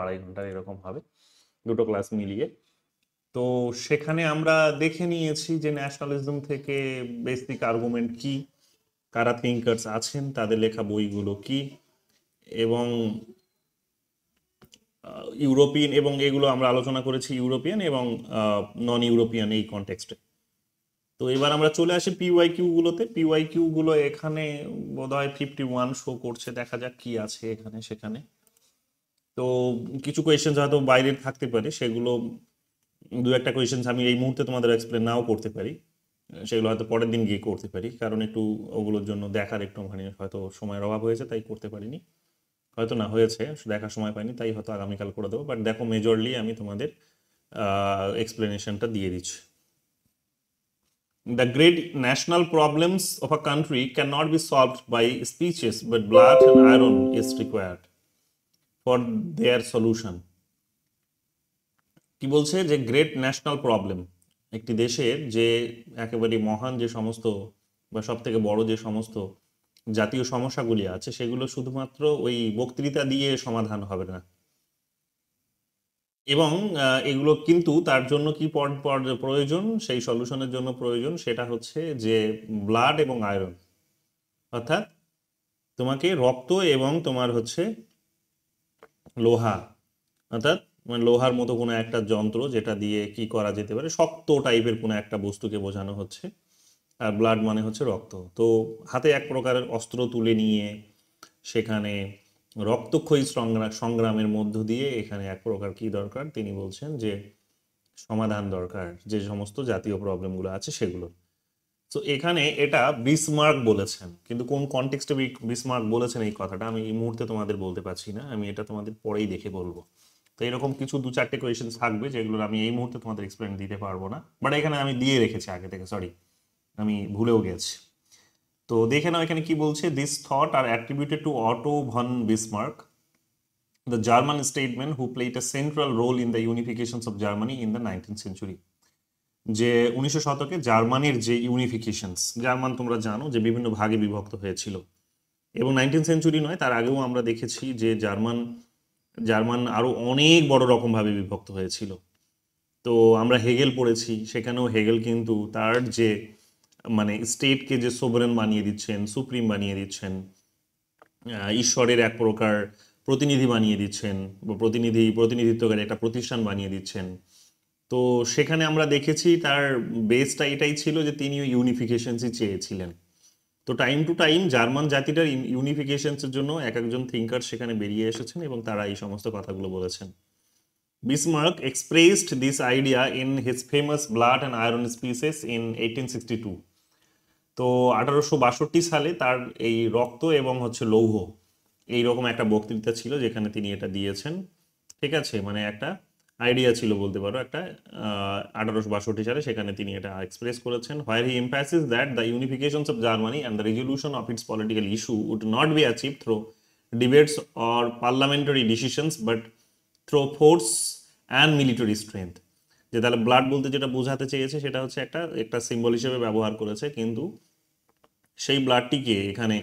আড়াই ঘন্টার এরকম হবে, দুটো ক্লাস মিলিয়ে। তো সেখানে আমরা দেখে নিয়েছি যে ন্যাশনালিজম থেকে বেসিক আর্গুমেন্ট কি, কারা থিঙ্কার্স আছেন, তাদের লেখা বইগুলো কি, এবং ইউরোপিয়ান, এবং এগুলো আমরা আলোচনা করেছি ইউরোপিয়ান এবং নন ইউরোপিয়ান এই কনটেক্সটে। তো এবার আমরা চলে আসি পিওয়াই কিউ গুলোতে। পিওয়াই কিউ গুলো এখানে বোধহয় 51 শো করছে, দেখা যাক কি আছে এখানে সেখানে। তো কিছু কোয়েশ্চেন হয়তো বাইরের থাকতে পারে, সেগুলো দু একটা কোয়েশ্চেন আমি এই মুহূর্তে তোমাদের এক্সপ্লেন নাও করতে পারি, সেগুলো হয়তো পরের দিন গিয়ে করতে পারি, কারণ একটু ওগুলোর জন্য দেখার একটু মানে হয়তো সময়ের অভাব হয়েছে তাই করতে পারিনি, হয়তো না হয়েছে দেখার সময় পাইনি তাই হয়তো আগামীকাল করে দেবো। বাট দেখো মেজরলি আমি তোমাদের এক্সপ্লেনেশনটা দিয়ে দিচ্ছি। The great national problems of a country cannot be solved by speeches, but blood and iron is required for their solution. কি বলছে যে গ্রেট ন্যাশনাল প্রবলেম, একটি দেশের যে একেবারে মহান যে সমস্ত বা সব থেকে বড় যে সমস্ত জাতীয় সমস্যাগুলি আছে সেগুলো শুধুমাত্র ওই বক্তৃতা দিয়ে সমাধান হবে না, এবং এগুলো কিন্তু তার জন্য কি প্রয়োজন, সেই সলিউশনের জন্য প্রয়োজন সেটা হচ্ছে যে ব্লাড এবং আয়রন, অর্থাৎ তোমাকে রক্ত এবং তোমার হচ্ছে লোহা, অর্থাৎ মানে লোহার মতো কোনো একটা যন্ত্র যেটা দিয়ে কি করা যেতে পারে, শক্ত টাইপের কোনো একটা বস্তুকে বোঝানো হচ্ছে। আর ব্লাড মানে হচ্ছে রক্ত। তো হাতে এক প্রকারের অস্ত্র তুলে নিয়ে সেখানে রক্তক্ষয়ী সংগ্রামের মধ্য দিয়ে এখানে এক প্রকার কি দরকার, তিনি বলছেন যে সমাধান দরকার যে সমস্ত জাতীয় প্রবলেমগুলো আছে সেগুলো। তো এখানে এটা বিসমার্ক বলেছেন, কিন্তু কোন কনটেক্সটে বিসমার্ক বলেছেন এই কথাটা আমি এই মুহূর্তে তোমাদের বলতে পারছি না, আমি এটা তোমাদের পরেই দেখে বলবো। তো এরকম কিছু দু চারটে কোয়েশ্চেন থাকবে যেগুলো আমি এই মুহূর্তে তোমাদের এক্সপ্লেন দিতে পারবো না, বাট এখানে আমি দিয়ে রেখেছি আগে থেকে, সরি আমি ভুলেও গেছি। তো দেখে নাও এখানে কি বলছে, this thought are attributed to Otto von Bismarck, the German statesman who played a central role in the unifications of Germany in the 19th century. যে 1900 শতকে জার্মানির যে ইউনিফিকেশনস, জার্মান তোমরা জানো যে বিভিন্ন ভাগে বিভক্ত হয়েছিল, এবং 19th সেঞ্চুরি নয় তার আগেও আমরা দেখেছি যে জার্মান আরো অনেক বড় রকম ভাবে বিভক্ত হয়েছিল। তো আমরা হেগেল পড়েছি, সেখানেও হেগেল কিন্তু তার যে মানে স্টেটকে যে সোভারেন বানিয়ে দিচ্ছেন, সুপ্রিম বানিয়ে দিচ্ছেন, ঈশ্বরের এক প্রকার প্রতিনিধি বানিয়ে দিচ্ছেন, বা প্রতিনিধিত্বকারী একটা প্রতিষ্ঠান বানিয়ে দিচ্ছেন। তো সেখানে আমরা দেখেছি তার বেসটা এটাই ছিল যে তিনি ইউনিফিকেশনসই চেয়েছিলেন। তো টাইম টু টাইম জার্মান জাতিটার ইউনিফিকেশনসের জন্য এক একজন থিঙ্কার সেখানে বেরিয়ে এসেছেন এবং তারা এই সমস্ত কথাগুলো বলেছেন। Bismarck expressed this idea in his famous Blood and Iron speeches in 1862. তো 1862 সালে তার এই রক্ত এবং হচ্ছে লৌহ এইরকম একটা বক্তৃতা ছিল যেখানে তিনি এটা দিয়েছেন, ঠিক আছে, মানে একটা আইডিয়া ছিল বলতে পারো একটা, 1862 সালে সেখানে তিনি এটা এক্সপ্রেস করেছেন, where he emphasis that the unifications of Germany and the resolution of its political issue would not be achieve through debates or parliamentary decisions but through force and military strength. যে তাহলে blood বলতে যেটা বোঝাতে চেয়েছে সেটা হচ্ছে একটা symbol হিসেবে ব্যবহার করেছে, কিন্তু সেই ব্লাডটিকে এখানে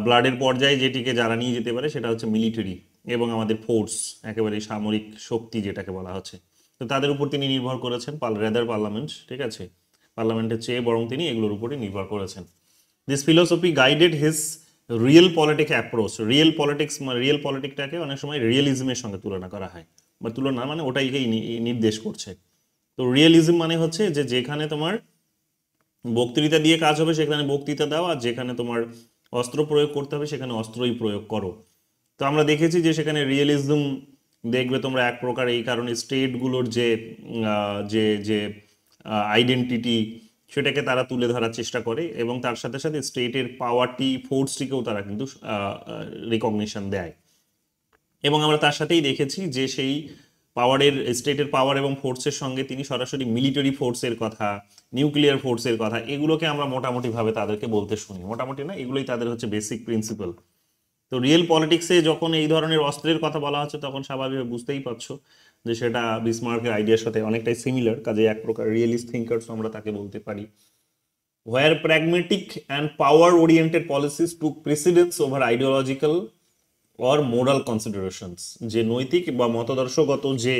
ব্লাডের পর্যায়ে যেটিকে যারা নিয়ে যেতে পারে সেটা হচ্ছে মিলিটারি এবং আমাদের ফোর্স, একেবারে সামরিক শক্তি যেটাকে বলা হচ্ছে। তো তাদের উপর তিনি নির্ভর করেছেন, রেদার পার্লামেন্ট, ঠিক আছে, পার্লামেন্টের চেয়ে বরং তিনি এগুলোর উপরই নির্ভর করেছেন। This philosophy guided his real politic approach. Real পলিটিকটাকে অনেক সময় রিয়েলিজমের সঙ্গে তুলনা করা হয়, বা তুলনা মানে ওটাইকেই নির্দেশ করছে। তো রিয়েলিজম মানে হচ্ছে যে যেখানে তোমার বক্তৃতা দিয়ে কাজ হবে সেখানে বক্তৃতা দাও, আর যেখানে তোমার অস্ত্র প্রয়োগ করতে হবে সেখানে অস্ত্রই প্রয়োগ করো। তো আমরা দেখেছি যে সেখানে রিয়েলিজম দেখবে তোমরা এক প্রকার এই কারণে স্টেটগুলোর যে যে আইডেন্টিটি সেটাকে তারা তুলে ধরার চেষ্টা করে, এবং তার সাথে সাথে স্টেটের পাওয়ারটি ফোর্সটিকেও তারা কিন্তু রিকগনিশন দেয়। এবং আমরা তার সাথেই দেখেছি যে সেই স্টেটের পাওয়ার এবং ফোর্সের সঙ্গে তিনি সরাসরি মিলিটারি ফোর্সের কথা, নিউক্লিয়ার ফোর্সের কথা, এগুলোকে আমরা মোটামুটিভাবে তাদেরকে বলতে শুনি, মোটামুটি না, এগুলোই তাদের হচ্ছে বেসিক প্রিন্সিপাল। তো রিয়েল পলিটিক্সে যখন এই ধরনের অস্ত্রের কথা বলা হচ্ছে তখন স্বাভাবিকভাবে বুঝতেই পারছো যে সেটা বিসমার্কের আইডিয়ার সাথে অনেকটাই সিমিলার, কাজে এক প্রকার রিয়েলিস্ট থিঙ্কার্স আমরা তাকে বলতে পারি। Where pragmatic and power-oriented policies took precedence over ideological or moral considerations, যে নৈতিক বা মতাদর্শগত যে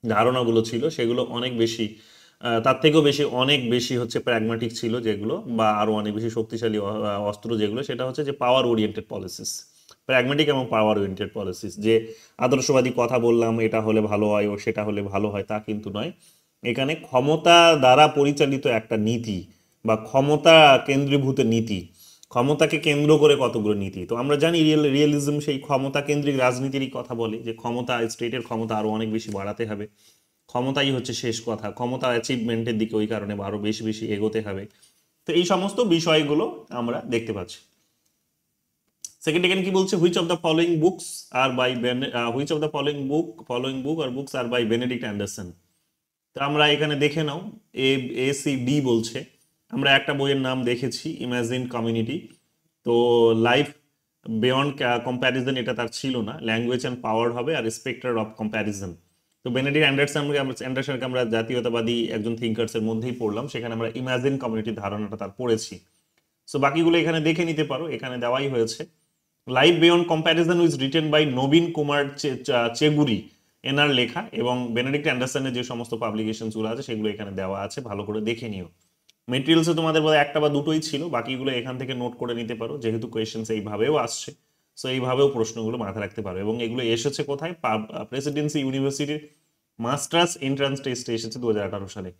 ধারণাগুলো ছিল সেগুলো অনেক বেশি, তার থেকেও বেশি অনেক বেশি হচ্ছে প্র্যাগম্যাটিক ছিল যেগুলো, বা আরো অনেক বেশি শক্তিশালী অস্ত্র যেগুলো, সেটা হচ্ছে যে পাওয়ার ওরিয়েন্টেড পলিসিস। প্র্যাগম্যাটিক এবং পাওয়ার ওরিয়েন্টেড পলিসিস, যে আদর্শবাদী কথা বললাম এটা হলে ভালো হয় ও সেটা হলে ভালো হয় তা কিন্তু নয়। এখানে ক্ষমতা দ্বারা পরিচালিত একটা নীতি বা ক্ষমতা কেন্দ্রীভূত নীতি, ক্ষমতাকে কেন্দ্র করে কতগুলো নীতি। তো আমরা জানি রিয়েলিজম সেই ক্ষমতা কেন্দ্রিক রাজনীতিরই কথা বলে, যে ক্ষমতা, স্টেটের ক্ষমতা আরো অনেক বেশি বাড়াতে হবে, ক্ষমতাই হচ্ছে শেষ কথা, ক্ষমতা অ্যাচিভমেন্টের দিকে ওই কারণে আরো বেশি বেশি এগোতে হবে। তো এই সমস্ত বিষয়গুলো আমরা দেখতে পাচ্ছি। সেকেন্ড এখানে কি বলছে, which of the following books are by which of the following book are books are by Benedict Anderson. তো আমরা এখানে দেখে নাও, A C D বলছে। আমরা একটা বইয়ের নাম দেখেছি, ইমাজিন কমিউনিটি। তো লাইফ বিয়ন্ড কম্প্যারিজন এটা তার ছিল না, ল্যাঙ্গুয়েজ অ্যান্ড পাওয়ার হবে, আর স্পেক্ট্রার অফ কম্প্যারিজন। তো বেনেডিক্ট অ্যান্ডারসনকে আমরা জাতীয়তাবাদী একজন থিঙ্কার্সের মধ্যেই পড়লাম, সেখানে আমরা ইমাজিন কমিউনিটির ধারণাটা তার পড়েছি। সো বাকিগুলো এখানে দেখে নিতে পারো, এখানে দেওয়াই হয়েছে। Life beyond comparison is written by Nabin Kumar Cheguri, এনার লেখা, এবং বেনেডিক্ট অ্যান্ডারসনের যে সমস্ত পাবলিকেশনসগুলো আছে সেগুলো এখানে দেওয়া আছে, ভালো করে দেখে নিও। মেটেরিয়ালসে তোমাদের বোধহয় একটা বা দুটোই ছিল, বাকিগুলো এখান থেকে নোট করে নিতে পারো, যেহেতু কোয়েশ্চেন্স এইভাবেও আসছে। সো এইভাবেও প্রশ্নগুলো মাথায় রাখতে পারো, এবং এগুলো এসেছে কোথায়, প্রেসিডেন্সি ইউনিভার্সিটির মাস্টার্স এন্ট্রান্স টেস্টে এসেছে 2018 সালে।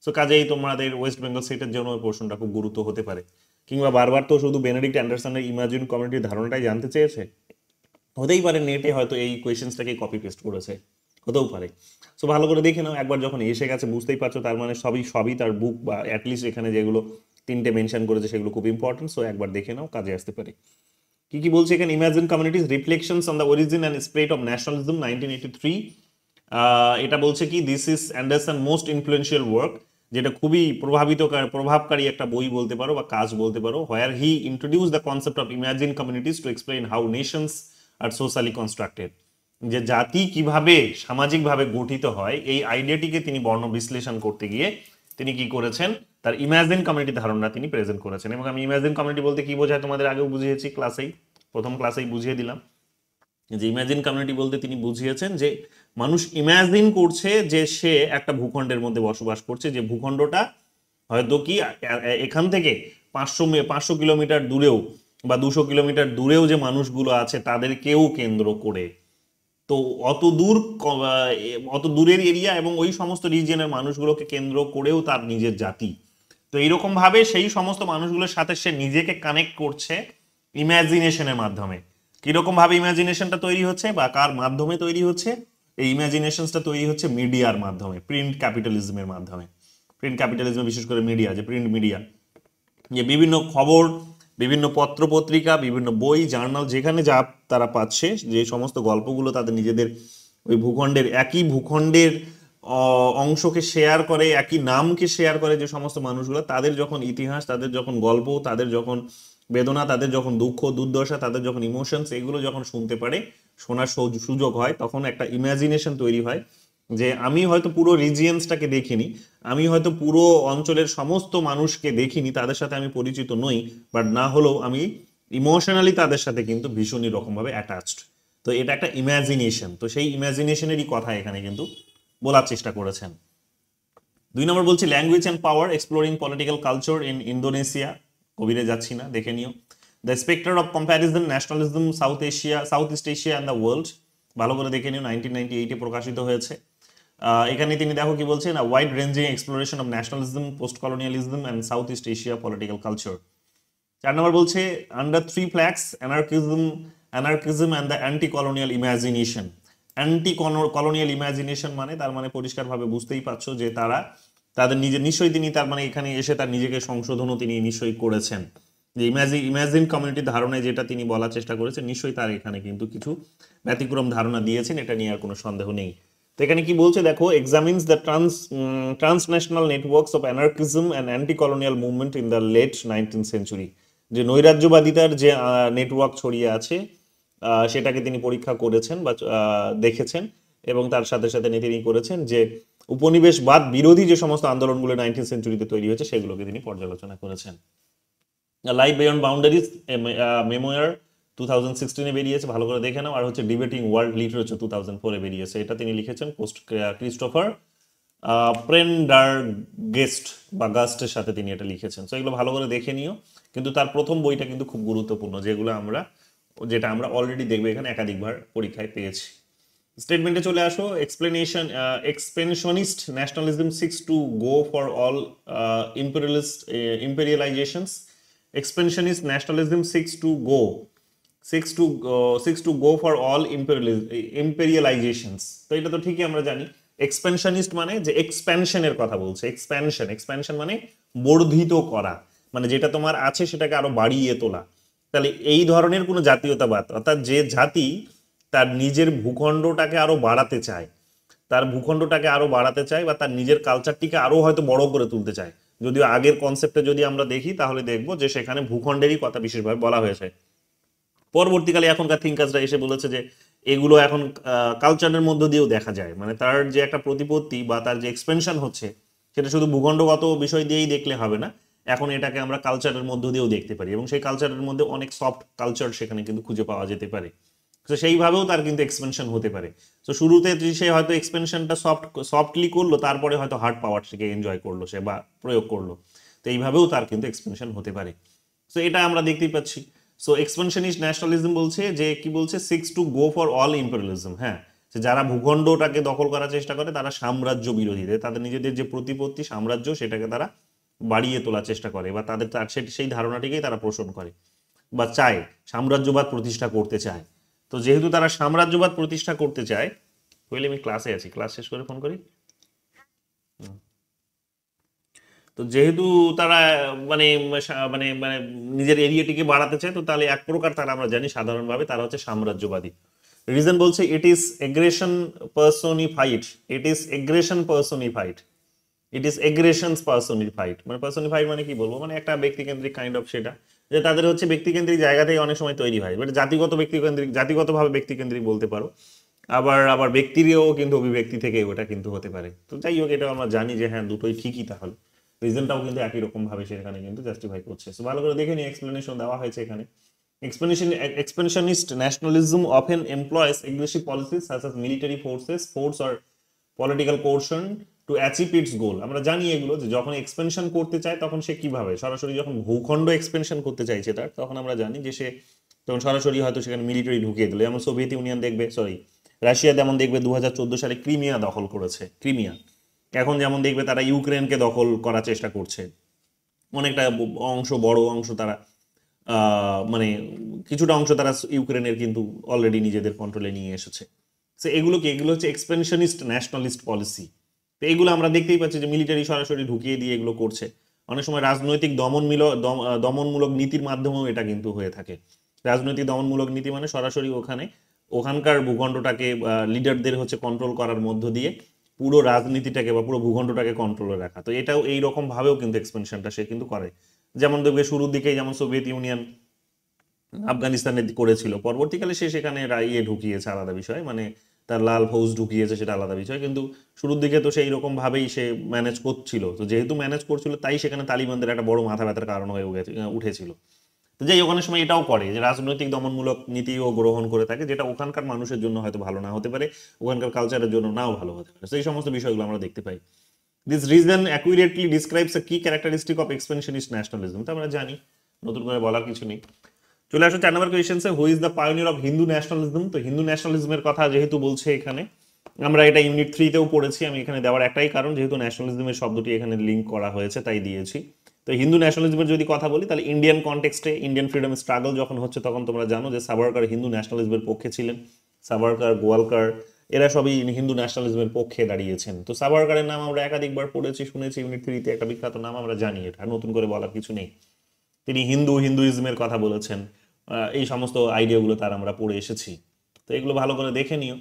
সো কাজেই তোমাদের ওয়েস্ট বেঙ্গল স্টেটের জন্য ওই প্রশ্নটা খুব গুরুত্ব হতে পারে। কিংবা বারবার তো শুধু বেনেডিক্ট অ্যান্ডারসনের ইমাজিন কমিউনিটির ধারণাটাই জানতে চেয়েছে, হতেই পারে নেটে হয়তো এই কোয়েশ্চেন্সটাকে কপি পেস্ট করেছে, হতেও পারে। সো ভালো করে দেখে নাও, একবার যখন এসে গেছে বুঝতেই পারছো, তার মানে সবই সবই তার বুক, বা অ্যাটলিস্ট এখানে যেগুলো তিনটে মেনশন করেছে সেগুলো খুব ইম্পর্টেন্ট। সো একবার দেখে নাও, কাজে আসতে পারে। কি কি বলছে এখানে, imagine communities reflections on the origin and spread of nationalism 1983। এটা বলছে কি, this is Anderson most influential work, যেটা খুবই প্রভাবকারী একটা বই বলতে পারো বা কাজ বলতে পারো, where he introduce the concept of imagine communities to explain how nations are socially constructed. যে জাতি কিভাবে সামাজিকভাবে গঠিত হয়, এই আইডিয়াটিকে তিনি বর্ণ বিশ্লেষণ করতে গিয়ে তিনি কি করেছেন, তার ইমাজিন কমিউনিটি ধারণা তিনি প্রেজেন্ট করেছেন। এবং আমি ইমাজিন কমিউনিটি বলতে কি বোঝায় তোমাদের আগেও বুঝিয়েছি, প্রথম ক্লাসেই বুঝিয়ে দিলাম, যে ইমাজিন কমিউনিটি বলতে তিনি বুঝিয়েছেন যে মানুষ ইমাজিন করছে যে সে একটা ভূখণ্ডের মধ্যে বসবাস করছে, যে ভূখণ্ডটা হয়তো কি এখান থেকে 500 কিলোমিটার দূরেও বা 200 কিলোমিটার দূরেও যে মানুষগুলো আছে তাদেরকেও কেন্দ্র করে। তো অত দূরের এরিয়া এবং ওই সমস্ত রিজিয়নের মানুষগুলোকে কেন্দ্র করেও তার নিজের জাতি। তো এইরকম ভাবে সেই সমস্ত মানুষগুলোর সাথে সে নিজেকে কানেক্ট করছে ইমাজিনেশনের মাধ্যমে। কিরকম ভাবে ইমাজিনেশনটা তৈরি হচ্ছে বা কার মাধ্যমে তৈরি হচ্ছে, এই ইমাজিনেশনটা তৈরি হচ্ছে মিডিয়ার মাধ্যমে, প্রিন্ট ক্যাপিটালিজমের মাধ্যমে। প্রিন্ট ক্যাপিটালিজম, বিশেষ করে মিডিয়া, যে প্রিন্ট মিডিয়া, যে বিভিন্ন খবর, বিভিন্ন পত্র পত্রিকা, বিভিন্ন বই, জার্নাল, যেখানে যা তারা পাচ্ছে, যে সমস্ত গল্পগুলো তাদের নিজেদের ওই ভূখণ্ডের, একই ভূখণ্ডের অংশকে শেয়ার করে, একই নামকে শেয়ার করে, যে সমস্ত মানুষগুলো, তাদের যখন ইতিহাস, তাদের যখন গল্প, তাদের যখন বেদনা, তাদের যখন দুঃখ দুর্দশা, তাদের যখন ইমোশনস, এগুলো যখন শুনতে পারে, শোনার সুযোগ হয়, তখন একটা ইমাজিনেশন তৈরি হয়, যে আমি হয়তো পুরো রিজিয়ন্সটাকে দেখিনি, আমি হয়তো পুরো অঞ্চলের সমস্ত মানুষকে দেখিনি, তাদের সাথে আমি পরিচিত নই, বাট না হলেও আমি ইমোশনালি তাদের সাথে কিন্তু ভীষণই রকমভাবে অ্যাটাচড। তো এটা একটা ইমাজিনেশন। তো সেই ইমাজিনেশনেরই কথা এখানে কিন্তু বলার চেষ্টা করেছেন। 2 নম্বর বলছি, language and power exploring political culture in Indonesia. কবিরে যাচ্ছি না, দেখে নিও। The spectre of comparison, nationalism, south east Asia and the world, ভালো করে দেখে নিও, 1998-এ প্রকাশিত হয়েছে। এখানে তিনি দেখো কি বলছেন, wide ranging exploration of nationalism, post colonialism and south east Asia political culture. 4 নম্বর বলছে, under 3 flags, anarchism and the anti colonial imagination. Anti colonial imagination মানে, তার মানে পরিষ্কারভাবে বুঝতেই পারছো যে তাদের নিজে নিশ্চয়ই তিনি, তার মানে এখানে এসে তার নিজেকে সংশোধনও তিনি নিশ্চয়ই করেছেন, যে ইমাজিন কমিউনিটির ধারণায় যেটা তিনি বলার চেষ্টা করেছেন, নিশ্চয়ই তার এখানে কিন্তু কিছু ব্যতিক্রম ধারণা দিয়েছেন, এটা নিয়ে আর কোনো সন্দেহ নেই। তো এখানে কি বলছে দেখো, examines the transnational networks of anarchism and anti colonial movement in the late 19th century. যে নৈরাজ্যবাদিতার যে নেটওয়ার্ক ছড়িয়ে আছে, সেটাকে তিনি পরীক্ষা করেছেন বা দেখেছেন, এবং তার সাথে সাথে তিনি করেছেন যে উপনিবেশবাদ বিরোধী যে সমস্ত আন্দোলনগুলো 19th সেঞ্চুরিতে তৈরি হয়েছে সেগুলোকে তিনি পর্যালোচনা করেছেন। লাইফ বিয়ন্ড বাউন্ডারিজ, মেমোয়ার 2016-এ বেরিয়েছে, ভালো করে দেখে নাও। আর হচ্ছে ডিবেটিং ওয়ার্ল্ড লিটারেচার 2004-এ বেরিয়েছে, এটা তিনি লিখেছেন ক্রিস্টোফার প্রেন্ডারগেস্ট বা গাস্টের সাথে তিনি এটা লিখেছেন। তো এগুলো ভালো করে দেখে নিও। কিন্তু তার প্রথম বইটা কিন্তু খুব গুরুত্বপূর্ণ, যেটা আমরা অলরেডি দেখবো এখানে একাধিকবার পরীক্ষায় পেয়েছি। স্টেটমেন্টে চলে আসো। Expansionist nationalism seeks to go for all imperializations. Expansionist nationalism seeks to go for all imperializations. তো এটা তো ঠিকই আমরা জানি। এক্সপেনশনিস্ট মানে যে এক্সপ্যানশনের কথা বলছে, এক্সপ্যানশন মানে বর্ধিত করা, মানে যেটা তোমার আছে সেটাকে আরো বাড়িয়ে তোলা। তাহলে এই ধরনের কোনো জাতীয়তাবাদ, অর্থাৎ যে জাতি তার নিজের ভূখণ্ডটাকে আরো বাড়াতে চায়, বা তার নিজের কালচারটিকে আরো হয়তো বড় করে তুলতে চায়। যদিও আগের কনসেপ্টে যদি আমরা দেখি তাহলে দেখবো যে সেখানে ভূখণ্ডেরই কথা বিশেষভাবে বলা হয়েছে। পরবর্তীকালে এখনকার থিঙ্কার্সরা এসে বলেছে যে এগুলো এখন কালচারের মধ্য দিয়েও দেখা যায়, মানে তার যে একটা প্রতিপত্তি বা তার যে এক্সপেনশন হচ্ছে সেটা শুধু ভূখণ্ডগত বিষয় দিয়েই দেখলে হবে না, এখন এটাকে আমরা কালচারের মধ্য দিয়েও দেখতে পারি, এবং সেই কালচারের মধ্যে অনেক সফট কালচার সেখানে কিন্তু খুঁজে পাওয়া যেতে পারে। তো সেইভাবেও তার কিন্তু এক্সপেনশন হতে পারে। তো শুরুতে সে হয়তো এক্সপেনশনটা সফটলি করলো, তারপরে হয়তো হার্ড পাওয়ারটাকে এনজয় করলো সে বা প্রয়োগ করলো। তো এইভাবেও তার কিন্তু এক্সপেনশন হতে পারে। তো এটা আমরা দেখতেই পাচ্ছি। সো এক্সপেনশনিস্ট ন্যাশনালিজম বলছে যে কি বলছে, six to go for all imperialism. হ্যাঁ, যারা ভূখণ্ডটাকে দখল করার চেষ্টা করে তারা সাম্রাজ্য বিরোধীদের, তাদের নিজেদের যে প্রতিপত্তি সাম্রাজ্য সেটাকে তারা বাড়িয়ে তোলার চেষ্টা করে, বা তাদের সেই ধারণাটিকেই তারা পোষণ করে বা চায়, সাম্রাজ্যবাদ প্রতিষ্ঠা করতে চায়। তো যেহেতু তারা সাম্রাজ্যবাদ প্রতিষ্ঠা করতে চায়, বলে আমি ক্লাসে আছি, ক্লাস শেষ করে ফোন করি। তো যেহেতু তারা মানে মানে মানে নিজের এরিয়াটিকে বাড়াতে চায়, তো তাহলে এক প্রকার তারা, আমরা জানি সাধারণভাবে তারা হচ্ছে সাম্রাজ্যবাদী। রিজন বলছে ইট ইজ এগ্রেশন পার্সোনিফাইড, মানে পার্সোনিফাইড মানে কি বলবো, মানে একটা ব্যক্তিকেন্দ্রিক কাইন্ড অফ, সেটা যে তাদের হচ্ছে ব্যক্তিকেন্দ্রিক জায়গা থেকে অনেক সময় তৈরি হয়, বাট জাতিগতভাবে ব্যক্তিকেন্দ্রিক বলতে পারো, আবার ব্যক্তিরও কিন্তু অভিব্যক্তি থেকে ওটা কিন্তু হতে পারে। তো যাই হোক, এটা আমরা জানি যে হ্যাঁ দুটোই ঠিকই, তাহলে রিজনটাও কিন্তু একই রকম ভাবে সেখানে কিন্তু জাস্টিফাই করছে। সো ভালো করে দেখে নিই, এক্সপ্লেনেশন দেওয়া হয়েছে এখানে। Expansionist nationalism often employs aggressive policies such as military force or political coercion to achieve its goal. আমরা জানি এগুলো, যে যখন এক্সপেনশন করতে চায় তখন সে কিভাবে সরাসরি, যখন ভূখণ্ড এক্সপেনশন করতে চাইছে তার, তখন আমরা জানি যে সে তখন সরাসরি হয়তো সেখানে মিলিটারি ঢুকিয়ে দিল। যেমন সোভিয়েত ইউনিয়ন দেখবে, রাশিয়া যেমন দেখবে 2014 সালে ক্রিমিয়া দখল করেছে, এখন যেমন দেখবে তারা ইউক্রেনকে দখল করার চেষ্টা করছে, অনেকটা বড় অংশ তারা মানে কিছুটা অংশ তারা ইউক্রেনের কিন্তু অলরেডি নিজেদের কন্ট্রোলে নিয়ে এসেছে। তো এগুলো হচ্ছে এক্সপেনশনিস্ট ন্যাশনালিস্ট পলিসি। তো এগুলো আমরা দেখতেই পাচ্ছি যে মিলিটারি সরাসরি ঢুকিয়ে দিয়ে এগুলো করছে। অনেক সময় রাজনৈতিক দমনমূলক নীতির মাধ্যমেও এটা কিন্তু হয়ে থাকে। রাজনৈতিক দমনমূলক নীতি মানে সরাসরি ওখানকার ভূখণ্ডটাকে লিডারদের হচ্ছে কন্ট্রোল করার মধ্য দিয়ে পুরো রাজনীতিটাকে বা পুরো ভূখণ্ডটাকে কন্ট্রোলে রাখা। তো এটাও এইরকম ভাবেও কিন্তু এক্সপেনশনটা সে কিন্তু করে। যেমন দেখবে শুরুর দিকে যেমন সোভিয়েত ইউনিয়ন আফগানিস্তানে করেছিল, পরবর্তীকালে সে সেখানে ঢুকিয়েছে, আলাদা বিষয়, মানে তার লাল ফৌজ ঢুকিয়েছে, সেটা আলাদা বিষয়। কিন্তু শুরুর দিকে তো সেই রকম ভাবেই সে ম্যানেজ করছিল। তো যেহেতু ম্যানেজ করছিল, তাই সেখানে তালিবানদের একটা বড় মাথা ব্যথার কারণ হয়ে উঠেছিল। তো যাই হোক, অনেক সময় এটাও করে যে রাজনৈতিক দমনমূলক নীতিও গ্রহণ করে থাকে, যেটা ওখানকার মানুষের জন্য হয়তো ভালো না হতে পারে, ওখানকার কালচারের জন্য নাও ভালো হতে পারে। সেই সমস্ত বিষয়গুলো আমরা দেখতে পাই। দিস রিজন অ্যাকুরেটলি ডিসক্রাইবস আ কি ক্যারেক্টারিস্টিক অফ এক্সপেনশনিস্ট ন্যাশনালিজম। তো আমরা জানি, নতুন করে বলার কিছু নেই। চলে আসো 4 নম্বর কোয়েশ্চেন্সে, who is the pioneer of Hindu nationalism. তো হিন্দু ন্যাশনালিজমের কথা যেহেতু বলছে এখানে, আমরা এটা ইউনিট 3-তেও পড়েছি, আমি এখানে দেওয়ার একটাই কারণ, যেহেতু ন্যাশনালিজমের শব্দটি এখানে লিঙ্ক করা হয়েছে তাই দিয়েছি। তো হিন্দু ন্যাশনালিজমের যদি কথা বলি, তাহলে ইন্ডিয়ান কনটেক্সটে ইন্ডিয়ান ফ্রিডম স্ট্রাগল যখন হচ্ছে, তখন তোমরা জানো যে সাভারকার হিন্দু ন্যাশনালিজমের পক্ষে ছিলেন। সাভারকার, গোয়ালকার, এরা সবই হিন্দু ন্যাশনালিজমের পক্ষে দাঁড়িয়েছেন। তো সাভারকারের নাম আমরা একাধিকবার পড়েছি, শুনেছি, ইউনিট 3-তে একটা বিখ্যাত নাম, আমরা জানি, এটা নতুন করে বলার কিছু নেই। তিনি হিন্দুইজমের কথা বলেছেন, এই সমস্ত আইডিয়াগুলো তার আমরা পড়ে এসেছি। তো এগুলো ভালো করে দেখে নিও।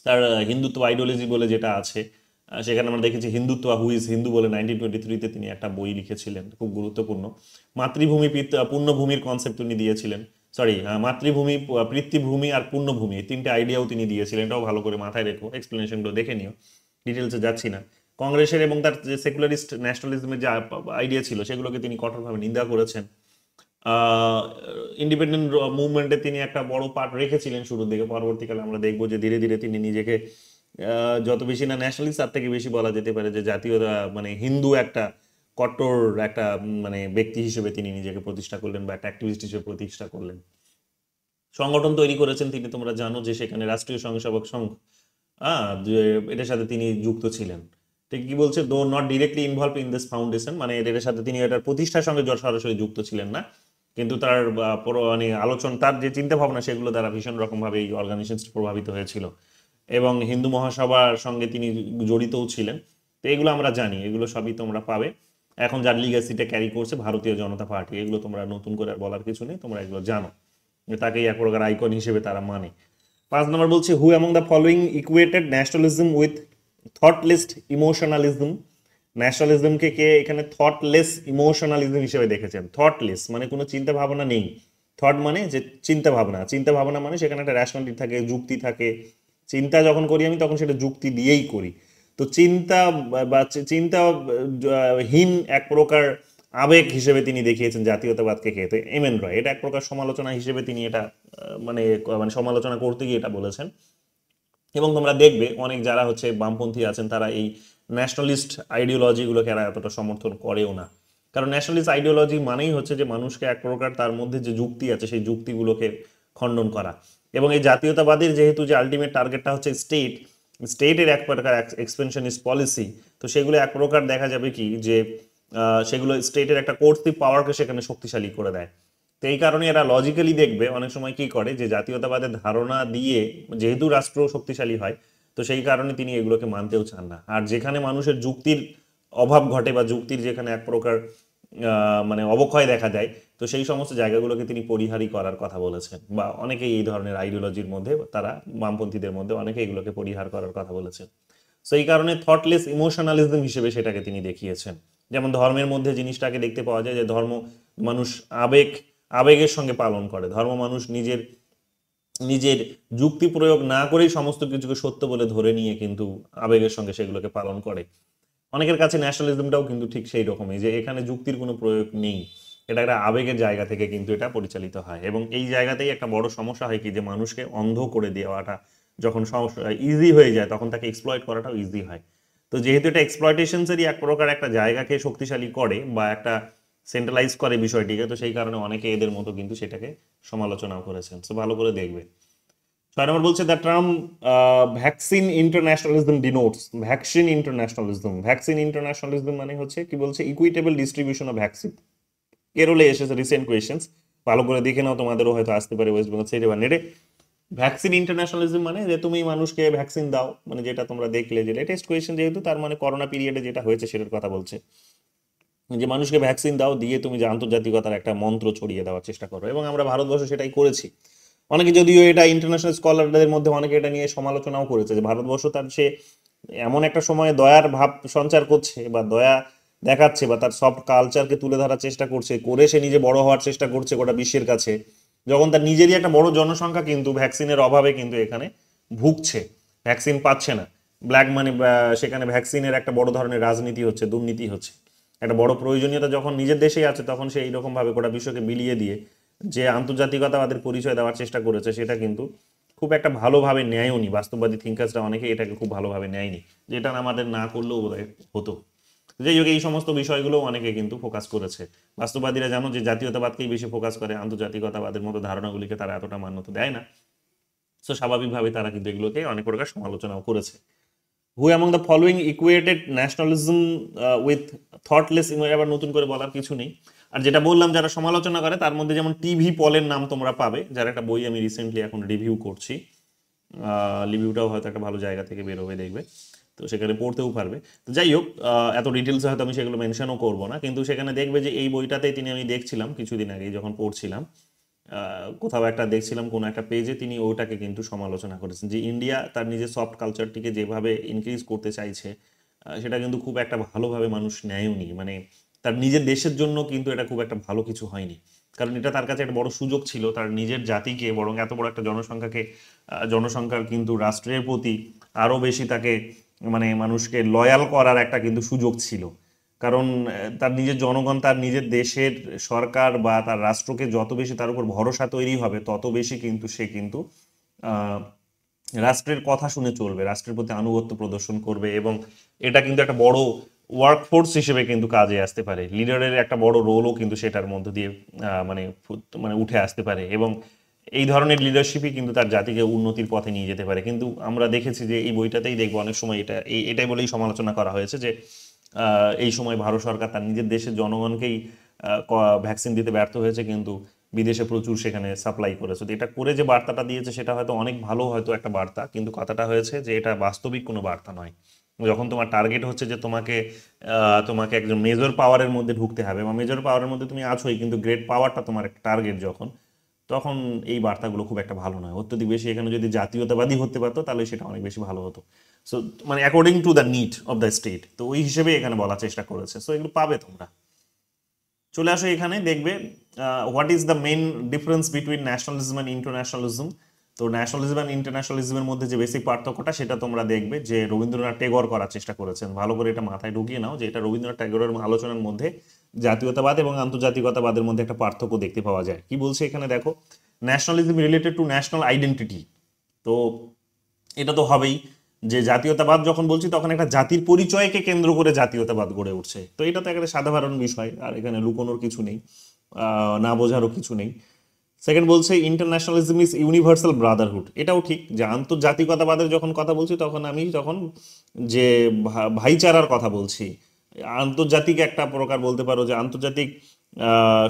তার হিন্দুত্ব আইডিওলজি বলে যেটা আছে, সেখানে আমরা দেখেছি হিন্দুত্ব হু ইজ হিন্দু বলে 1923-তে তিনি একটা বই লিখেছিলেন, খুব গুরুত্বপূর্ণ। মাতৃভূমি পুণ্যভূমির কনসেপ্ট তিনি দিয়েছিলেন, মাতৃভূমি, পিতৃভূমি আর পুণ্যভূমি, এই 3টে আইডিয়াও তিনি দিয়েছিলেন। এটাও ভালো করে মাথায় রেখো, এক্সপ্লেনেশনগুলো দেখে নিও, ডিটেলসে যাচ্ছি না। কংগ্রেসের এবং তার যে সেকুলারিস্ট ন্যাশনালিজমের যে আইডিয়া ছিল সেগুলোকে তিনি কঠোরভাবে নিন্দা করেছেন। ইন্ডিপেন্ডেন্ট মুভমেন্টে তিনি একটা বড় পার্ট রেখেছিলেন শুরুর দিকে। পরবর্তীকালে আমরা দেখবো যে ধীরে ধীরে তিনি নিজেকে যত বেশি না ন্যাশনালিস্ট, তার থেকে বেশি বলা যেতে পারে যে জাতীয়তা মানে হিন্দু একটা কট্টর একটা মানে ব্যক্তি হিসেবে তিনি নিজেকে প্রতিষ্ঠা করলেন বা একটা অ্যাক্টিভিস্ট হিসেবে প্রতিষ্ঠা করলেন। সংগঠন তৈরি করেছেন তিনি, তোমরা জানো যে সেখানে রাষ্ট্রীয় স্বয়ংসেবক সংঘ, এটার সাথে তিনি যুক্ত ছিলেন। ঠিক কি বলছে, দো not directly involve in this foundation, মানে এটার সাথে তিনি এটার প্রতিষ্ঠার সঙ্গে সরাসরি যুক্ত ছিলেন না, কিন্তু তার মানে আলোচনা, তার যে চিন্তা ভাবনা সেগুলো দ্বারা ভীষণ রকমভাবে এই অর্গানাইজেশন প্রভাবিত হয়েছিল এবং হিন্দু মহাসভার সঙ্গে তিনি জড়িতও ছিলেন। তো এগুলো আমরা জানি, এগুলো সবই তোমরা পাবে। এখন যার লিগাসিটা ক্যারি করছে ভারতীয় জনতা পার্টি, এগুলো তোমরা নতুন করে আর বলার কিছু নেই, তোমরা এগুলো জানো, তাকেই এক প্রকার আইকন হিসেবে তারা মানে। 5 নম্বর বলছে, who among the following equated nationalism with thoughtless emotionalism. ন্যাশনালিজমকে কে এখানে থটলেস ইমোশনালিজম হিসেবে দেখেছেন? থটলেস মানে কোনো চিন্তা ভাবনা নেই। থট মানে যে চিন্তা ভাবনা, চিন্তা ভাবনা মানে সেখানে একটা র্যাশনালিটি থাকে, যুক্তি থাকে। চিন্তা যখন করি আমি তখন সেটা যুক্তি দিয়েই করি। তো চিন্তা বা চিন্তাহীন এক প্রকার আবেগ হিসেবে তিনি দেখিয়েছেন জাতীয়তাবাদকে কে। তো এম এন রয় এটা এক প্রকার সমালোচনা হিসেবে তিনি এটা মানে মানে সমালোচনা করতে গিয়ে এটা বলেছেন। এবং তোমরা দেখবে অনেক যারা হচ্ছে বামপন্থী আছেন তারা এই ন্যাশনালিস্ট আইডিওলজিগুলোকে এরা এতটা সমর্থন করেও না, কারণ ন্যাশনালিস্ট আইডিওলজি মানেই হচ্ছে যে মানুষকে এক প্রকার তার মধ্যে যে যুক্তি আছে সেই যুক্তিগুলোকে খণ্ডন করা। এবং এই জাতীয়তাবাদীর যেহেতু যে আলটিমেট টার্গেটটা হচ্ছে স্টেটের এক প্রকার এক্সপেনশনিস্ট পলিসি, তো সেগুলো এক প্রকার দেখা যাবে কি যে সেগুলো স্টেটের একটা কোর্সিভ পাওয়ারকে সেখানে শক্তিশালী করে দেয়। তো এই কারণে এরা লজিক্যালি দেখবে অনেক সময় কি করে যে জাতীয়তাবাদের ধারণা দিয়ে, যেহেতু রাষ্ট্র শক্তিশালী হয় তো সেই কারণে তিনি এগুলোকে মানতেও চান না। আর যেখানে মানুষের যুক্তির অভাব ঘটে বা যুক্তির যেখানে এক প্রকার মানে অবক্ষয় দেখা যায়, তো সেই সমস্ত জায়গাগুলোকে তিনি পরিহারই করার কথা বলেছেন, বা অনেকেই এই ধরনের আইডিওলজির মধ্যে তারা বামপন্থীদের মধ্যে অনেকে এগুলোকে পরিহার করার কথা বলেছেন। তো এই কারণে থটলেস ইমোশনালিজম হিসেবে সেটাকে তিনি দেখিয়েছেন। যেমন ধর্মের মধ্যে জিনিসটাকে দেখতে পাওয়া যায় যে ধর্ম মানুষ আবেগের সঙ্গে পালন করে, ধর্ম মানুষ নিজের নিজের যুক্তি প্রয়োগ না করেই সমস্ত কিছুকে সত্য বলে ধরে নিয়ে কিন্তু আবেগের সঙ্গে সেগুলোকে পালন করে। অনেকের কাছে ন্যাশনালিজমটাও কিন্তু ঠিক সেই রকমই, যে এখানে যুক্তির কোনো প্রয়োগ নেই, এটা একটা আবেগের জায়গা থেকে কিন্তু এটা পরিচালিত হয়। এবং এই জায়গাতেই একটা বড় সমস্যা হয় কি, যে মানুষকে অন্ধ করে দেওয়াটা যখন ইজি হয়ে যায় তখন তাকে এক্সপ্লয়েট করাটাও ইজি হয়। তো যেহেতু এটা এক্সপ্লয়টেশনসেরই এক প্রকার একটা জায়গাকে শক্তিশালী করে বা একটা সেন্ট্রালাইজ করে বিষয়টিকে, তো সেই কারণে অনেকে এদের মতো কিন্তু সেটাকে সমালোচনাও করেছেন। সো ভালো করে দেখবে। 6 নম্বর বলছে, the term vaccine ইন্টারন্যাশনালিজম denotes. Vaccine ইন্টারন্যাশনালিজম মানে হচ্ছে কি বলছে, ইকুইটেবল ডিস্ট্রিবিউশন অফ ভ্যাকসিন। কেরলে এসেছে রিসেন্ট কোয়েশ্চেন্স, ভালো করে দেখে নাও, তোমাদেরও হয়তো আসতে পারে ওয়েস্ট বেঙ্গল সেটে বা নেটে। ভ্যাকসিন ইন্টারন্যাশনালিজম মানে যে তুমি মানুষকে ভ্যাকসিন দাও, মানে যেটা তোমরা দেখলে যে লেটেস্ট কোয়েশ্চেন, যেহেতু তার মানে করোনা পিরিয়ডে যেটা হয়েছে সেটার কথা বলছে, যে মানুষকে ভ্যাকসিন দাও দিয়ে তুমি যে আন্তর্জাতিকতার একটা মন্ত্র ছড়িয়ে দেওয়ার চেষ্টা করো। এবং আমরা ভারতবর্ষ সেটাই করেছি। অনেকে যদিও এটা ইন্টারন্যাশনাল স্কলারদের মধ্যে অনেকে এটা নিয়ে সমালোচনাও করেছে যে ভারতবর্ষ তার সে এমন একটা সময়ে দয়ার ভাব সঞ্চার করছে বা দয়া দেখাচ্ছে বা তার সফট কালচারকে তুলে ধরার চেষ্টা করছে, করে সে নিজে বড় হওয়ার চেষ্টা করছে গোটা বিশ্বের কাছে, যখন তার নিজেরই একটা বড় জনসংখ্যা কিন্তু ভ্যাকসিনের অভাবে কিন্তু এখানে ভুগছে, ভ্যাকসিন পাচ্ছে না, ব্ল্যাক মানি, সেখানে ভ্যাকসিনের একটা বড় ধরনের রাজনীতি হচ্ছে, দুর্নীতি হচ্ছে। একটা বড় প্রয়োজনীয়তা যখন নিজের দেশেই আছে তখন সে এইরকম ভাবে গোটা বিশ্বকে বিলিয়ে দিয়ে যে আন্তর্জাতিকতাবাদের পরিচয় দেওয়ার চেষ্টা করেছে, সেটা কিন্তু খুব একটা ভালোভাবে নেয়নি। বাস্তববাদী থিঙ্কার্সরা অনেকে এটাকে খুব ভালোভাবে নেয়নি, যেটা আমাদের না করলেও বোধহয় হতো। যাই হোক, এই সমস্ত বিষয়গুলো অনেকে কিন্তু ফোকাস করেছে। বাস্তববাদীরা জানো যে জাতীয়তাবাদকেই বেশি ফোকাস করে, আন্তর্জাতিকতাবাদের মতো ধারণাগুলিকে তারা এতটা মান্যতা দেয় না। সো স্বাভাবিকভাবে তারা কিন্তু এগুলোকে অনেক প্রকার সমালোচনাও করেছে। হু among the following equated nationalism with thoughtless, আবার নতুন করে বলার কিছু নেই। আর যেটা বললাম যারা সমালোচনা করে তার মধ্যে যেমন টিভি পলের নাম তোমরা পাবে, যার একটা বই আমি রিসেন্টলি এখন রিভিউ করছি, রিভিউটাও হয়তো একটা ভালো জায়গা থেকে বেরোবে দেখবে, তো সেখানে পড়তেও পারবে। তো যাই হোক, এত ডিটেলসে হয়তো আমি সেগুলো মেনশনও করবো না, কিন্তু সেখানে দেখবে যে এই বইটাতে তিনি, আমি দেখছিলাম কিছুদিন আগে যখন পড়ছিলাম, কোথাও একটা দেখছিলাম কোনো একটা পেজে তিনি ওটাকে কিন্তু সমালোচনা করেছেন যে ইন্ডিয়া তার নিজের সফট কালচারটিকে যেভাবে ইনক্রিজ করতে চাইছে সেটা কিন্তু খুব একটা ভালোভাবে মানুষ নেয়নি, মানে তার নিজের দেশের জন্য কিন্তু এটা খুব একটা ভালো কিছু হয়নি। কারণ এটা তার কাছে একটা বড় সুযোগ ছিল তার নিজের জাতিকে, বরং এত বড় একটা জনসংখ্যার কিন্তু রাষ্ট্রের প্রতি আরও বেশি তাকে মানে মানুষকে লয়াল করার একটা কিন্তু সুযোগ ছিল। কারণ তার নিজের জনগণ তার নিজের দেশের সরকার বা তার রাষ্ট্রকে যত বেশি তার উপর ভরসা তৈরি হবে তত বেশি কিন্তু সে কিন্তু আহ, রাষ্ট্রের কথা শুনে চলবে, রাষ্ট্রের প্রতি আনুগত্য প্রদর্শন করবে, এবং এটা কিন্তু একটা বড় ওয়ার্কফোর্স হিসেবে কিন্তু কাজে আসতে পারে। লিডারের একটা বড় রোলও কিন্তু সেটার মধ্যে দিয়ে মানে মানে উঠে আসতে পারে, এবং এই ধরনের লিডারশিপই কিন্তু তার জাতিকে উন্নতির পথে নিয়ে যেতে পারে। কিন্তু আমরা দেখেছি যে এই বইটাতেই দেখবো অনেক সময় এটাই বলেই সমালোচনা করা হয়েছে যে এই সময় ভারত সরকার তার নিজের দেশের জনগণকেই ভ্যাকসিন দিতে ব্যর্থ হয়েছে, কিন্তু বিদেশে প্রচুর সেখানে সাপ্লাই করেছে। তো এটা করে যে বার্তাটা দিয়েছে সেটা হয়তো অনেক ভালো হয়তো একটা বার্তা, কিন্তু কথাটা হয়েছে যে এটা বাস্তবিক কোনো বার্তা নয়। যখন তোমার টার্গেট হচ্ছে যে তোমাকে একজন মেজর পাওয়ারের মধ্যে ঢুকতে হবে, বা মেজর পাওয়ারের মধ্যে তুমি আছোই, কিন্তু গ্রেট পাওয়ারটা তোমার একটা টার্গেট যখন, তখন এই বার্তাগুলো খুব একটা ভালো নয়। অত্যধিক বেশি এখানে যদি জাতীয়তাবাদী হতে পারতো তাহলে সেটা অনেক বেশি ভালো হতো। সো মানে according to the need of the state, তো ওই হিসেবে এখানে বলার চেষ্টা করেছে। সো এগুলো পাবে তোমরা। চলে আসো এখানে, দেখবে what is the main difference between nationalism and ইন্টারন্যাশনালিজম। তো ন্যাশনালিজম অ্যান্ড ইন্টারন্যাশনালিজমের মধ্যে যে বেসিক পার্থক্যটা সেটা তোমরা দেখবে যে রবীন্দ্রনাথ টেগোর করার চেষ্টা করেছেন। ভালো করে এটা মাথায় ঢুকিয়ে নাও যে এটা রবীন্দ্রনাথ টেগোরের আলোচনার মধ্যে জাতীয়তাবাদ এবং আন্তর্জাতিকতাবাদের মধ্যে একটা পার্থক্য দেখতে পাওয়া যায়। কি বলছে এখানে দেখো, nationalism related to national identity. তো এটা তো হবেই যে জাতীয়তাবাদ যখন বলছি তখন একটা জাতির পরিচয়কে কেন্দ্র করে জাতীয়তাবাদ গড়ে উঠছে। তো এটা তো একটা সাধারণ বিষয়, আর এখানে লুকোনোর কিছু নেই, না বোঝারও কিছু নেই। সেকেন্ড বলছে ইন্টারন্যাশনালিজম ইজ ইউনিভার্সাল ব্রাদারহুড। এটাও ঠিক যে আন্তর্জাতিকতাবাদের যখন কথা বলছি তখন আমি তখন যে ভাইচারার কথা বলছি, আন্তর্জাতিক একটা প্রকার বলতে পারো যে আন্তর্জাতিক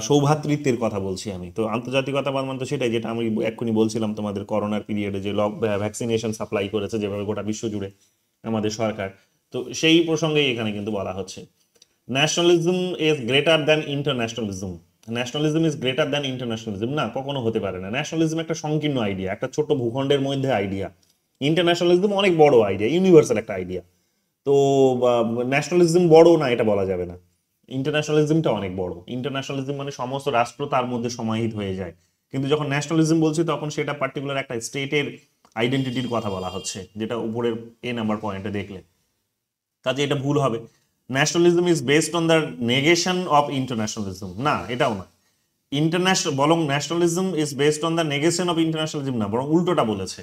সৌভ্রাতৃত্বের কথা বলছি আমি। তো আন্তর্জাতিকতাবাদ মানে তো সেটাই যেটা আমি এক্ষুনি বলছিলাম তোমাদের করোনার পিরিয়ডে যে ভ্যাকসিনেশন সাপ্লাই করেছে যেভাবে গোটা বিশ্ব জুড়ে আমাদের সরকার। তো সেই প্রসঙ্গেই এখানে কিন্তু বলা হচ্ছে nationalism is greater than ইন্টারন্যাশনালিজম। Nationalism is greater than ইন্টারন্যাশনালিজম, না, কখনো হতে পারে না। ন্যাশনালিজম একটা সংকীর্ণ আইডিয়া, একটা ছোট ভূখণ্ডের মধ্যে আইডিয়া। ইন্টারন্যাশনালিজম অনেক বড় আইডিয়া, ইউনিভার্সাল একটা আইডিয়া। তো ন্যাশনালিজম বড় না এটা বলা যাবে না, ইন্টারন্যাশনালিজমটা অনেক বড়। ইন্টারন্যাশনালিজম মানে সমস্ত রাষ্ট্র তার মধ্যে সমাহিত হয়ে যায়, কিন্তু যখন ন্যাশনালিজম বলছি তখন সেটা পার্টিকুলার একটা স্টেটের আইডেন্টিটির কথা বলা হচ্ছে, যেটা উপরের নাম্বার পয়েন্টে দেখলে। কাজে এটা ভুল হবে। Nationalism is based on the negation of ইন্টারন্যাশনালিজম, না এটাও না। ইন্টারন্যাশনাল বরং nationalism is based on the negation of ইন্টারন্যাশনালিজম, না, বরং উল্টোটা বলেছে।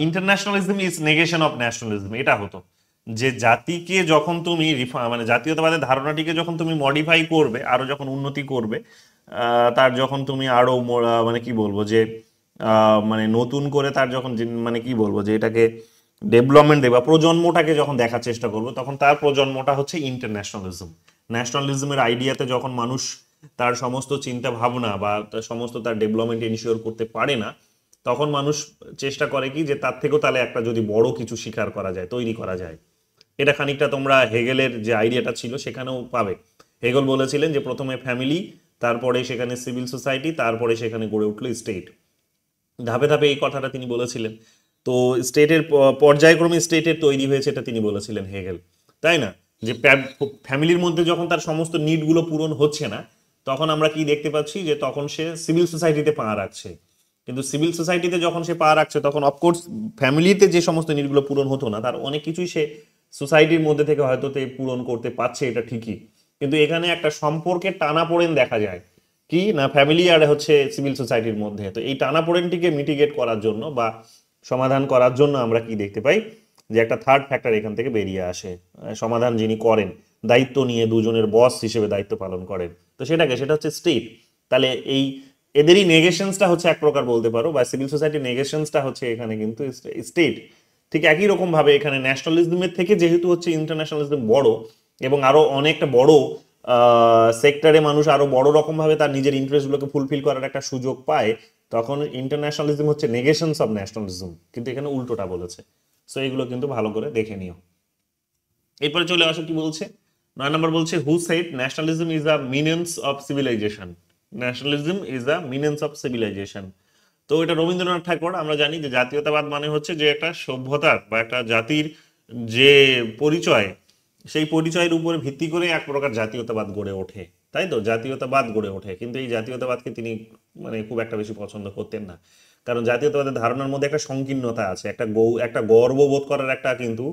ইন্টারন্যাশনালিজম ইজ নেগেশন অফ ন্যাশনালিজম, এটা হতো যে জাতিকে যখন তুমি মানে জাতীয়তাবাদের ধারণাটিকে যখন তুমি মডিফাই করবে, আরো যখন উন্নতি করবে, তার যখন তুমি আরো মানে কি বলবো যে মানে নতুন করে তার যখন মানে কি বলবো যে এটাকে ডেভেলপমেন্ট দেবা, প্রজন্মটাকে যখন দেখার চেষ্টা করবো, তখন তার প্রজন্মটা হচ্ছে ইন্টারন্যাশনালিজম। ন্যাশনালিজমের আইডিয়াতে যখন মানুষ তার সমস্ত চিন্তা ভাবনা বা তার সমস্ত তার ডেভেলপমেন্ট ইনশিওর করতে পারে না, তখন মানুষ চেষ্টা করে কি যে তার থেকেও তাহলে একটা যদি বড় কিছু স্বীকার করা যায়, তৈরি করা যায়। এটা খানিকটা তোমরা হেগেলের যে আইডিয়াটা ছিল সেখানেও পাবে। হেগেল বলেছিলেন যে প্রথমে ফ্যামিলি, তারপরে সেখানে সিভিল সোসাইটি, তারপরে সেখানে গড়ে উঠলো স্টেট। ধাপে ধাপে এই কথাটা তিনি বলেছিলেন। তো স্টেটের পর্যায়ক্রমে স্টেটের তৈরি হয়েছে এটা তিনি বলেছিলেন হেগেল, তাই না? যে ফ্যামিলির মধ্যে যখন তার সমস্ত নিডগুলো পূরণ হচ্ছে না, তখন আমরা কি দেখতে পাচ্ছি যে তখন সে সিভিল সোসাইটিতে পা রাখছে। কিন্তু সিভিল সোসাইটিতে যখন সে পা রাখছে তখন অফকোর্স ফ্যামিলিতে যে সমস্ত নিডগুলো পূরণ হতো না তার অনেক কিছুই সে সোসাইটির মধ্যে থেকে হয়তো পূরণ করতে পারছে, এটা ঠিকই। কিন্তু এখানে একটা সম্পর্কের টানাপোড়েন দেখা যায়, কি না, ফ্যামিলি আর হচ্ছে সিভিল সোসাইটির মধ্যে। তো এই টানাপোড়েনটিকে মিটিগেট করার জন্য বা সমাধান করার জন্য আমরা কি দেখতে পাই যে একটা থার্ড ফ্যাক্টর এখান থেকে বেরিয়ে আসে, সমাধান যিনি করেন, দায়িত্ব নিয়ে দুজনের বস হিসেবে দায়িত্ব পালন করেন। তো সেটা হচ্ছে স্টেট। তাহলে এই এদেরই নেগেশনসটা হচ্ছে এক প্রকার বলতে পারো, বা সিভিল সোসাইটির নেগেশনসটা হচ্ছে এখানে কিন্তু স্টেট। ঠিক একই রকম ভাবে এখানে ন্যাশনালিজমের থেকে যেহেতু হচ্ছে ইন্টারন্যাশনালিজম বড়, এবং আরো অনেকটা বড় সেক্টরে মানুষ আরো বড় রকম ভাবে তার নিজের ইন্টারেস্টগুলোকে ফুলফিল করার একটা সুযোগ পায়, তখন ইন্টারন্যাশনালিজম হচ্ছে নেগেশনস অফ ন্যাশনালিজম, কিন্তু এখানে উল্টোটা বলেছে। সো এগুলো কিন্তু ভালো করে দেখে নিও। এরপরে চলে আসো কি বলছে, 9 নম্বর বলছে who said nationalism is a menace of civilization. Nationalism is a menace of civilization. তো এটা রবীন্দ্রনাথ ঠাকুর। আমরা জানি যে জাতীয়তাবাদ মানে হচ্ছে যে একটা সভ্যতার বা একটা জাতির যে পরিচয়, সেই পরিচয়ের উপরে ভিত্তি করে এক প্রকার জাতীয়তাবাদ গড়ে ওঠে, তাই তো, জাতীয়তাবাদ গড়ে ওঠে। কিন্তু এই জাতীয়তাবাদকে তিনি মানে খুব একটা বেশি পছন্দ করতেন না, কারণ জাতীয়তাবাদের ধারণার মধ্যে একটা সংকীর্ণতা আছে, একটা গর্ববোধ করার একটা কিন্তু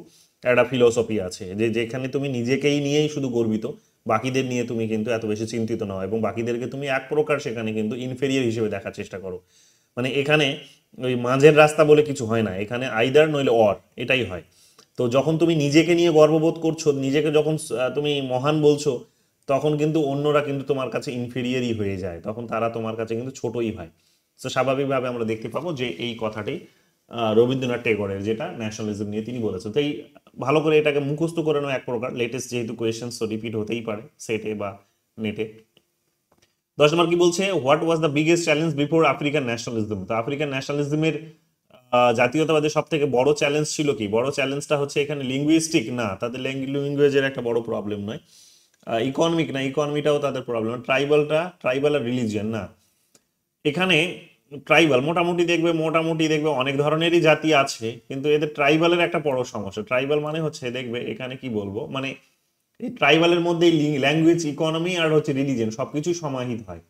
একটা ফিলোসফি আছে যে যেখানে তুমি নিজেকেই নিয়েই শুধু গর্বিত, বাকিদের নিয়ে তুমি কিন্তু এত বেশি চিন্তিত নও, এবং বাকিদেরকে তুমি এক প্রকার সেখানে কিন্তু ইনফেরিয়র হিসেবে দেখার চেষ্টা করো। মানে এখানে ওই মাঝের রাস্তা বলে কিছু হয় না, এখানে আইদার নইলে অর, এটাই হয়। তো যখন তুমি নিজেকে নিয়ে গর্ববোধ করছো, নিজেকে যখন তুমি মহান বলছো, তখন কিন্তু অন্যরা কিন্তু তোমার কাছে ইনফেরিয়রই হয়ে যায়, তখন তারা তোমার কাছে কিন্তু ছোটই হয়। তো স্বাভাবিকভাবে আমরা দেখতে পাবো যে এই কথাটি রবীন্দ্রনাথ টেগোরের, যেটা ন্যাশনালিজম নিয়ে তিনি বলেছেন। তো এই ভালো করে এটাকে মুখস্থ করে নাও এক প্রকার, লেটেস্ট যেহেতু কোয়েশ্চেন, তো রিপিট হতেই পারে সেটে বা নেটে। 10 নম্বর কি বলছে, what was the biggest challenge before African nationalism. তো আফ্রিকান ন্যাশনালিজমের জাতীয়তাবাদের সব থেকে বড় চ্যালেঞ্জ ছিল কি? বড় চ্যালেঞ্জটা হচ্ছে এখানে লিঙ্গুইস্টিক না, তাদের ল্যাঙ্গুয়েজের একটা বড় প্রবলেম নয়, ইকোনমিক না, ইকোনমিটাও তাদের প্রবলেম, ট্রাইবাল আর রিলিজিয়ন না। এখানে ট্রাইবাল মোটামুটি দেখবে অনেক ধরনেরই জাতি আছে, কিন্তু এদের ট্রাইবালের একটা বড় সমস্যা। ট্রাইবাল মানে হচ্ছে দেখবে এখানে কি বলবো, মানে এই ট্রাইবালের মধ্যে ল্যাঙ্গুয়েজ, ইকোনমি আর হচ্ছে রিলিজিয়ন সবকিছুই সমাহিত হয়।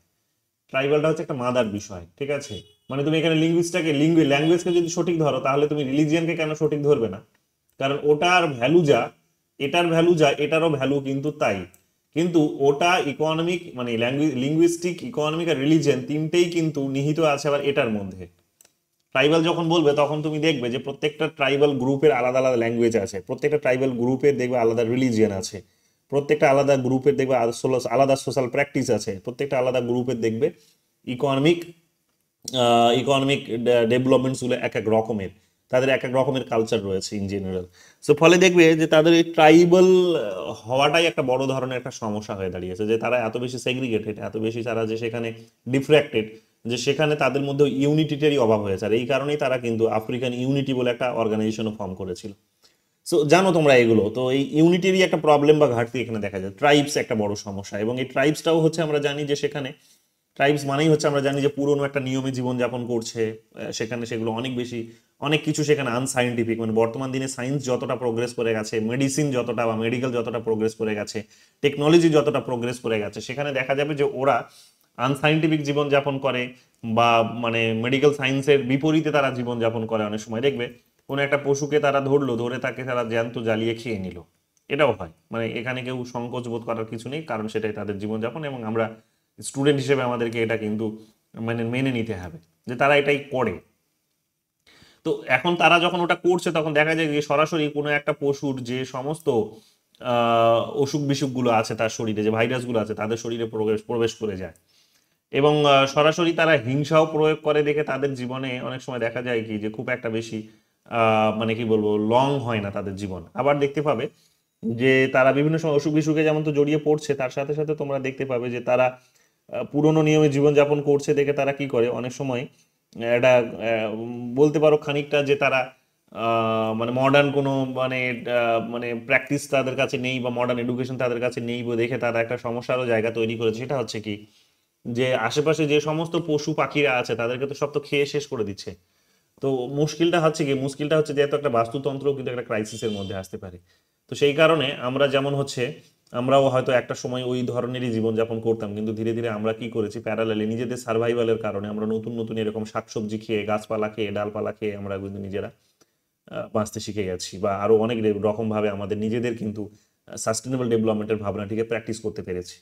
ট্রাইবালটা হচ্ছে একটা মাদার বিষয়, ঠিক আছে? মানে তুমি এখানে ল্যাঙ্গুয়েজকে যদি সঠিক ধরো, তাহলে তুমি রিলিজিয়নকে কেন সঠিক ধরবে না? কারণ ওটার ভ্যালু যা, এটার ভ্যালু যা, এটারও ভ্যালু কিন্তু তাই। কিন্তু ওটা ইকোনমিক, মানে লিঙ্গুইস্টিক, ইকোনমিক আর রিলিজিয়ন তিনটেই কিন্তু নিহিত আছে আবার এটার মধ্যে। ট্রাইবাল যখন বলবে তখন তুমি দেখবে যে প্রত্যেকটা ট্রাইবাল গ্রুপের আলাদা আলাদা ল্যাঙ্গুয়েজ আছে, প্রত্যেকটা ট্রাইবাল গ্রুপের দেখবে আলাদা রিলিজিয়ন আছে, প্রত্যেকটা আলাদা গ্রুপের দেখবে আলাদা সোশ্যাল প্র্যাকটিস আছে, প্রত্যেকটা আলাদা গ্রুপের দেখবে ইকোনমিক ইকোনমিক ডেভেলপমেন্টসগুলো এক এক রকমের, তাদের এক এক রকমের কালচার রয়েছে ইন জেনারেল। সো ফলে দেখবে যে তাদের এই ট্রাইবাল হওয়াটাই একটা বড় ধরনের একটা সমস্যা হয়ে দাঁড়িয়েছে, যে তারা এত বেশি সেগ্রিগেটেড, এত বেশি তারা যে সেখানে ডিফ্র্যাক্টেড, যে সেখানে তাদের মধ্যে ইউনিটিটারই অভাব হয়েছে। আর এই কারণেই তারা কিন্তু আফ্রিকান ইউনিটি বলে একটা অর্গানাইজেশনও ফর্ম করেছিল। সো জানো তোমরা এগুলো, তো এই ইউনিটিরই একটা প্রবলেম বা ঘাটতি এখানে দেখা যায়। ট্রাইবস একটা বড় সমস্যা, এবং এই ট্রাইবসটাও হচ্ছে আমরা জানি যে সেখানে ট্রাইবস মানেই হচ্ছে আমরা জানি যে পুরনো একটা নিয়মে জীবনযাপন করছে, সেখানে সেগুলো অনেক কিছু সেখানে আনসাইন্টিফিক। মানে বর্তমান দিনে সায়েন্স যতটা প্রোগ্রেস করে গেছে, মেডিসিন যতটা বা মেডিকেল যতটা প্রোগ্রেস করে গেছে, টেকনোলজি যতটা প্রোগ্রেস করে গেছে, সেখানে দেখা যাবে যে ওরা আনসাইন্টিফিক জীবনযাপন করে, বা মানে মেডিকেল সায়েন্সের বিপরীতে তারা জীবনযাপন করে। অনেক সময় দেখবে কোনো একটা পশুকে তারা ধরে তাকে তারা জ্যান্ত জ্বালিয়ে খেয়ে নিল, এটাও হয়। মানে এখানে কেউ সংকোচ বোধ করার কিছু নেই, কারণ সেটাই তাদের জীবনযাপন, এবং আমরা স্টুডেন্ট হিসেবে আমাদেরকে এটা কিন্তু মানে মেনে নিতে হবে যে তারা এটাই করে। তো এখন তারা যখন ওটা করছে, তখন দেখা যায় যে সরাসরি কোনো একটা পশুর যে সমস্ত অসুখ বিসুখগুলো আছে তার শরীরে, যে ভাইরাসগুলো আছে তাদের শরীরে প্রবেশ করে যায়, এবং সরাসরি তারা হিংসাও প্রয়োগ করে দেখে তাদের জীবনে অনেক সময় দেখা যায় কি যে খুব একটা বেশি মানে কি বলবো, লং হয় না তাদের জীবন। আবার দেখতে পাবে যে তারা বিভিন্ন সময় অসুখ বিসুখে যেমন তো জড়িয়ে পড়ছে, তার সাথে সাথে তোমরা দেখতে পাবে যে তারা পুরনো নিয়মে জীবনযাপন করছে দেখে তারা কি করে অনেক সময়, এটা বলতে পারো খানিকটা যে তারা মানে মডার্ন কোনো মানে মানে প্র্যাকটিস তাদের কাছে নেই, বা মডার্ন এডুকেশন তাদের কাছে নেই বলে দেখে তারা একটা সমস্যারও জায়গা তৈরি করেছে। সেটা হচ্ছে কি, যে আশেপাশে যে সমস্ত পশু পাখিরা আছে তাদেরকে তো সব তো খেয়ে শেষ করে দিচ্ছে। তো মুশকিলটা হচ্ছে যে এত একটা বাস্তুতন্ত্র কিন্তু একটা ক্রাইসিসের মধ্যে আসতে পারে। তো সেই কারণে আমরা যেমন হচ্ছে, আমরাও হয়তো একটা সময় ওই ধরনেরই জীবনযাপন করতাম, কিন্তু ধীরে ধীরে আমরা কি করেছি, প্যারালালি নিজেদের সার্ভাইভালের কারণে আমরা নতুন নতুন এরকম শাকসবজি খেয়ে, গাছপালা খেয়ে, ডালপালা খেয়ে আমরা কিন্তু নিজেরা বাঁচতে শিখে গেছি, বা আরো অনেক রকম ভাবে আমাদের নিজেদের কিন্তু সাস্টেনেবল ডেভেলপমেন্টের ভাবনাটিকে প্র্যাকটিস করতে পেরেছি।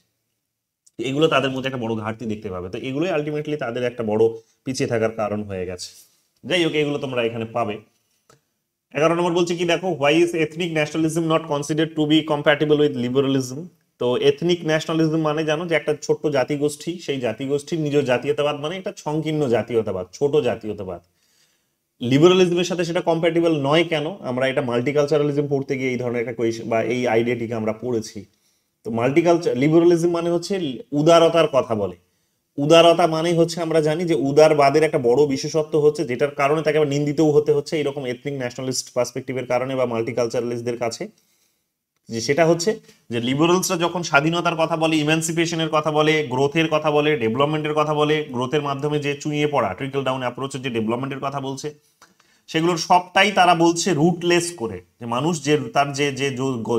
এগুলো তাদের মধ্যে একটা বড় ঘাটতি দেখতে পাবে। তো এগুলোই আলটিমেটলি তাদের একটা বড় পিছিয়ে থাকার কারণ হয়ে গেছে। যাই হোক, এগুলো তোমরা এখানে পাবে। 11 নম্বর বলছে কি দেখো, why is ethnic nationalism not considered to be compatible with liberalism. তো এথনিক ন্যাশনালিজম মানে জানো যে একটা ছোট্ট জাতিগোষ্ঠী, সেই জাতিগোষ্ঠীর নিজ জাতীয়তাবাদ মানে একটা সংকীর্ণ জাতীয়তাবাদ, ছোট জাতীয়তাবাদ। লিবারালিজমের সাথে সেটা কম্প্যাটিবল নয় কেন? আমরা এটা মাল্টিকালচারালিজম পড়তে গিয়ে এই ধরনের একটা কোয়েশ্চেন বা এই আইডিয়াটিকে আমরা পড়েছি। তো লিবারালিজম মানে হচ্ছে উদারতার কথা বলে। উদারতা মানে হচ্ছে আমরা জানি যে উদারবাদের একটা বড় বিশেষত্ব হচ্ছে, যেটার কারণে তাকে আবার নিন্দিতও হতে হচ্ছে এরকম এথনিক ন্যাশনালিস্ট পার্সপেক্টিভের কারণে বা মাল্টিকালচারালিস্টদের কাছে, যে সেটা হচ্ছে যে লিবারালসরা যখন স্বাধীনতার কথা বলে, ইমানসিপেশনের কথা বলে, গ্রোথের কথা বলে, ডেভেলপমেন্টের কথা বলে, গ্রোথের মাধ্যমে যে চুইয়ে পড়া ট্রিকল ডাউন অ্যাপ্রোচের যে ডেভেলপমেন্টের কথা বলছে, সেগুলোর সবটাই তারা বলছে রুটলেস করে, যে মানুষ যে তার যে যে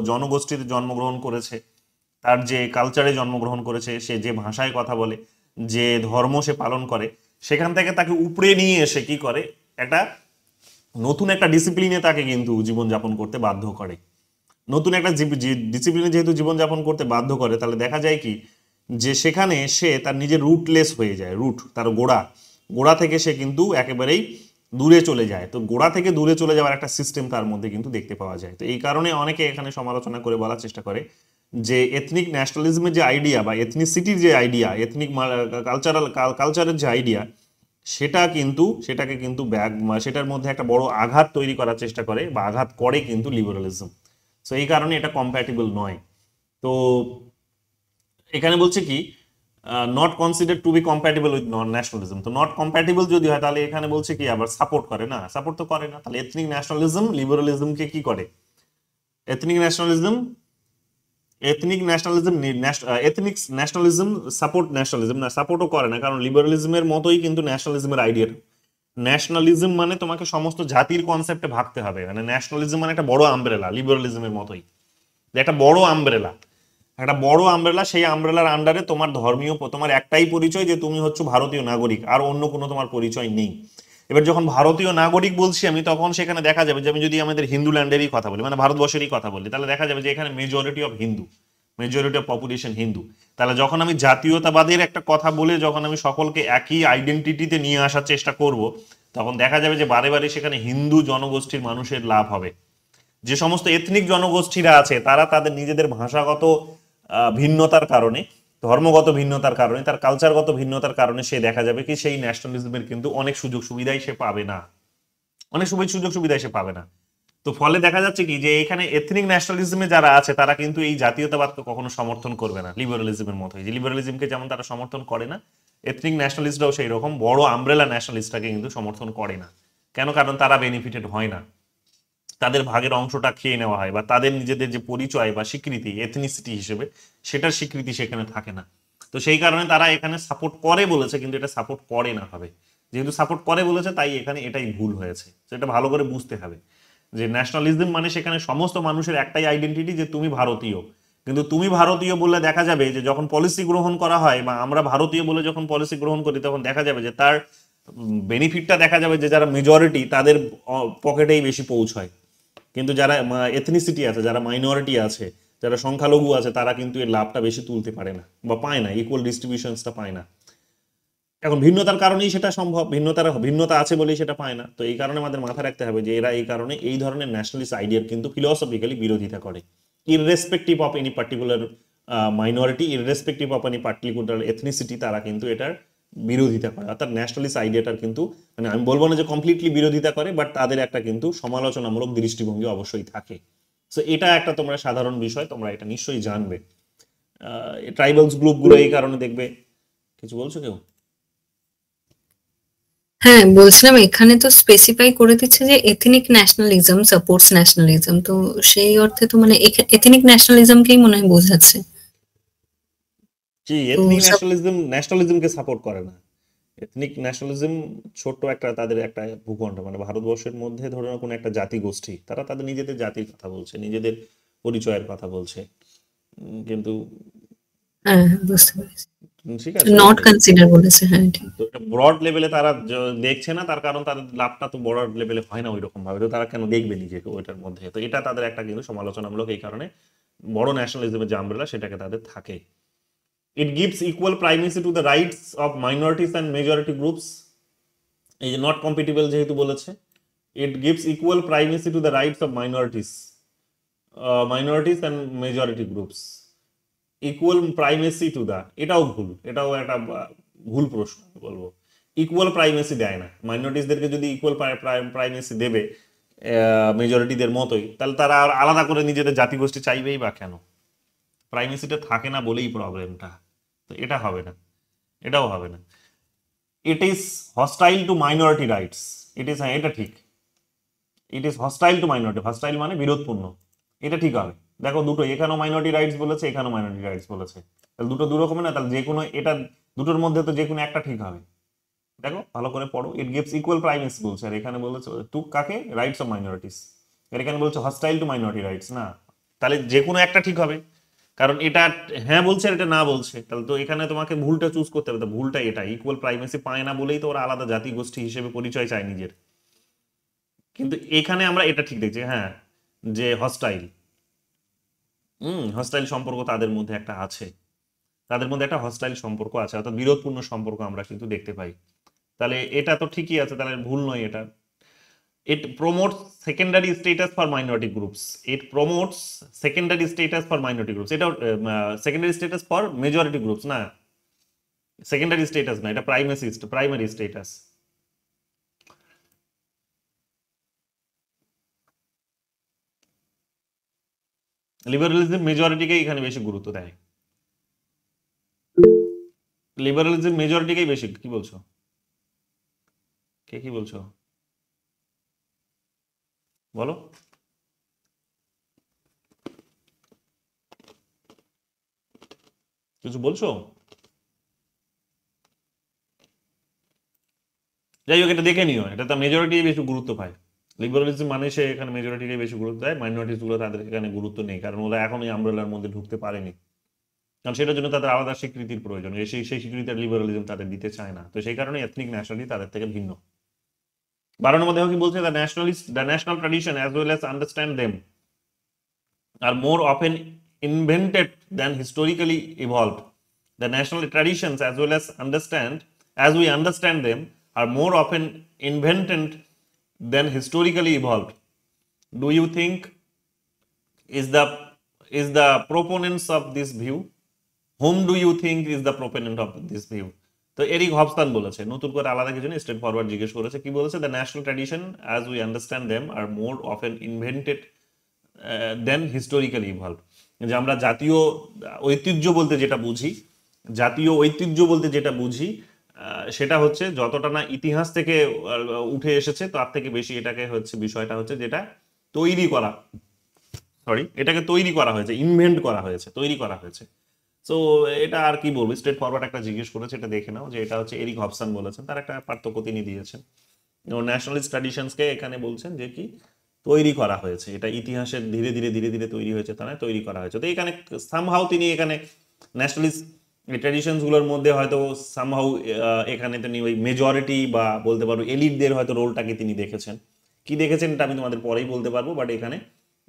জনগোষ্ঠীতে জন্মগ্রহণ করেছে, তার যে কালচারে জন্মগ্রহণ করেছে, সে যে ভাষায় কথা বলে, যে ধর্ম সে পালন করে, সেখান থেকে তাকে উপড়ে নিয়ে এসে কি করে, একটা নতুন একটা ডিসিপ্লিনে তাকে কিন্তু জীবনযাপন করতে বাধ্য করে। নতুন একটা ডিসিপ্লিনে যেহেতু জীবনযাপন করতে বাধ্য করে, তাহলে দেখা যায় কি যে সেখানে সে তার নিজের রুটলেস হয়ে যায়, রুট তার গোড়া, গোড়া থেকে সে কিন্তু একেবারেই দূরে চলে যায়। তো গোড়া থেকে দূরে চলে যাওয়ার একটা সিস্টেম তার মধ্যে কিন্তু দেখতে পাওয়া যায়। তো এই কারণে অনেকে এখানে সমালোচনা করে বলার চেষ্টা করে যে এথনিক ন্যাশনালিজমের যে আইডিয়া বা এথনিসিটির যে আইডিয়া, এথনিক কালচারের যে আইডিয়া, সেটাকে কিন্তু সেটার মধ্যে একটা বড় আঘাত তৈরি করার চেষ্টা করে বা আঘাত করে কিন্তু লিবারালিজম। সো এই কারণে এটা কম্প্যাটিবল নয়। তো এখানে বলছে কি not consider to be compatible with non nationalism. তো নট কম্প্যাটিবল যদি হয় তাহলে এখানে বলছে কি আবার সাপোর্ট করে না, সাপোর্ট তো করে না। তাহলে এথনিক ন্যাশনালিজম লিবারালিজমকে কি করে? Ethnic nationalism ethnic nationalism support nationalism না, সাপোর্টও করে না, কারণ লিবারালিজমের মতোই কিন্তু ন্যাশনালিজমের আইডিয়া। ন্যাশনালিজম মানে তোমাকে সমস্ত জাতির কনসেপ্টে ভাবতে হবে, মানে ন্যাশনালিজম মানে একটা বড় আমব্রেলা, লিবারালিজমের মতোই একটা বড় আমব্রেলা, একটা বড় আমব্রেলা। সেই আমব্রেলার আন্ডারে তোমার ধর্মীয়, তোমার একটাই পরিচয় যে তুমি হচ্ছে ভারতীয় নাগরিক, আর অন্য কোনো তোমার পরিচয় নেই। এবার যখন ভারতীয় নাগরিক বলছি আমি, তখন সেখানে দেখা যাবে যে আমি যদি আমাদের হিন্দু ল্যান্ডেরই কথা বলি, মানে ভারতবর্ষেরই কথা বলি, তাহলে দেখা যাবে যে এখানে majority of Hindu, majority of population Hindu. তাহলে যখন আমি জাতীয়তাবাদের একটা কথা বলে যখন আমি সকলকে একই আইডেন্টিটিতে নিয়ে আসার চেষ্টা করব, তখন দেখা যাবে যে বারে বারে সেখানে হিন্দু জনগোষ্ঠীর মানুষের লাভ হবে। যে সমস্ত এথনিক জনগোষ্ঠীরা আছে তারা তাদের নিজেদের ভাষাগত ভিন্নতার কারণে, ধর্মগত ভিন্নতার কারণে, তার কালচারগত ভিন্নতার কারণে সে দেখা যাবে কি সেই ন্যাশনালিজমের কিন্তু অনেক সুযোগ সুবিধাই সে পাবে না, অনেক সুযোগ সুবিধাই সে পাবে না। তো ফলে দেখা যাচ্ছে কি যে এখানে এথনিক ন্যাশনালিজমে যারা আছে তারা কিন্তু এই জাতীয়তাবাদকে কখনো সমর্থন করবে না, লিবারালিজমের মতোই। যে লিবারালিজমকে যেমন তারা সমর্থন করে না, এথনিক ন্যাশনালিস্টরাও সেই রকম বড় আমব্রেলা ন্যাশনালিস্টটাকে কিন্তু সমর্থন করে না। কেন? কারণ তারা বেনিফিটেড হয় না, তাদের ভাগের অংশটা খেয়ে নেওয়া হয়, বা তাদের নিজেদের যে পরিচয় বা স্বীকৃতি এথনিসিটি হিসেবে, সেটার স্বীকৃতি সেখানে থাকে না। তো সেই কারণে তারা এখানে সাপোর্ট করে বলেছে, কিন্তু এটা সাপোর্ট করে না হবে। যেহেতু সাপোর্ট করে বলেছে তাই এখানে এটাই ভুল হয়েছে। সেটা ভালো করে বুঝতে হবে যে ন্যাশনালিজম মানে সেখানে সমস্ত মানুষের একটাই আইডেন্টিটি যে তুমি ভারতীয়। কিন্তু তুমি ভারতীয় বলে দেখা যাবে যে যখন পলিসি গ্রহণ করা হয়, বা আমরা ভারতীয় বলে যখন পলিসি গ্রহণ করি, তখন দেখা যাবে যে তার বেনিফিটটা দেখা যাবে যে যারা মেজরিটি তাদের পকেটেই বেশি পৌঁছায়। কিন্তু যারা এথনিসিটি আছে, যারা মাইনরিটি আছে, যারা সংখ্যালঘু আছে, তারা কিন্তু এর লাভটা বেশি তুলতে পারে না বা পায় না, ইকুয়াল ডিস্ট্রিবিউশনসটা পায় না। এখন ভিন্নতার কারণেই সেটা সম্ভব, ভিন্নতা আছে বলেই সেটা পায় না। তো এই কারণে আমাদের মাথায় রাখতে হবে যে এরা এই কারণে এই ধরনের ন্যাশনালিস্ট আইডিয়ার কিন্তু ফিলোসফিক্যালি বিরোধিতা করে, irrespective of any particular minority, irrespective of any particular ethnicity, তারা কিন্তু এটার বিরোধিতা করে। অর্থাৎ ন্যাশনালিস্ট আইডিয়াটার কিন্তু, মানে আমি বলবো না যে কমপ্লিটলি বিরোধিতা করে, বাট তাদের একটা কিন্তু সমালোচনামূলক দৃষ্টিভঙ্গি অবশ্যই থাকে। সো এটা একটা তোমরা সাধারণ বিষয়, তোমরা এটা নিশ্চয়ই জানবে। ট্রাইবালস গ্রুপগুলো এই কারণে দেখবে। কিছু বলছো কেউ? হ্যাঁ, বলছিলাম এখানে তো স্পেসিফাই করে দিচ্ছে যে এথনিক ন্যাশনালিজম সাপোর্টস ন্যাশনালিজম, তো সেই অর্থে তো মানে এথনিক ন্যাশনালিজমকেই মনে হয় বোঝাচ্ছে। জি, তো এথনিক ন্যাশনালিজমকে সাপোর্ট করে না। এথনিক ন্যাশনালিজম ছোট্ট একটা তাদের একটা ভূখণ্ড, মানে ভারতবর্ষের মধ্যে ধরো না কোনো একটা জাতি গোষ্ঠী, তারা তাদের নিজেদের জাতির কথা বলছে, নিজেদের পরিচয়ের কথা বলছে। কিন্তু হ্যাঁ, হ্যাঁ, বুঝতে পেরেছি। ঠিক আছে, নট ওকে। কনসিডার বলেছে, হ্যাঁ ঠিক। তো এটা ব্রড লেভেলে তারা দেখছে না, তার কারণ তাদের লাভটা তো বড় লেভেলে হয় না ওই রকম ভাবে। তো তারা কেন দেখবে নিজেকে ওইটার মধ্যে? তো এটা তাদের একটা কিন্তু সমালোচনামূলক, এই কারণে বড় ন্যাশনালিজমের যে আমব্রেলা সেটাকে তাদের থাকে। It gives equal primacy to the rights of minorities and majority groups. এই যে নট কম্পিটিবল যেহেতু বলেছে, it gives equal primacy to the rights of minorities and majority groups. Equal primacy to the, এটাও ভুল, এটাও একটা ভুল প্রশ্ন বলবো। ইকুয়াল প্রাইমেসি দেয় না। মাইনরিটিসদেরকে যদি ইকুয়াল প্রাইমেসি দেবে মেজরিটিদের মতোই, তাহলে তারা আর আলাদা করে নিজেদের জাতিগোষ্ঠী চাইবেই বা কেন? প্রাইমেসিটা থাকে না বলেই প্রবলেমটা। তো এটা হবে না, এটাও হবে না। It is hostile two minority rights. It is, হ্যাঁ এটা ঠিক, it is hostile two minority. Hostile মানে বিরোধপূর্ণ, এটা ঠিক হবে। দেখো দুটো, এখানেও মাইনরিটি রাইটস বলেছে, এখানেও মাইনরিটি রাইটস বলেছে, তাহলে দুটো দু রকমের না, তাহলে যে কোনো এটা দুটোর মধ্যে তো যে কোনো একটা ঠিক হবে। দেখো ভালো করে পড়ো, ইট গিভস ইকুয়াল প্রাইমেসি বলছে, আর এখানে বলেছে টু কাকে? Rights of minorities. আর এখানে বলছে হস্টাইল টু মাইনরিটি রাইটস না, তাহলে যে কোনো একটা ঠিক হবে। কারণ এটা হ্যাঁ বলছে আর এটা না বলছে, তাহলে তো এখানে তোমাকে ভুলটা চুজ করতে হবে। তো ভুলটা এটা, ইকুয়াল প্রাইমেসি পায় না বলেই তো ওরা আলাদা জাতি গোষ্ঠী হিসেবে পরিচয় চায় নিজের। কিন্তু এখানে আমরা এটা ঠিক দেখছি, হ্যাঁ, যে হস্টাইল হস্টাইল সম্পর্ক তাদের মধ্যে একটা আছে, তাদের মধ্যে একটা হস্টাইল সম্পর্ক আছে, অর্থাৎ বিরোধপূর্ণ সম্পর্ক আমরা কিন্তু দেখতে পাই। তাহলে এটা তো ঠিকই আছে, তাহলে ভুল নয় এটা। It promotes secondary status for minority groups. It promotes secondary status for minority groups. এটা secondary status for majority groups না, secondary status না, এটা primary status। লিবারালিজম মেজরিটিকে এখানে বেশি গুরুত্ব দেয়, লিবারালিজম মেজরিটিকেই বেশি। কি বলছো, কে কি বলছো বলো? কিছু বলছো? যাই হোক, এটা দেখে নিও, এটা তো মেজরিটি বেশি গুরুত্ব পায়। লিবারালিজম মানে সে এখানে মেজরিটিকে বেশি গুরুত্ব দেয়, মাইনরিটিস গুলো তাদের এখানে গুরুত্ব নেই, কারণ ওরা এখন এই আমব্রেলার মধ্যে ঢুকতে পারেনি, কারণ সেটার জন্য তাদের আলাদা স্বীকৃতির প্রয়োজন, সেই স্বীকৃতির লিবারালিজম তাদের দিতে চায় না, তো সেই কারণে এথনিক ন্যাশনালিটি তাদের থেকে ভিন্ন। 12 নম্বর দেখো কি বলছে, the national tradition as well as understand them are more often invented than historically evolved. The national traditions as well as we understand them are more often invented than historically evolved. Do you think is the proponents of this view? Whom do you think is the proponent of this view? তো Eric Hobson বলেছে, নতুন করে আলাদা কিছু নেই, straight forward জিজ্ঞেস করেছে, কি বলেছে? The national tradition as we understand them are more often invented than historically evolved. যে আমরা জাতীয় ঐতিহ্য বলতে যেটা বুঝি, সেটা হচ্ছে যতটা না ইতিহাস থেকে উঠে এসেছে তার থেকে বেশি এটাকে হচ্ছে বিষয়টা হচ্ছে যেটা এটাকে তৈরি করা হয়েছে, ইনভেন্ট করা হয়েছে, তৈরি করা হয়েছে। সো এটা আর কি বলবো, স্ট্রেট ফরওয়ার্ড একটা জিজ্ঞেস করেছে, এটা দেখে নাও যে এটা হচ্ছে এরিক হবসন বলেছেন, তার একটা পার্থক্য তিনি দিয়েছেন। ন্যাশনালিস্ট ট্র্যাডিশনসকে এখানে বলছেন যে কি তৈরি করা হয়েছে, এটা ইতিহাসের ধীরে ধীরে তৈরি হয়েছে, তা নয় তৈরি করা হয়েছে। তো এখানে সামহাউ তিনি এখানে ন্যাশনালিস্ট ট্র্যাডিশনস গুলোর মধ্যে হয়তো সামহাউ এখানে তিনি ওই মেজরিটি বা বলতে পারবো এলিটদের হয়তো রোলটাকে তিনি দেখেছেন, কি দেখেছেন এটা আমি তোমাদের পরেই বলতে পারবো, বাট এখানে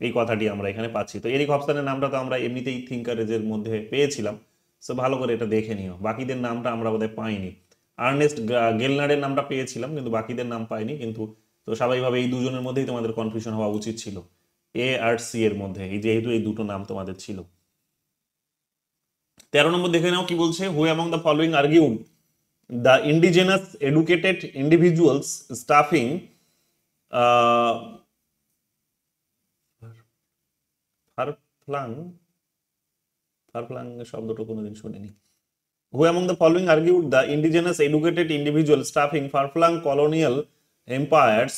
এই কথাটি আমরা এখানে পাচ্ছি। তো এরিক হবসনের নামটা তো আমরা এমনিতেই থিঙ্কারেজের মধ্যে পেয়েছিলাম, সো ভালো করে এটা দেখে নিও। বাকিদের নামটা আমরা বোধহয় পাইনি, আর্নেস্ট গেলনারের নামটা পেয়েছিলাম কিন্তু বাকিদের নাম পাইনি, কিন্তু তো স্বাভাবিকভাবে এই দুজনের মধ্যেই তোমাদের কনফিউশন হওয়া উচিত ছিল, এ আর সি এর মধ্যে, যেহেতু এই দুটো নাম তোমাদের ছিল। 13 নম্বর দেখে নাও কি বলছে, who among the following argued the indigenous educated individuals staffing far flung শব্দটা কোনোদিন শুনিনি। Who among the following argued the indigenous educated individual staffing far-flung colonial empires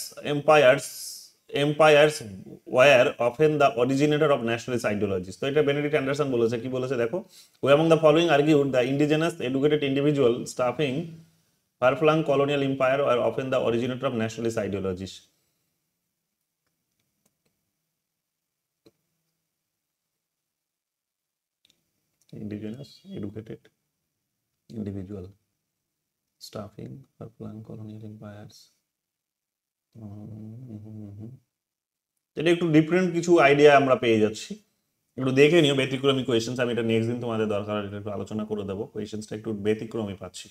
were often the originator of nationalist ideologies? তো এটা Benedict Anderson বলেছে, কি বলেছে দেখো, Who among the following argued the indigenous educated individual staffing far-flung colonial empire were often the originator of nationalist ideologies? Indigenous educated individual staffing far-flung colonial empires, এটা একটু different কিছু idea আমরা পেয়ে যাচ্ছি, একটু দেখে নিও ব্যতিক্রমী কোয়েশ্চেন্স। আমি এটা নেক্সট দিন তোমাদের দরকার একটু আলোচনা করে দেবো, কোয়েশ্চেন্সটা একটু ব্যতিক্রমী পাচ্ছি,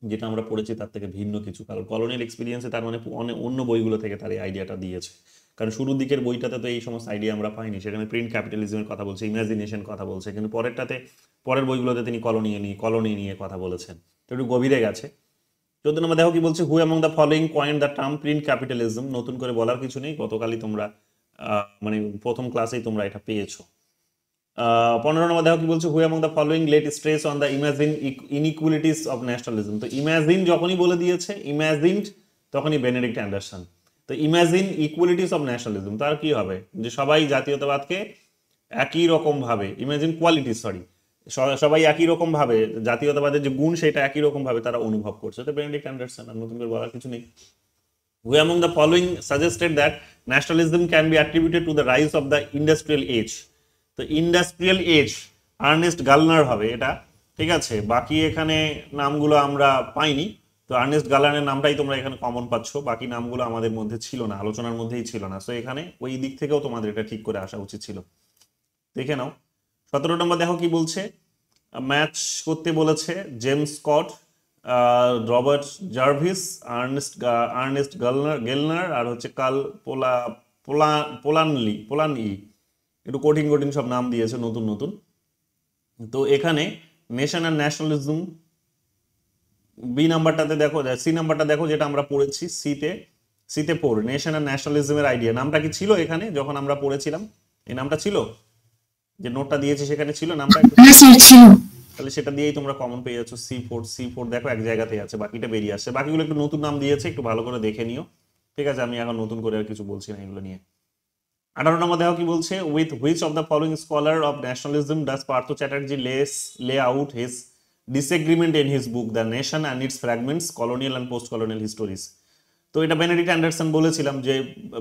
যেটা আমরা পড়েছি তার থেকে ভিন্ন কিছু, কারণ কলোনিয়াল এক্সপিরিয়েন্সে তার মানে অন্য বইগুলো থেকে তার এই আইডিয়াটা দিয়েছে, কারণ শুরুর দিকের বইটাতে তো এই সমস্ত আইডিয়া আমরা পাইনি, সেখানে প্রিন্ট ক্যাপিটালিজমের কথা বলছে, ইমাজিনেশন কথা বলছে, কিন্তু পরের বইগুলোতে তিনি কলোনি নিয়ে কথা বলেছেন, তো একটু গভীরে গেছে। 14 নম্বর দেখো কি বলছে, who among the following coin the term print capitalism? নতুন করে বলার কিছু নেই, গতকালই তোমরা মানে প্রথম ক্লাসেই তোমরা এটা পেয়েছো। 15 নম্বর দেখো কি বলছে, who among the following let stress on the imagine inequalities of nationalism? তো ইমাজিন যখনই বলে দিয়েছে, ইমাজিনড, তখনই বেনেডিক্ট অ্যান্ডারসন। তো ইমাজিন ইকুয়ালিটিস অফ ন্যাশনালিজম, তার কি হবে, যে সবাই জাতীয়তাবাদকে একই রকম ভাবে, ইমাজিন কোয়ালিটিস, সবাই একই রকম ভাবে জাতীয়তাবাদের যে গুণ সেটা একই রকম ভাবে তারা অনুভব করছে, তো বেনেডিক্ট অ্যান্ডারসন, আর নতুন করে বলার কিছু নেই। Who among the following suggested that nationalism can be attributed to the rise of the industrial age? তো ইন্ডাস্ট্রিয়াল এজ আর্নেস্ট গালনার হবে এটা, ঠিক আছে। বাকি এখানে নামগুলো আমরা পাইনি, তো আর্নেস্ট গালানের নামটাই তোমরা এখানে কমন পাচ্ছ, বাকি নামগুলো আমাদের মধ্যে ছিল না, আলোচনার মধ্যেই ছিল না। সো এখানে ওই দিক থেকেও তোমাদের এটা ঠিক করে আসা উচিত ছিল। দেখে নাও 17 নম্বর দেখো কি বলছে, ম্যাচ করতে বলেছে James Scott, Robert Jarvis, Ernest Gellner আর হচ্ছে কাল পোলানলি। একটু কঠিন কঠিন সব নাম দিয়েছে নতুন নতুন। তো এখানে নেশন অ্যান্ড ন্যাশনালিজম বি নাম্বারটাতে দেখো, সি নাম্বারটা দেখো যেটা আমরা পড়েছি, সিতে পড় নেশন অ্যান্ড ন্যাশনালিজমের আইডিয়া। নামটা কি ছিল এখানে যখন আমরা পড়েছিলাম? এই নামটা ছিল, যে নোটটা দিয়েছি সেখানে ছিল নামটা? তাহলে সেটা দিয়েই তোমরা কমন পেয়ে যাচ্ছ। সি4 দেখো এক জায়গাতেই আছে, বাকিটা বেরিয়ে আসছে। বাকিগুলো একটু নতুন নাম দিয়েছে, একটু ভালো করে দেখে নিও, ঠিক আছে? আমি এখন নতুন করে আর কিছু বলছি না এগুলো নিয়ে। 18 নম্বর দেখো কি বলছে, with which of the following scholar of nationalism does Partha Chatterjee lay out his disagreement in his book the nation and its fragments, colonial and post colonial histories. তো এটা বেনেডিক্ট অ্যান্ডারসন বলেছিলাম যে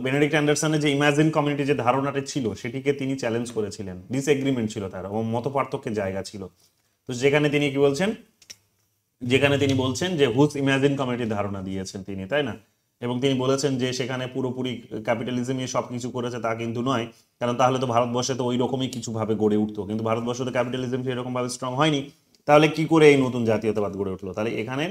বেনেডিক্ট অ্যান্ডারসনের যে ইমাজিন কমিউনিটি যে ধারণাটা ছিল সেটিকে তিনি চ্যালেঞ্জ করেছিলেন, ডিসএগ্রিমেন্ট ছিল তার, ও মত পার্থক্যের জায়গা ছিল। তো যেখানে তিনি কি বলছেন, যেখানে তিনি বলছেন যে হুজ ইমাজিন কমিউনিটির ধারণা দিয়েছেন তিনি, তাই না? এবং তিনি বলেছেন যে সেখানে পুরোপুরি ক্যাপিটালিজমই সব কিছু করেছে তা কিন্তু নয়, কারণ তাহলে তো ভারতবর্ষে তো ওই রকমই কিছু ভাবে গড়ে উঠতো, কিন্তু ভারতবর্ষে তো ক্যাপিটালিজম সেরকম ভাবে স্ট্রং হয়নি, তাহলে কি করে এই নতুন জাতীয়তাবাদ গড়ে উঠলো? তাহলে এখানে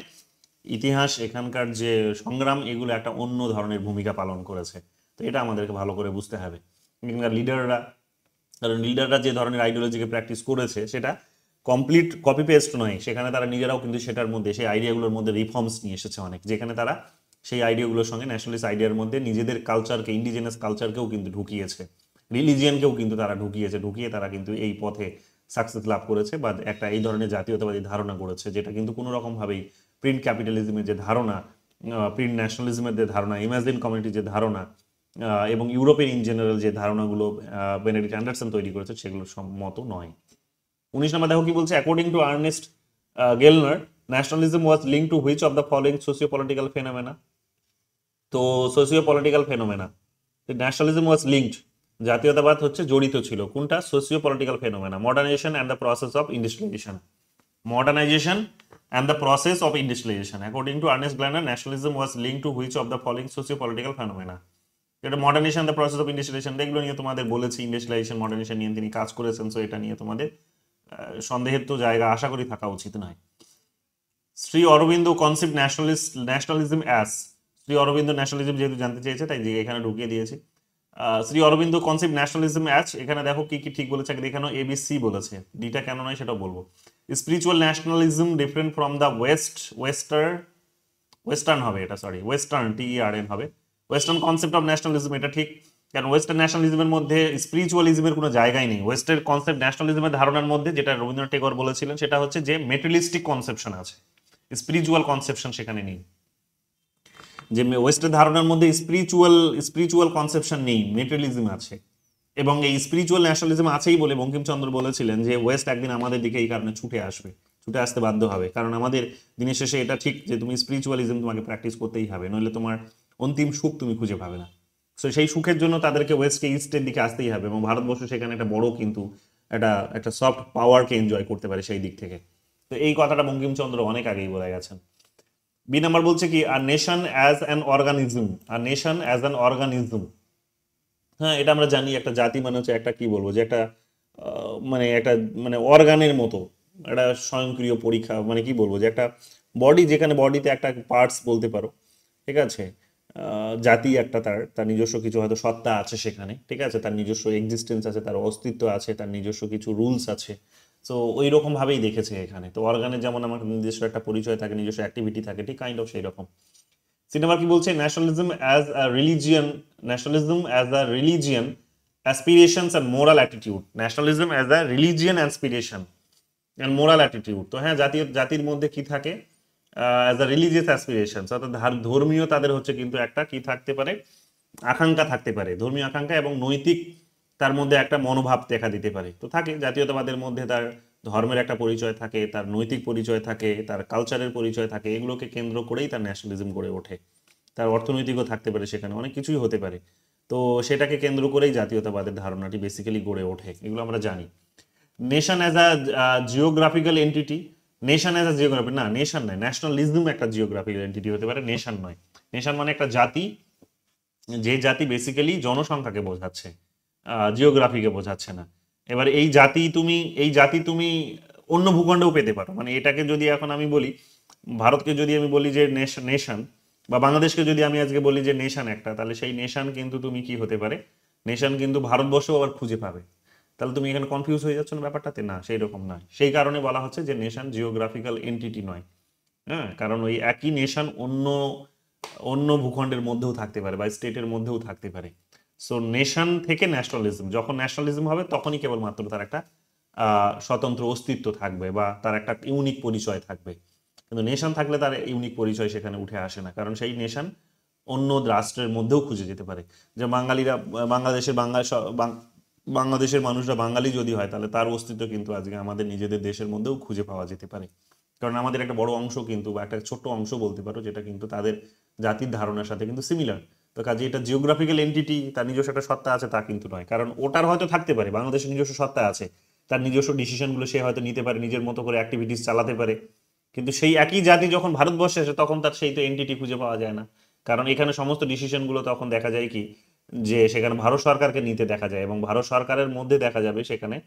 ইতিহাস, এখানকার যে সংগ্রাম, এগুলো একটা অন্য ধরনের ভূমিকা পালন করেছে। তো এটা আমাদেরকে ভালো করে বুঝতে হবে। এখানকার লিডাররা, কারণ লিডাররা যে ধরনের আইডিওলজিকে প্র্যাকটিস করেছে সেটা কমপ্লিট কপি পেস্ট নয়, সেখানে তারা নিজেরাও কিন্তু সেটার মধ্যে, সেই আইডিয়াগুলোর মধ্যে রিফর্মস নিয়ে এসেছে অনেক, যেখানে তারা সেই আইডিয়াগুলোর সঙ্গে, ন্যাশনালিস্ট আইডিয়ার মধ্যে নিজেদের কালচারকে, ইন্ডিজিনাস কালচারকেও কিন্তু ঢুকিয়েছে, রিলিজিয়ানকেও কিন্তু তারা ঢুকিয়ে তারা কিন্তু এই পথে সাকসেস লাভ করেছে, বা একটা এই ধরনের জাতীয়তাবাদী ধারণা করেছে, যেটা কিন্তু কোনো রকমভাবেই প্রিন্ট ক্যাপিটালিজমের যে ধারণা, প্রিন্ট ন্যাশনালিজমের যে ধারণা, ইমাজিন কমিউনিটির যে ধারণা, এবং ইউরোপের ইন জেনারেল যে ধারণাগুলো বেনেডিক্ট অ্যান্ডারসন তৈরি করেছে সেগুলোর সম্মত নয়। 19 নম্বর দেখো কি বলছে, according to Ernest Gellner, nationalism was link to which of the following socio political phenomena. তো socio political phenomena, nationalism was linked, জাতীয়তাবাদ হচ্ছে জড়িত ছিল কোনটা? Socio political phenomena, modernization and the process of industrialization. Modernization and the process of industrialization. According to Ernest Gellner, nationalism was linked to which of the following socio-political phenomena? এটা modernisation the process of industrialisation, এগুলো নিয়ে তোমাদের বলেছি, industrialisation modernisation নিয়ে তিনি কাজ করেছেন। So এটা নিয়ে তোমাদের সন্দেহের তো জায়গা আশা করি থাকা উচিত নয়। Shri Aurobindo concept nationalism as, Shri Aurobindo nationalism যেহেতু জানতে চেয়েছে তাই এখানে ঢুকিয়ে দিয়েছি। Shri Aurobindo concept nationalism as, এখানে দেখো কি কি ঠিক বলেছে, এখানে এবিসি বলেছে, ডিটা কেন নয় সেটাও বলবো। Spiritual nationalism different from the western হবে এটা, সরি ওয়েস্টার্ন TERN হবে, ওয়েস্টার্ন কনসেপ্ট অফ ন্যাশনালিজম, এটা ঠিক, কারণ ওয়েস্টার্ন ন্যাশনালিজমের মধ্যে স্পিরিচুয়ালিজমের কোনো জায়গাই নেই। ওয়েস্টার্ন কনসেপ্ট ন্যাশনালিজমের ধারণার মধ্যে, যেটা রবীন্দ্রনাথ টেগোর বলেছিলেন, সেটা হচ্ছে যে মেটেরিয়ালিস্টিক কনসেপশন আছে, স্পিরিচুয়াল কনসেপশন সেখানে নেই। যে ওয়েস্টের ধারণার মধ্যে স্পিরিচুয়াল কনসেপশন নেই, মেটেরিয়ালিজম আছে। এবং এই স্পিরিচুয়াল ন্যাশনালিজম আছেই বলে বঙ্কিমচন্দ্র বলেছিলেন যে ওয়েস্ট একদিন আমাদের দিকে এই কারণে ছুটে আসতে বাধ্য হবে, কারণ আমাদের দিনের শেষে এটা ঠিক যে তুমি স্পিরিচুয়ালিজম তোমাকে প্র্যাকটিস করতেই হবে, নইলে তোমার অন্তিম সুখ তুমি খুঁজে পাবে না। সো সেই সুখের জন্য তাদেরকে ওয়েস্টকে ইস্টের দিকে আসতেই হবে, এবং ভারতবর্ষ সেখানে একটা বড় কিন্তু একটা সফট পাওয়ারকে এনজয় করতে পারে সেই দিক থেকে। তো এই কথাটা বঙ্কিমচন্দ্র অনেক আগেই বলে গেছেন। বি নাম্বার বলছে কি, আর নেশন অ্যাজ অ্যান অর্গানিজম, হ্যাঁ এটা আমরা জানি, একটা জাতি মানে হচ্ছে একটা, কি বলবো, যে একটা মানে অর্গানের মতো একটা স্বয়ংক্রিয় পরীক্ষা, মানে কি বলবো, যে একটা বডি, যেখানে বডিতে একটা পার্টস বলতে পারো, ঠিক আছে? জাতি একটা, তার নিজস্ব কিছু হয়তো সত্তা আছে সেখানে, ঠিক আছে, তার নিজস্ব এক্সিস্টেন্স আছে, তার অস্তিত্ব আছে, তার নিজস্ব কিছু রুলস আছে। সো ওই রকম ভাবেই দেখেছে এখানে। তো অর্গানের যেমন আমার নিজস্ব একটা পরিচয় থাকে, নিজস্ব অ্যাক্টিভিটি থাকে, ঠিক কাইন্ড অফ সেই রকম। সিনেমা কি বলছে, nationalism as a religion aspirations and moral attitude, nationalism as a religion aspiration and moral attitude. তো হ্যাঁ, জাতির মধ্যে কি থাকে, অ্যাজ আ রিলিজিয়াস অ্যাসপিরেশনস, অর্থাৎ ধর্মীয় তাদের হচ্ছে কিন্তু একটা কি থাকতে পারে, আকাঙ্ক্ষা থাকতে পারে, ধর্মীয় আকাঙ্ক্ষা, এবং নৈতিক তার মধ্যে একটা মনোভাব দেখা দিতে পারে। তো থাকে জাতীয়তাবাদের মধ্যে তার ধর্মের একটা পরিচয় থাকে, তার নৈতিক পরিচয় থাকে, তার কালচারের পরিচয় থাকে, এগুলোকে কেন্দ্র করেই তার ন্যাশনালিজম গড়ে ওঠে। তার অর্থনৈতিকও থাকতে পারে, সেখানে অনেক কিছুই হতে পারে। তো সেটাকে কেন্দ্র করেই জাতীয়তাবাদের ধারণাটি বেসিক্যালি গড়ে ওঠে, এগুলো আমরা জানি। Nation as a geographical entity, nation as a geography না, নেশন নয়, ন্যাশনালিজম একটা জিওগ্রাফিক্যাল এন্টিটি হতে পারে, নেশন নয়। নেশন মানে একটা জাতি, যে জাতি বেসিক্যালি জনসংখ্যাকে বোঝাচ্ছে, জিওগ্রাফিকে বোঝাচ্ছে না। এবার এই জাতি তুমি অন্য ভূখণ্ডেও পেতে পারো, মানে এটাকে যদি এখন আমি বলি, ভারতকে যদি আমি বলি যে নেশন, বা বাংলাদেশকে যদি আমি আজকে বলি যে নেশন একটা, তাহলে সেই নেশন কিন্তু তুমি কি হতে পারে, নেশন কিন্তু ভারতবর্ষেও আবার খুঁজে পাবে। তাহলে তুমি এখানে কনফিউজ হয়ে যাচ্ছ না ব্যাপারটাতে? না, সেই রকম নয়। সেই কারণে বলা হচ্ছে যে নেশন জিওগ্রাফিক্যাল এন্টিটি নয়। হ্যাঁ, কারণ ওই একই নেশন অন্য অন্য ভূখণ্ডের মধ্যেও থাকতে পারে বা স্টেটের মধ্যেও থাকতে পারে। সো নেশন থেকে ন্যাশনালিজম, যখন ন্যাশনালিজম হবে তখনই কেবলমাত্র তার একটা স্বতন্ত্র অস্তিত্ব থাকবে বা তার একটা ইউনিক পরিচয় থাকবে। কিন্তু নেশন থাকলে তার ইউনিক পরিচয় সেখানে উঠে আসে না, কারণ সেই নেশন অন্য রাষ্ট্রের মধ্যেও খুঁজে যেতে পারে। যে বাঙালিরা বাংলাদেশের মানুষরা বাঙালি যদি হয়, তাহলে তার অস্তিত্ব কিন্তু আজকে আমাদের নিজেদের দেশের মধ্যেও খুঁজে পাওয়া যেতে পারে। কারণ আমাদের একটা বড় অংশ কিন্তু, বা একটা ছোট্ট অংশ বলতে পারো, যেটা কিন্তু তাদের জাতির ধারণার সাথে কিন্তু সিমিলার। তো কাজে এটা জিওগ্রাফিক্যাল এন্টিটি, তার নিজস্ব একটা সত্তা আছে তা কিন্তু নয়। কারণ ওটার হয়তো থাকতে পারে, বাংলাদেশের নিজস্ব সত্তা আছে, তার নিজস্ব ডিসিশনগুলো সে হয়তো নিতে পারে, নিজের মতো করে অ্যাক্টিভিটিস চালাতে পারে। কিন্তু সেই একই জাতি যখন ভারতবর্ষে আসে, তখন তার সেই তো এন্টিটি খুঁজে পাওয়া যায় না। কারণ এখানে সমস্ত ডিসিশনগুলো তখন দেখা যায় কি, যে সেখানে ভারত সরকারকে নিতে দেখা যায়, এবং ভারত সরকারের মধ্যে দেখা যাবে সেখানে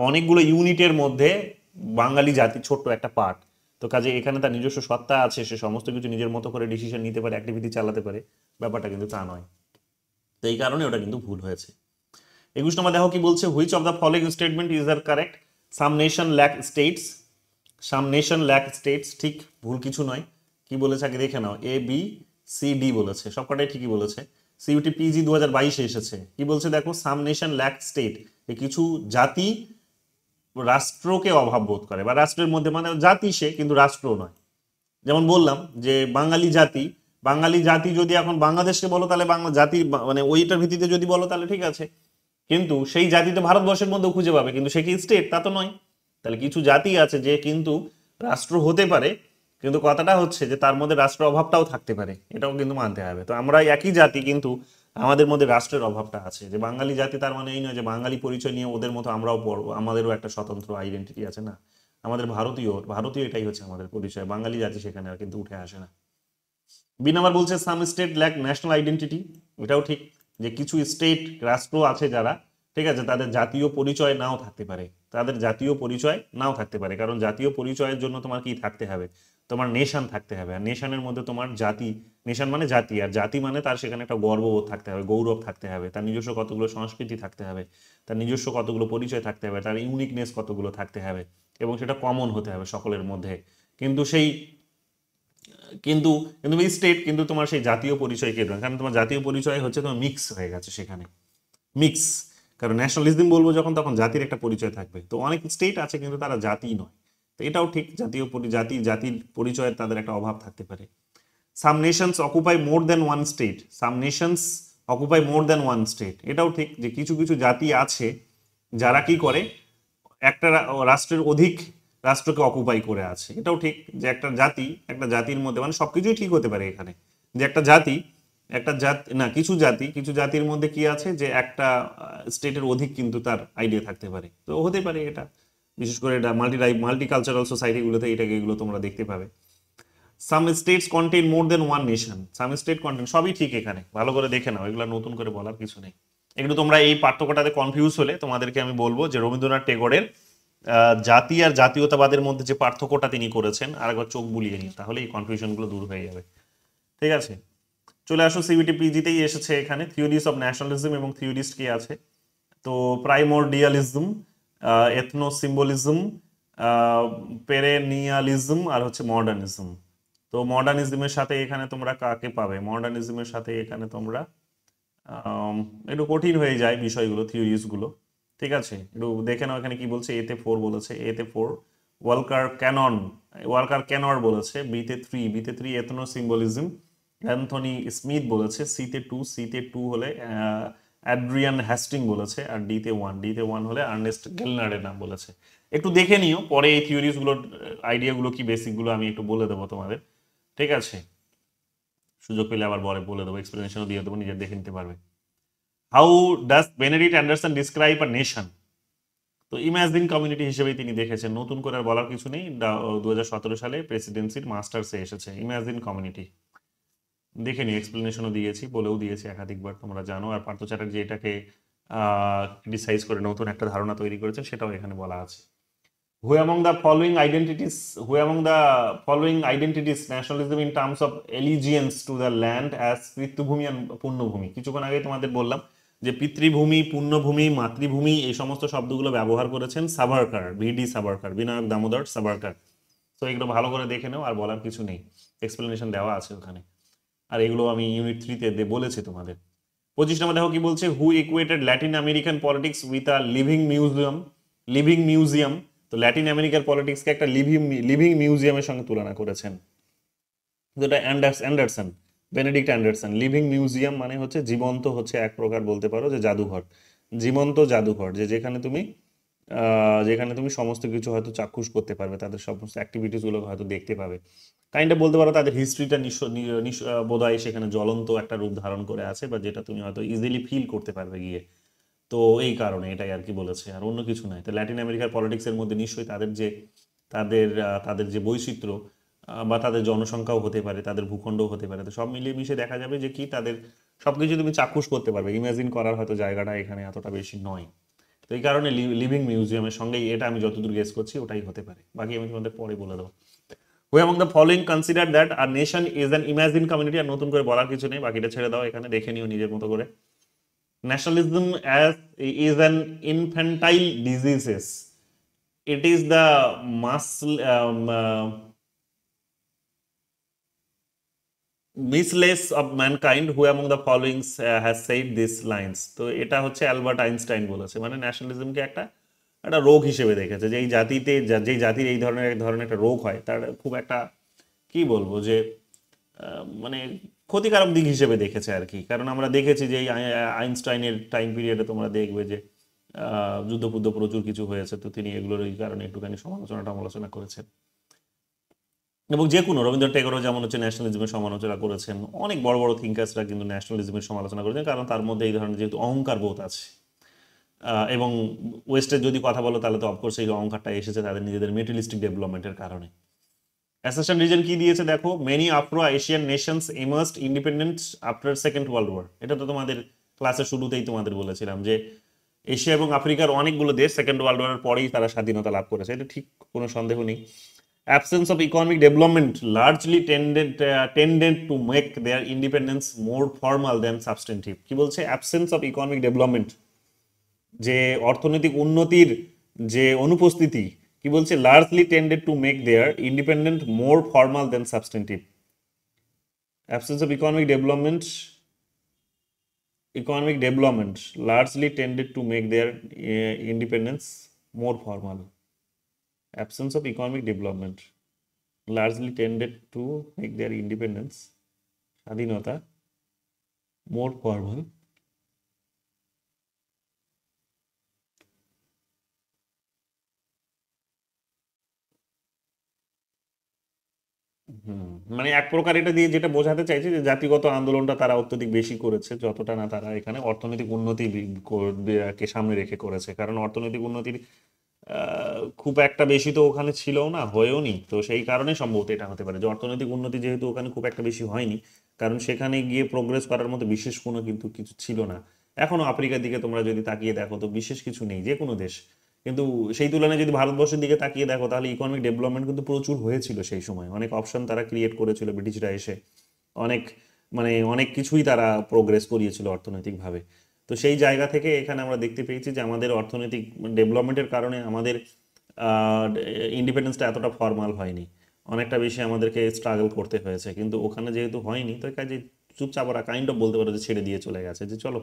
অনেকগুলো ইউনিটের মধ্যে বাঙালি জাতি ছোট্ট একটা পার্ট। তো কাজে এখানে তার নিজস্ব সত্তা আছে, সে সমস্ত কিছু নিজের মতো করে ডিসিশন নিতে পারে, অ্যাক্টিভিটি চালাতে পারে। ব্যাপারটা কিন্তু তা নয়। তো এই কারণে ওটা কিন্তু ভুল হয়েছে। 21 নম্বর দেখো কি বলছে, which of the following statement is are correct? Some nation lack states, some nation lack states, ঠিক ভুল কিছু নয়। কি বলেছে আগে দেখে নাও, এ বি সি ডি বলেছে, সবকটাই ঠিকই বলেছে। সিইউটি পিজি 2022 এসেছে, কি বলছে দেখো, সাম নেশন ল্যাক স্টেট, কিছু জাতি রাষ্ট্রকে অভাব বোধ করে, বা রাষ্ট্রের মধ্যে, মানে জাতি সে কিন্তু রাষ্ট্র নয়। যেমন বললাম যে বাঙালি জাতি যদি এখন বাংলাদেশকে বলো, তাহলে বাংলা জাতি মানে ওইটার ভিত্তিতে যদি বলো তাহলে ঠিক আছে, কিন্তু সেই জাতিতে ভারতবর্ষের মধ্যেও খুঁজে পাবে, কিন্তু সে কি স্টেট? তা তো নয়। তাহলে কিছু জাতি আছে যে কিন্তু রাষ্ট্র হতে পারে, কিন্তু কথাটা হচ্ছে যে তার মধ্যে রাষ্ট্রের অভাবটাও থাকতে পারে, এটাও কিন্তু মানতে হবে। তো আমরা একই জাতি, কিন্তু আমাদের মধ্যে রাষ্ট্রের অভাবটা আছে। যে বাঙালি জাতি তার মানে এই নয় যে বাঙালি পরিচয় নিয়ে ওদের মতো আমরাও পড়বো, আমাদেরও একটা স্বতন্ত্র আইডেন্টিটি আছে না। আমাদের ভারতীয় এটাই হচ্ছে আমাদের পরিচয়, বাঙালি জাতি সেখানে আর কিন্তু উঠে আসে না। বি নাম্বার বলছে সাম স্টেট ল্যাক ন্যাশনাল আইডেন্টিটি, এটাও ঠিক, যে কিছু স্টেট রাষ্ট্র আছে যারা, ঠিক আছে, তাদের জাতীয় পরিচয় নাও থাকতে পারে, কারণ জাতীয় পরিচয়ের জন্য তোমার কি থাকতে হবে, তোমার নেশন থাকতে হবে, আর নেশনের মধ্যে তোমার জাতি, নেশন মানে জাতি, আর জাতি মানে তার সেখানে একটা গর্ববোধ থাকতে হবে, গৌরব থাকতে হবে, তার নিজস্ব কতগুলো সংস্কৃতি থাকতে হবে, তার নিজস্ব কতগুলো পরিচয় থাকতে হবে, তার ইউনিকনেস কতগুলো থাকতে হবে, এবং সেটা কমন হতে হবে সকলের মধ্যে। কিন্তু সেই কিন্তু কিন্তু স্টেট কিন্তু তোমার সেই জাতীয় পরিচয়কে নয়, কারণ তোমার জাতীয় পরিচয় হচ্ছে তোমার মিক্স হয়ে গেছে সেখানে, মিক্স। কারণ ন্যাশনালিজম বলবো যখন, তখন জাতির একটা পরিচয় থাকবে। তো অনেক স্টেট আছে কিন্তু তারা জাতি নয়, তো এটাও ঠিক, জাতির পরিচয়ের তাদের একটা অভাব থাকতে পারে। সাম নেশনস অকুপাই মোর দেন ওয়ান স্টেট, সাম নেশনস অকুপাই মোর দেন ওয়ান স্টেট, এটাও ঠিক, যে কিছু কিছু জাতি আছে যারা কি করে, একটা রাষ্ট্রের অধিক রাষ্ট্রকে অকুপাই করে আছে, এটাও ঠিক। যে একটা জাতির মধ্যে, মানে সবকিছুই ঠিক হতে পারে এখানে, যে কিছু জাতির মধ্যে কি আছে, যে একটা স্টেটের অধিক কিন্তু তার আইডিয়া থাকতে পারে, তো হতে পারে এটা। বিশেষ করে এটা মাল্টিকালচারাল সোসাইটিগুলোতে এগুলো তোমরা দেখতে পাবে। সাম স্টেটস কন্টেইন মোর দেন ওয়ান নেশন, সাম স্টেট কন্টেইন, সবই ঠিক এখানে, ভালো করে দেখে নাও, এগুলো নতুন করে বলার কিছু নেই। একটু তোমরা এই পার্থক্যটাতে কনফিউজ হলে তোমাদেরকে আমি বলবো যে রবীন্দ্রনাথ টেগোরের জাতি আর জাতীয়তাবাদের মধ্যে যে পার্থক্যটা তিনি করেছেন, আরেকবার চোখ বুলিয়ে নিন, তাহলে এই কনফিউশনগুলো দূর হয়ে যাবে। ঠিক আছে, চলে আসো সিবিটি পিজিতেই এসেছে এখানে, থিওরিজ অফ ন্যাশনালিজম এবং থিওরিস্ট কি আছে। তো প্রাইমোরডিয়ালিজম, এথনো সিম্বলিজম, পেরেনিয়ালিজম, আর হচ্ছে মডার্নিজম। তো মডার্নিজমের সাথে এখানে তোমরা কাকে পাবে? মডার্নিজমের সাথে এখানে তোমরা একটু কঠিন হয়ে যায় বিষয়গুলো, থিওরিজ গুলো। ঠিক আছে, একটু দেখে নাও এখানে কি বলছে। এতে 4 বলেছে, এতে 4 ওয়ালকার ক্যানর বলেছে। বিতে 3 এথনো সিম্বলিজম, অ্যান্থনি স্মিথ বলেছে। সিতে 2 হলে অ্যাড্রিয়ান হ্যাস্টিং বলেছে। আর ডিতে 1 হলে আর্নেস্ট গেলনারের নাম বলেছে। একটু দেখে নিও, পরে এই থিওরিজ গুলোর আইডিয়াগুলো কি বেসিক গুলো আমি একটু বলে দেবো তোমাদের। ঠিক আছে, সুযোগ পেলে আবার বলে দেবো, এক্সপ্লেনেশনও দিয়ে দেবো, নিজে দেখে নিতে পারবে। How does Benedict Anderson describe a nation? তো ইমাজিন কমিউনিটি হিসেবেই তিনি দেখেছেন, নতুন করে আর বলার কিছু নেই। 2017 সালে প্রেসিডেন্সির মাস্টার্সে এসেছে ইমাজিন কমিউনিটি। দেখে নি, এক্সপ্লেনেশনও দিয়েছি, বলেও দিয়েছি একাধিকবার, তোমরা জানো। আর পার্থ চ্যাটার্জি এটাকে ক্রিটিসাইজ করে নতুন একটা ধারণা তৈরি করেছেন, সেটাও এখানে বলা আছে। Who among the following identities, who among the following identities nationalism in terms of allegiance to the land as পিতৃভূমি and পুণ্যভূমি? কিছুক্ষণ আগে তোমাদের বললাম যে পিতৃভূমি, পুণ্যভূমি, মাতৃভূমি এই সমস্ত শব্দগুলো ব্যবহার করেছেন সাভারকার, ভিডি সাভারকার, বিনায়ক দামোদর সাভারকার। তো এগুলো ভালো করে দেখে নাও, আর বলার কিছু নেই, এক্সপ্লেনেশন দেওয়া আছে ওখানে। আর এগুলো আমি ইউনিট 3-তে বলেছি তোমাদের। 25 নম্বর দেখো কি বলছে, who equated Latin American politics with a living museum. Living museum, তো ল্যাটিন আমেরিকার পলিটিক্সকে একটা লিভিং মিউজিয়ামের সঙ্গে তুলনা করেছেন। যেটা Anderson, Benedict Anderson. Living museum মানে হচ্ছে জীবন্ত, হচ্ছে এক প্রকার বলতে পারো যে জাদুঘর, জীবন্ত জাদুঘর, যেখানে তুমি সমস্ত কিছু হয়তো চাক্ষুষ করতে পারবে, তাদের সমস্ত অ্যাক্টিভিটিসগুলো হয়তো দেখতে পাবে। কাইন্ড অফ বলতে পারো তাদের হিস্ট্রিটা বোধহয় সেখানে জ্বলন্ত একটা রূপ ধারণ করে আছে, বা যেটা তুমি হয়তো ইজিলি ফিল করতে পারবে গিয়ে। তো এই কারণে এটাই আর কি বলেছে, আর অন্য কিছু নাই। তো ল্যাটিন আমেরিকার পলিটিক্সের মধ্যে নিশ্চয়ই তাদের যে বৈচিত্র্য বা তাদের জনসংখ্যাও হতে পারে, তাদের ভূখণ্ডও হতে পারে, তো সব মিলিয়ে মিশে দেখা যাবে যে কি তাদের সবকিছু তুমি চাক্ষুষ করতে পারবে, ইমাজিন করার হয়তো জায়গাটা এখানে এতটা বেশি নয়। তো এই কারণে লিভিং মিউজিয়ামের সঙ্গেই এটা আমি যতদূর গেস করছি ওটাই হতে পারে, বাকি আমি তোমাদের পরে বলে দেবো। Who among the following consider that আর nation is an imagine community? আর নতুন করে বলার কিছু নেই, বাকিটা ছেড়ে দাও, এখানে দেখে নিও নিজের মতো করে। Nationalism as is an infantile diseases. It is the misless of mankind. Who among the following has said these lines? তো এটা হচ্ছে অ্যালবার্ট আইনস্টাইন বলেছে, মানে ন্যাশনালিজমকে একটা রোগ হিসেবে দেখেছে, যে এই জাতিতে যেই জাতির এই ধরনের একটা রোগ হয়, তার খুব একটা কি বলবো যে মানে ক্ষতিকারক দিক হিসেবে দেখেছে আর কি। কারণ আমরা দেখেছি যে এই আইনস্টাইনের টাইম পিরিয়ডে তোমরা দেখবে যে যুদ্ধ প্রচুর কিছু হয়েছে, তো তিনি এগুলোর এই কারণে একটুখানি সমালোচনা করেছেন। এবং যে কোনো রবীন্দ্রনাথ টেগোরও যেমন হচ্ছে ন্যাশনালিজমের সমালোচনা করেছেন, অনেক বড় বড় থিঙ্কার্সরা কিন্তু ন্যাশনালিজমের সমালোচনা করেছেন, কারণ তার মধ্যে এই ধরনের যেহেতু অহংকার বোধ আছে। এবং ওয়েস্টের যদি কথা বলো তাহলে তো অফকোর্স এই অহংকারটা এসেছে তাদের নিজেদের মেটেরিয়ালিস্টিক ডেভেলপমেন্টের কারণে। অ্যাসেশন রিজন কি দিয়েছে দেখো, many Afro Asian nations emerged independent after second world war. এটা তো তোমাদের ক্লাসের শুরুতেই তোমাদের বলেছিলাম যে এশিয়া এবং আফ্রিকার অনেকগুলো দেশ সেকেন্ড ওয়ার্ল্ড ওয়ারের পরেই তারা স্বাধীনতা লাভ করেছে, এটা ঠিক কোনো সন্দেহ নেই। Absence of economic development largely tended to make their independence more formal than substantive. কি বলছে, absence of economic development, যে অর্থনৈতিক উন্নতির যে অনুপস্থিতি, কি বলছে, largely tended to make their independence more formal than substantive. Absence of economic development largely tended to make their independence more formal. Absence of economic development largely tended to make their independence, স্বাধীনতা, more formal. মানে এক প্রকার এটা দিয়ে যেটা বোঝাতে চাইছে যে জাতিগত আন্দোলনটা তারা অত্যধিক বেশি করেছে, যতটা না তারা এখানে অর্থনৈতিক উন্নতি কে সামনে রেখে করেছে। কারণ অর্থনৈতিক উন্নতির খুব একটা বেশি তো ওখানে ছিল না, হয়েও নি, তো সেই কারণে সম্ভবত এটা হতে পারে যে অর্থনৈতিক উন্নতি যেহেতু ওখানে খুব একটা বেশি হয়নি, কারণ সেখানে গিয়ে প্রোগ্রেস করার মতো বিশেষ কোনো কিন্তু কিছু ছিল না। এখনো আফ্রিকার দিকে তোমরা যদি তাকিয়ে দেখো তো বিশেষ কিছু নেই যে কোনো দেশ, কিন্তু সেই তুলনায় যদি ভারতবর্ষের দিকে তাকিয়ে দেখো তাহলে ইকোনমিক ডেভেলপমেন্ট কিন্তু প্রচুর হয়েছিল সেই সময়। অনেক অপশন তারা ক্রিয়েট করেছিল ব্রিটিশরা এসে, অনেক কিছুই তারা প্রোগ্রেস করিয়েছিল অর্থনৈতিকভাবে। তো সেই জায়গা থেকে এখানে আমরা দেখতে পেয়েছি যে আমাদের অর্থনৈতিক ডেভেলপমেন্টের কারণে আমাদের ইন্ডিপেন্ডেন্সটা এতটা ফর্মাল হয়নি, অনেকটা বেশি আমাদেরকে স্ট্রাগল করতে হয়েছে। কিন্তু ওখানে যেহেতু হয়নি, তো কাজে চুপচাপ ওরা কাইন্ড অফ বলতে পারো যে ছেড়ে দিয়ে চলে গেছে, যে চলো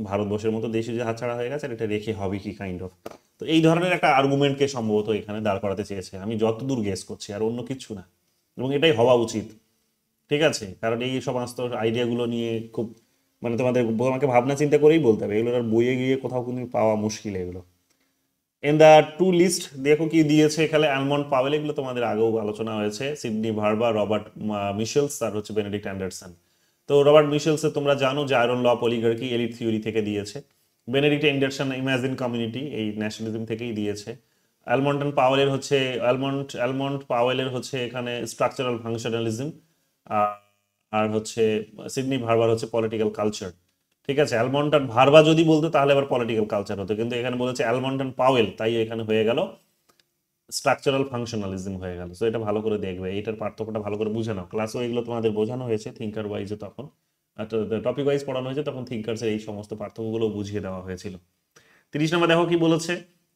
ভারতবর্ষের মতো দেশে যে হাতছাড়া হয়ে গেছে এটা রেখে হবে কি কাইন্ড অফ। তো এই ধরনের একটা আর্গুমেন্টকে সম্ভবত এখানে দাঁড় করাতে চেয়েছে, আমি যতদূর গেস করছি, আর অন্য কিছু না। এবং এটাই হওয়া উচিত, ঠিক আছে? কারণ এই সমস্ত আইডিয়াগুলো নিয়ে খুব তোমাকে ভাবনা চিন্তা করেই বলতে হবে, এগুলো আর বইয়ে গিয়ে কোথাও কিন্তু পাওয়া মুশকিল এগুলো। ইন দ্য টু লিস্ট দেখো কি দিয়েছে এখানে, অ্যালমন্ড পাওয়েল, এগুলো তোমাদের আগেও আলোচনা হয়েছে, সিডনি ভার্বার, রবার্ট মিশেলস, আর হচ্ছে বেনেডিক্ট অ্যান্ডারসন। তো রবার্ট মিশেলসে তোমরা জানো যে আয়রন ল, পলিগার্কি, এলিট থিওরি থেকে দিয়েছে। বেনেডিক্ট অ্যান্ডারসন ইমাজিন কমিউনিটি এই ন্যাশনালিজম থেকেই দিয়েছে। অ্যালমন্ড পাওয়েলের হচ্ছে এখানে স্ট্রাকচারাল ফাংশনালিজম, আর হচ্ছে সিডনি ভার্বার হচ্ছে পলিটিক্যাল কালচার। ঠিক আছে, অ্যালমন্ড আর ভার্বা যদি বলতো তাহলে আবার পলিটিক্যাল কালচার হতো, কিন্তু এখানে বলেছে অ্যালমন্ড অ্যান্ড পাওয়েল, তাই এখানে হয়ে গেল স্ট্রাকচারাল ফাংশনালিজম হয়ে গেল। সো এটা ভালো করে দেখবে, এইটার পার্থক্যটা ভালো করে বুঝে নাও। ক্লাসও এগুলো তোমাদের বোঝানো হয়েছে থিঙ্কার ওয়াইজে, তখন টপিক ওয়াইজ পড়ানো হয়েছে, তখন থিঙ্কার্সের এই সমস্ত পার্থক্যগুলো বুঝিয়ে দেওয়া হয়েছিল। 30 নম্বর দেখো কি বলেছে,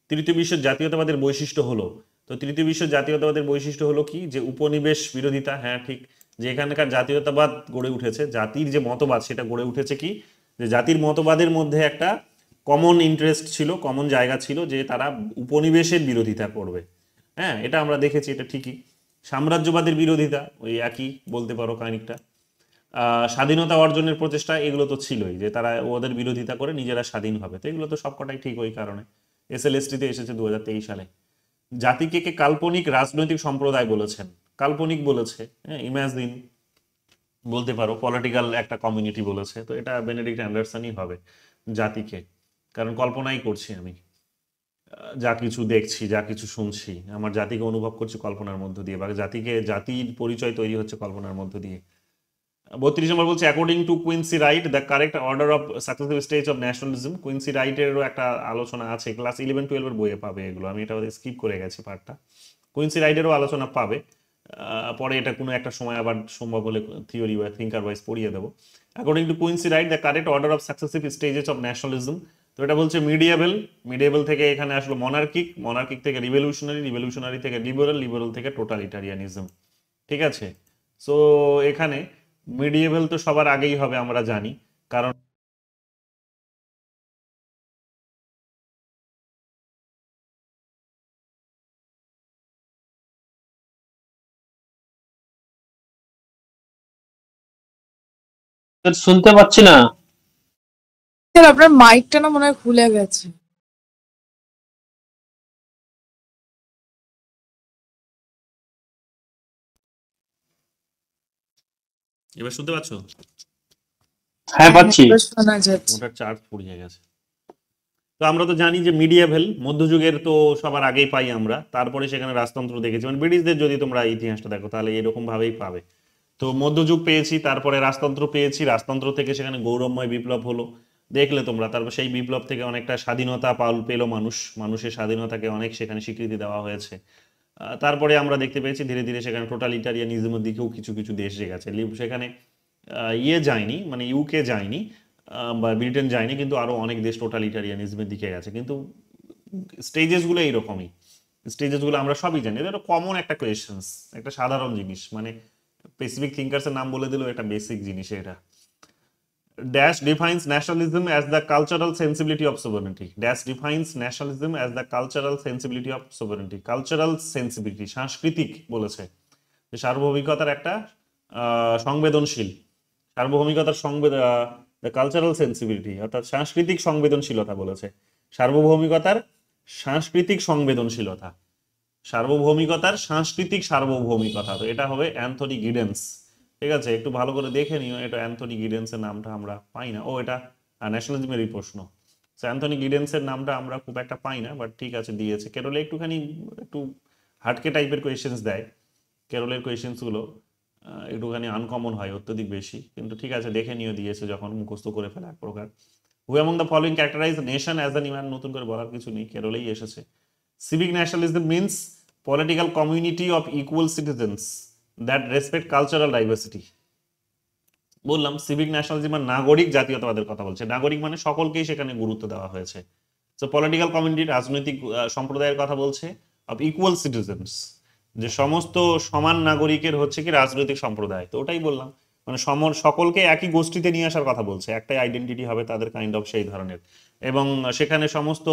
তৃতীয় বিশ্বের জাতীয়তাবাদের বৈশিষ্ট্য হলো। তো তৃতীয় বিশ্বের জাতীয়তাবাদের বৈশিষ্ট্য হলো কি, যে উপনিবেশ বিরোধিতা। হ্যাঁ ঠিক, যে এখানকার জাতীয়তাবাদ গড়ে উঠেছে, জাতির যে মতবাদ সেটা গড়ে উঠেছে কি, যে জাতির মতবাদের মধ্যে একটা কমন ইন্টারেস্ট ছিল, কমন জায়গা ছিল, যে তারা উপনিবেশের বিরোধিতা করবে। হ্যাঁ, এটা আমরা দেখেছি, এটা ঠিকই। সাম্রাজ্যবাদের বিরোধিতা ওই একই বলতে পারো খানিকটা। স্বাধীনতা অর্জনের প্রচেষ্টা, এগুলো তো ছিলই, যে তারা ওদের বিরোধিতা করে নিজেরা স্বাধীন হবে। তো এগুলো তো সবকটাই ঠিক ওই কারণে এসএলএসটিতে এসেছে 2023 সালে। জাতিকে কে কাল্পনিক রাজনৈতিক সম্প্রদায় বলেছেন, কাল্পনিক বলেছে, হ্যাঁ ইমাজিন বলতে পারো, পলিটিক্যাল একটা কমিউনিটি বলেছে। তো এটা বেনেডিক্ট অ্যান্ডারসনই হবে জাতিকে, কারণ কল্পনাই করছি আমি, যা কিছু দেখছি, যা কিছু শুনছি, আমার জাতিকে অনুভব করছি কল্পনার মধ্য দিয়ে, বা জাতির পরিচয় তৈরি হচ্ছে কল্পনার মধ্য দিয়ে। 32 নম্বর বলছে according to Quincy Wright the correct order of successive stage of nationalism. Quincy রাইটেরও একটা আলোচনা আছে, ক্লাস 11-12 বইয়ে পাবে এগুলো, আমি এটা স্কিপ করে গেছি পার্টটা। কুইন্সি রাইটেরও আলোচনা পাবে, পরে এটা কোনো একটা সময় আবার সম্ভব হলে থিওরি বা থিঙ্কার ওয়াইজ পড়িয়ে দেবো। According to Quincy Wright the correct order of successive stages of nationalism. তো এটা বলছে মিডিয়েবল থেকে এখানে আসলো মনার্কিক থেকে রিভলিউশনারি থেকে লিবারাল থেকে টোটালিটারিয়ানিজম। ঠিক আছে, সো এখানে মিডিয়েভেল তো সবার আগেই হবে আমরা জানি, কারণ শুনতে পাচ্ছি না। স্যার আপনার মাইকটা না মনে হয় খুলে গেছে। এবার শুনতে পাচ্ছ? হ্যাঁ পাচ্ছি। এবার শোনা যাচ্ছে। ওটার চার্জ ফুরিয়ে গেছে। তো আমরা তো জানি যে মিডিয়েভেল মধ্যযুগের তো সবার আগেই পাই আমরা, তারপরে সেখানে রাজতন্ত্র দেখেছি, মানে ব্রিটিশদের যদি তোমরা ইতিহাসটা দেখো তাহলে এরকম ভাবেই পাবে। তো মধ্যযুগ পেয়েছি, তারপরে রাজতন্ত্র পেয়েছি, রাজতন্ত্র থেকে সেখানে গৌরবময় বিপ্লব হলো, দেখলে তোমরা। তারপর সেই বিপ্লব থেকে অনেকটা স্বাধীনতা পেলো মানুষের স্বাধীনতাকে অনেক সেখানে স্বীকৃতি দেওয়া হয়েছে। তারপরে আমরা দেখতে পেয়েছি ধীরে ধীরে সেখানে টোটালিটারিয়ানিজমের দিকেও কিছু কিছু দেশ গেছে, সেখানে যায়নি, মানে ইউকে যায়নি বা ব্রিটেন যায়নি, কিন্তু আরও অনেক দেশ টোটালিটারিয়ানিজমের দিকে গেছে। কিন্তু স্টেজেসগুলো এইরকমই, স্টেজেসগুলো আমরা সবই জানি। এটা কমন একটা কোয়েশ্চেন্স, একটা সাধারণ জিনিস, মানে স্পেসিফিক থিঙ্কার্সের নাম বলে দিলেও এটা বেসিক জিনিস। এটা dash defines nationalism as the cultural sensibility of sovereignty. Dash defines nationalism as the cultural sensibility of sovereignty. Cultural sensibility সাংস্কৃতিক বলেছে, যে সার্বভৌমিকতার একটা সংবেদনশীল, সার্বভৌমিকতার দ্য কালচারাল সেন্সিবিলিটি অর্থাৎ সাংস্কৃতিক সংবেদনশীলতা বলেছে। সার্বভৌমিকতার সাংস্কৃতিক সংবেদনশীলতা, সার্বভৌমিকতার সাংস্কৃতিক সার্বভৌমিকতা। তো এটা হবে অ্যান্থনি গিডেন্স। ঠিক আছে, একটু ভালো করে দেখে নিও, এটা অ্যান্থনি গিডেন্সের নামটা আমরা পাই না। ও এটা ন্যাশনালিজমেরই প্রশ্ন। অ্যান্থনি গিডেন্সের নামটা আমরা খুব একটা পাই না, বাট ঠিক আছে দিয়েছে। কেরলে একটু হাটকে টাইপের কোয়েশ্চেন্স দেয়, কেরলের কোয়েশ্চেন্সগুলো একটুখানি আনকমন হয় অত্যধিক বেশি, কিন্তু ঠিক আছে দেখে নিয়ে দিয়েছে যখন, মুখস্থ করে ফেলা এক প্রকার। Who among the following characterize nation as an ইমান, নতুন করে বলার কিছু নেই, কেরলেই এসেছে। Civic nationalism means political community of equal citizens that respect cultural diversity. বললাম সিভিক ন্যাশনালিজম আর নাগরিক জাতীয়তাবাদের কথা বলছে, নাগরিক মানে সকলকেই সেখানে গুরুত্ব দেওয়া হয়েছে। সো পলিটিক্যাল কমিউনিটি রাজনৈতিক সম্প্রদায়ের কথা বলছে, অফ ইকুয়াল সিটিজেন্স যে সমস্ত সমান নাগরিকের হচ্ছে কি রাজনৈতিক সম্প্রদায়। তো ওটাই বললাম, মানে সকলকে একই গোষ্ঠীতে নিয়ে আসার কথা বলছে, একটাই আইডেন্টিটি হবে তাদের, কাইন্ড অফ সেই ধরনের। এবং সেখানে সমস্ত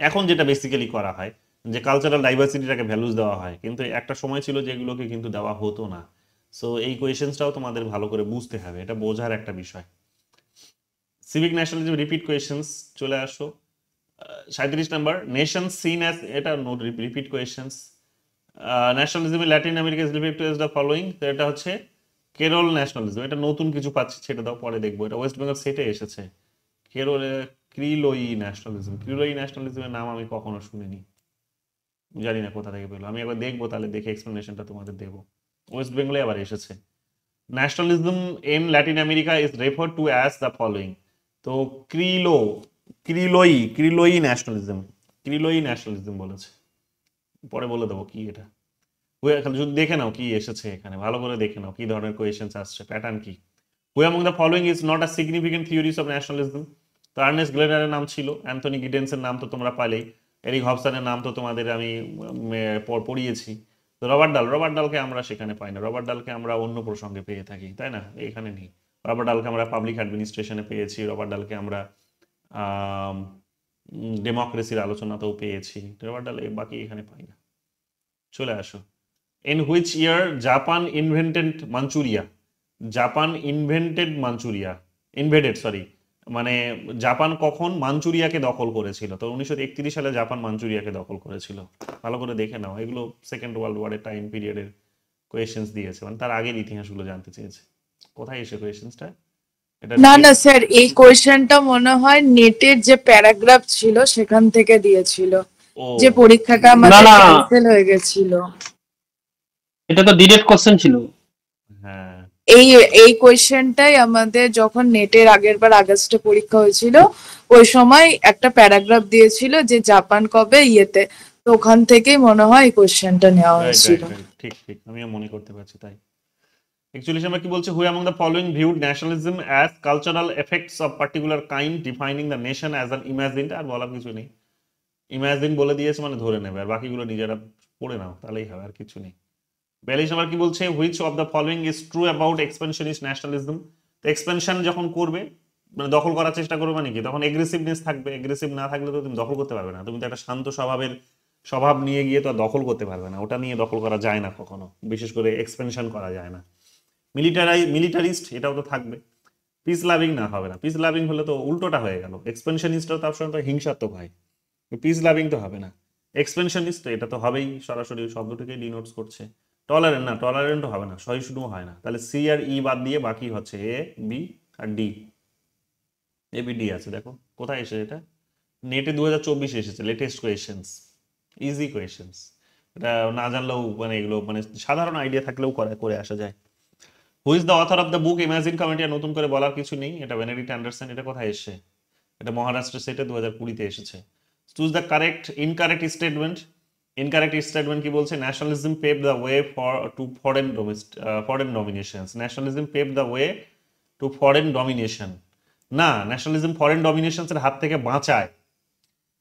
এখন যেটা বেসিক্যালি করা হয় যে কালচারাল ডাইভার্সিটিটাকে ভ্যালুস দেওয়া হয়, কিন্তু একটা সময় ছিল যেগুলোকে কিন্তু দেওয়া হতো না। সো এই কোয়েশ্চেন্সটাও তোমাদের ভালো করে বুঝতে হবে, এটা বোঝার একটা বিষয়। সিভিক ন্যাশনালিজম রিপিট কোয়েশ্চেন্স চলে আসো। 37 নাম্বার নেশন সিন অ্যাজ, এটা note repeat questions. Nationalism in Latin America is related to the following. তো এটা হচ্ছে কেরল ন্যাশনালিজম, এটা নতুন কিছু পাচ্ছি, সেটা দাও পরে দেখবো। এটা ওয়েস্ট বেঙ্গল সেটে এসেছে, ক্রিলোই ন্যাশনালিজম, ক্রিলোই ন্যাশনালিজমের নাম আমি কখনো শুনিনি, জানি না কোথা থেকে পেলো। আমি একবার দেখবো, তাহলে দেখে এক্সপ্লেনেশনটা তোমাদের দেবো। ওয়েস্ট বেঙ্গলে আবার এসেছে। Nationalism in Latin America is referred to as the following. তো ক্রিলোই ন্যাশনালিজম বলেছে, পরে বলে দেবো কি এটা। যদি দেখে নাও কি এসেছে এখানে, ভালো করে দেখে নাও কি ধরনের কোয়েশ্চেন্স আসছে, প্যাটার্ন কি। হু among the following is not a significant theories of nationalism. তো আর্নেস্ট গ্লেনারের নাম ছিল, অ্যান্থনি গিডেন্সের নাম তো তোমরা পালেই, এরিক হবসনের নাম তো তোমাদের আমি পড়িয়েছি। তো রবার্ট ডালকে আমরা সেখানে পাই না, রবার্ট ডালকে আমরা অন্য প্রসঙ্গে পেয়ে থাকি, তাই না? এখানে নেই। রবার্ট ডালকে আমরা পাবলিক অ্যাডমিনিস্ট্রেশনে পেয়েছি, রবার্ট ডালকে আমরা ডেমোক্রেসির আলোচনাতেও পেয়েছি, রবার্ট ডাল বাকি এখানে পাই না। চলে আসো। In which year Japan invented Manchuria, মানে জাপান কখন মাঞ্চুরিয়াকে দখল করেছিল? তো 1931 সালে জাপান মাঞ্চুরিয়াকে দখল করেছিল। ভালো করে দেখে নাও, এগুলো সেকেন্ড ওয়ার্ল্ড ওয়ারের টাইম পিরিয়ডের কোয়েশ্চেন্স দিয়েছে, মানে তার আগের ইতিহাসগুলো জানতে চেয়েছে। কোথায় এসে কোয়েশ্চেন্সটা? এটা না না স্যার, এই কোয়েশ্চেনটা মনে হয় নেটের যে প্যারাগ্রাফ ছিল সেখান থেকে দিয়েছিল, ও যে পরীক্ষাটা না আমাদের না, ক্যান্সেল হয়ে গেছিল। এটা তো ডিরেক্ট কোশ্চেন ছিল। হ্যাঁ, এই এই কোয়েশ্চেনটাই আমাদের যখন নেটের আগের বার আগস্টে পরীক্ষা হয়েছিল, ওই সময় একটা প্যারাগ্রাফ দিয়েছিল যে জাপান কবে ইয়েতে, তো ওখান থেকেই মনে হয় এই কোয়েশ্চেনটা নেওয়া রাইট হয়েছিল। ঠিক, আমিও মনে করতে পারছি তাই। Actually, আমরা কি বলছে, who among the following viewed nationalism as cultural effects of particular kind defining the nation as an imagined. আর বলার কিছু নেই, ইমাজিন বলে দিয়েছে মানে ধরে নেবে, আর বাকিগুলো নিজেরা পড়ে নাও তাহলেই হবে, আর কিছু নেই। 42 নম্বর কি বলছে, which of the following is true about expansionist nationalism. তো এক্সপেনশন যখন করবে, মানে দখল করার চেষ্টা করবে, মানে কি তখন এগ্রেসিভনেস থাকবে, এগ্রেসিভ না থাকলে তো তুমি দখল করতে পারবে না। তুমি তো একটা শান্ত স্বভাব নিয়ে গিয়ে তো আর দখল করতে পারবে না, ওটা নিয়ে দখল করা যায় না কখনো, বিশেষ করে এক্সপেনশন করা যায় না। মিলিটারিস্ট, এটাও তো থাকবে। পিস লাভিং না, হবে না। পিস লাভিং হলে তো উল্টোটা হয়ে গেল, এক্সপেনশনিস্টরা তার সঙ্গে হিংসাত্মক হয়, পিস লাভিং তো হবে না। এক্সপেনশনিস্ট এটা তো হবেই, সরাসরি শব্দটিকে ডিনোটস করছে। টলারেন্টও হবে না, সহিষ্ণুও হয় না। তাহলে সি আর ই বাদ দিয়ে বাকি হচ্ছে এ, B R D. A B D আছে, দেখো কোথায় এসে, এটা নেটে 2024 এসেছে, লেটেস্ট কোয়েশ্চেন্স, ইজি কোয়েশ্চেন্স। এটা না জানলেও, মানে এগুলো মানে সাধারণ আইডিয়া থাকলেও করে আসা যায়। Who is the author of the book imagine committee? আর নতুন করে বলার কিছু নেই, এটা বেনেডিক্ট অ্যান্ডারসন। এটা কোথায় এসছে? এটা মহারাষ্ট্র সেটে 2020-তে এসেছে। চুজ দ্য ইনকারেক্ট স্টেটমেন্ট কি বলছে? Nationalism pave the way to foreign dominations. Nationalism pave the way to foreign domination. না, ন্যাশনালিজম ফরেন ডমিনেশনসের হাত থেকে বাঁচায়।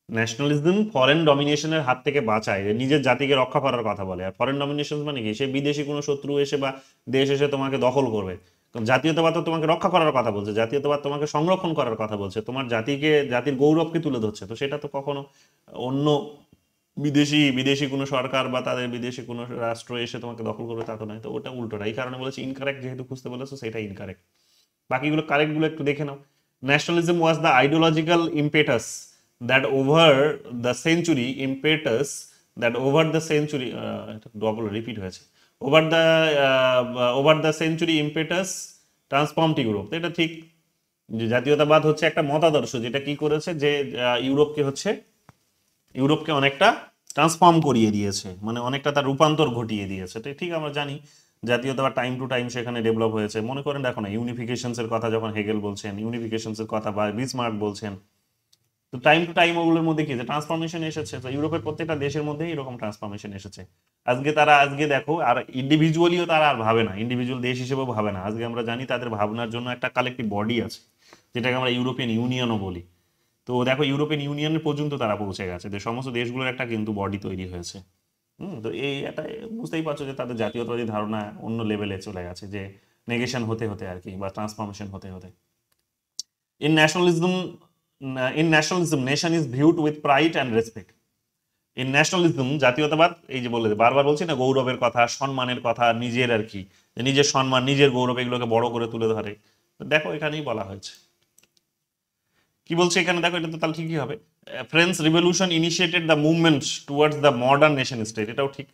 ন্যাশনালিজম ফরেন ডমিনেশনের হাত থেকে বাঁচায়, নিজের জাতিকে রক্ষা করার কথা বলে। আর ফরেন ডমিনেশন মানে কি? সে বিদেশি কোনো শত্রু এসে বা দেশ এসে তোমাকে দখল করবে। জাতীয়তাবাদ তো তোমাকে রক্ষা করার কথা বলছে, জাতীয়তাবাদ তোমাকে সংরক্ষণ করার কথা বলছে, তোমার জাতির গৌরবকে তুলে ধরছে। তো সেটা তো কখনো অন্য বিদেশি কোনো সরকার বা তাদের বিদেশি কোনো রাষ্ট্র এসে তোমাকে দখল করবে তা তো নয়। তো ওটা উল্টোটা, এই কারণে বলেছি ইনকারেক্ট, যেহেতু খুঁজতে বলেছো সেটা ইনকারেক্ট। বাকিগুলো কারেক্টগুলো একটু দেখে নাও। Nationalism was the ideological impetus that over the century impetus transformed Europe। এটা ঠিক যে জাতীয়তাবাদ হচ্ছে একটা মতাদর্শ যেটা কি করেছে, যে ইউরোপকে অনেকটা ট্রান্সফর্ম করিয়ে দিয়েছে, মানে অনেকটা তার রূপান্তর ঘটিয়ে দিয়েছে। ঠিক আমরা জানি জাতীয়তাবাদ টাইম টু টাইম সেখানে ডেভেলপ হয়েছে। মনে করেন দেখো না, ইউনিফিকেশনসের কথা যখন হেগেল বলছেন, ইউনিফিকেশনসের কথা বা বিসমার্ক বলছেন, তো টাইম টু টাইম ওগুলোর মধ্যে কি যে ট্রান্সফরমেশন এসেছে। তো ইউরোপের প্রত্যেকটা দেশের মধ্যেই এরকম ট্রান্সফরমেশন এসেছে। আজকে দেখো, আর ইন্ডিভিজুয়ালিও তারা আর ভাবে না, ইন্ডিভিজুয়াল দেশ হিসেবেও ভাবে না। আজকে আমরা জানি তাদের ভাবনার জন্য একটা কালেকটিভ বডি আছে, যেটাকে আমরা ইউরোপিয়ান ইউনিয়নও বলি। তো দেখো, ইউরোপিয়ান ইউনিয়ন পর্যন্ত তারা পৌঁছে গেছে, যে সমস্ত দেশগুলোর একটা কিন্তু বডি তৈরি হয়েছে। তো এই একটা বুঝতেই পারছো যে তাদের জাতীয়তাবাদী ধারণা অন্য লেভেলে চলে গেছে, যে নেগেশন হতে হতে আর কি, বা ট্রান্সফরমেশন হতে হতে। In nationalism nation is viewed with pride and respect. In nationalism, জাতীয়তাবাদ, এই যে বলে বারবার বলছি না, গৌরবের কথা, সম্মানের কথা, নিজের আর কি, নিজের সম্মান, নিজের গৌরব, এগুলোকে বড় করে তুলে ধরে। দেখো এখানেই বলা হয়েছে, কি বলছে এখানে দেখো, এটা তো তাহলে ঠিকই হবে। French revolution initiated the movement towards the modern nation state. এটাও ঠিক।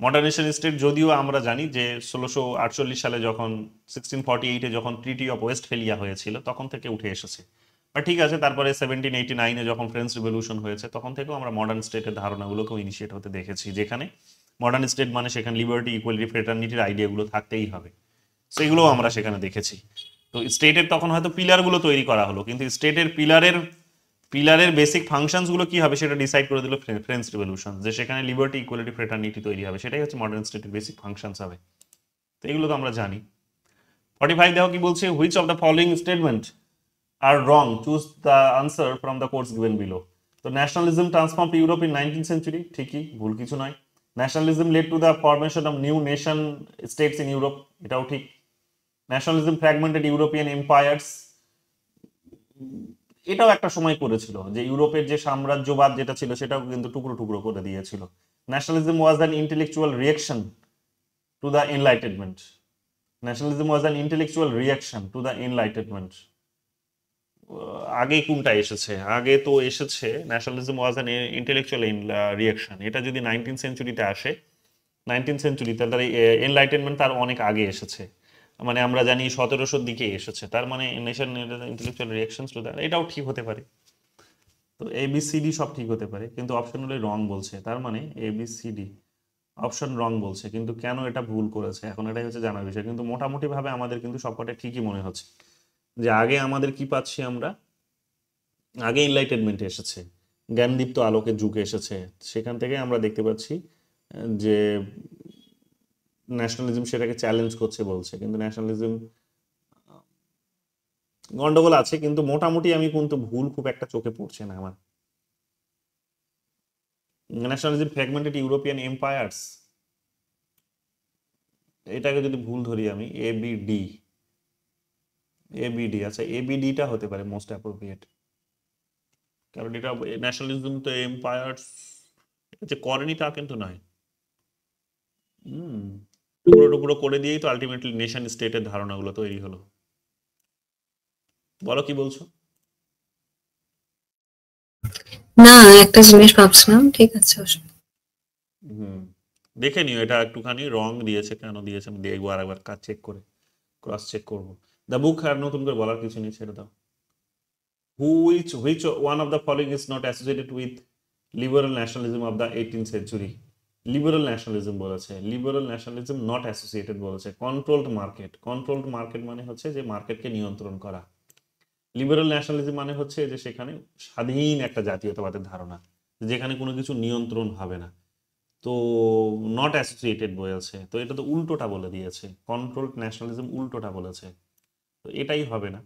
মডার্ন নেশন স্টেট যদিও আমরা জানি যে 1648 সালে যখন 1648-এ যখন ট্রিটি অফ ওয়েস্টফেলিয়া হয়েছিল, তখন থেকে উঠে এসেছে। আর ঠিক আছে, তারপরে 1789-এ যখন ফ্রেঞ্চ রিভলিউশন হয়েছে তখন থেকেও আমরা মডার্ন স্টেটের ধারণাগুলোকেও ইনিশিয়েট হতে দেখেছি, যেখানে মডার্ন স্টেট মানে সেখানে লিবার্টি, ইকুয়ালিটি, ফ্রেটার্নিটির আইডিয়াগুলো থাকতেই হবে, সেগুলোও আমরা সেখানে দেখেছি। তো স্টেটের তখন হয়তো পিলারগুলো তৈরি করা হলো, কিন্তু স্টেটের পিলারের বেসিক ফাংশনসগুলো কি হবে সেটা ডিসাইড করে দিল ফ্রেঞ্চ রিভলিউশন, যে সেখানে লিবার্টি, ইকুয়ালিটি, ফ্রেটার্নিটি তৈরি হবে, সেটাই হচ্ছে মডার্ন স্টেটের বেসিক ফাংশনস হবে। তো এগুলো তো আমরা জানি। 45 দেখো কি বলছে, which of the following statement are wrong, choose the answer from the course given below. তো nationalism transform Europe in 19th century, ঠিকই, ভুল কিছু নয়। Nationalism led to the formation of new nation states in Europe, এটাও ঠিক। Nationalism fragmented European empires, এটাও একটা সময় করেছিল, যে ইউরোপের যে সাম্রাজ্যবাদ যেটা ছিল সেটাও কিন্তু টুকরো টুকরো করে দিয়েছিল। Nationalism was an intellectual reaction to the enlightenment. Nationalism was an intellectual reaction to the enlightenment. আগে কোনটা এসেছে? আগে তো এসেছে nationalism was an intellectual reaction. এটা যদি 19th সেঞ্চুরিতে আসে, 19th সেঞ্চুরি, তাহলে এনলাইটেনমেন্ট তার অনেক আগে এসেছে, মানে আমরা জানি 1700-র দিকে এসেছে, তার মানে nation intellectual reactions to that, এটাও ঠিক হতে পারে। তো ABCD সব ঠিক হতে পারে, কিন্তু অপশন হলে রং বলছে, তার মানে ABCD অপশন রং বলছে, কিন্তু কেন এটা ভুল করেছে এখন এটাই হচ্ছে জানার বিষয়। কিন্তু মোটামুটি ভাবে আমাদের কিন্তু সবকটা ঠিকই মনে হচ্ছে, যে আগে আমাদের কি পাচ্ছি আমরা, আগে এনলাইটেনমেন্ট এসেছে, জ্ঞানদীপ্ত আলোকের যুগে এসেছে, সেখান থেকে আমরা দেখতে পাচ্ছি যে ন্যাশনালিজম সেটাকে চ্যালেঞ্জ করছে বলছে, কিন্তু ন্যাশনালিজম গন্ডগোল আছে, কিন্তু মোটামুটি আমি কিন্তু ভুল খুব একটা চোখে পড়ছে না আমার। ন্যাশনালিজম ফ্র্যাগমেন্টেড ইউরোপিয়ান এম্পায়ার্স, এটাকে যদি ভুল ধরি আমি, ABD, আচ্ছা ABDটা হতে পারে মোস্ট অ্যাপ্রোপ্রিয়েট, কারণ এটা ন্যাশনালিজম তো এম্পায়ার্স যে করেনি তা কিন্তু নয়, টুকরো টুকরো করে দিয়েই তো আলটিমেটলি নেশন স্টেটের ধারণাগুলো তৈরি হলো। বলো কি বলছো? না, একটা জিনিস ভাবছিলাম, ঠিক আছে। দেখে নিও, এটা একটুখানি রং দিয়েছে, কেন দিয়েছে আমি দেখবো আর একবার কাজ চেক করে, ক্রস চেক করবো। দ্য বুক, আর নতুন করে বলার কিছু নেই, ছেড়ে দাও। Which one of the following is not associated with liberal nationalism of the 18th century. Liberal nationalism বলেছে, লিবারাল ন্যাশনালিজম নট অ্যাসোসিয়েটেড বলেছে। কন্ট্রোলড মার্কেট মানে হচ্ছে যে মার্কেটকে নিয়ন্ত্রণ করা। লিবারাল ন্যাশনালিজম মানে হচ্ছে যে সেখানে স্বাধীন একটা জাতীয়তাবাদের ধারণা, যেখানে কোনো কিছু নিয়ন্ত্রণ হবে না। তো নট অ্যাসোসিয়েটেড বলেছে, তো এটা তো উল্টোটা বলে দিয়েছে, কন্ট্রোলড ন্যাশনালিজম উল্টোটা বলেছে, তো এটাই হবে না।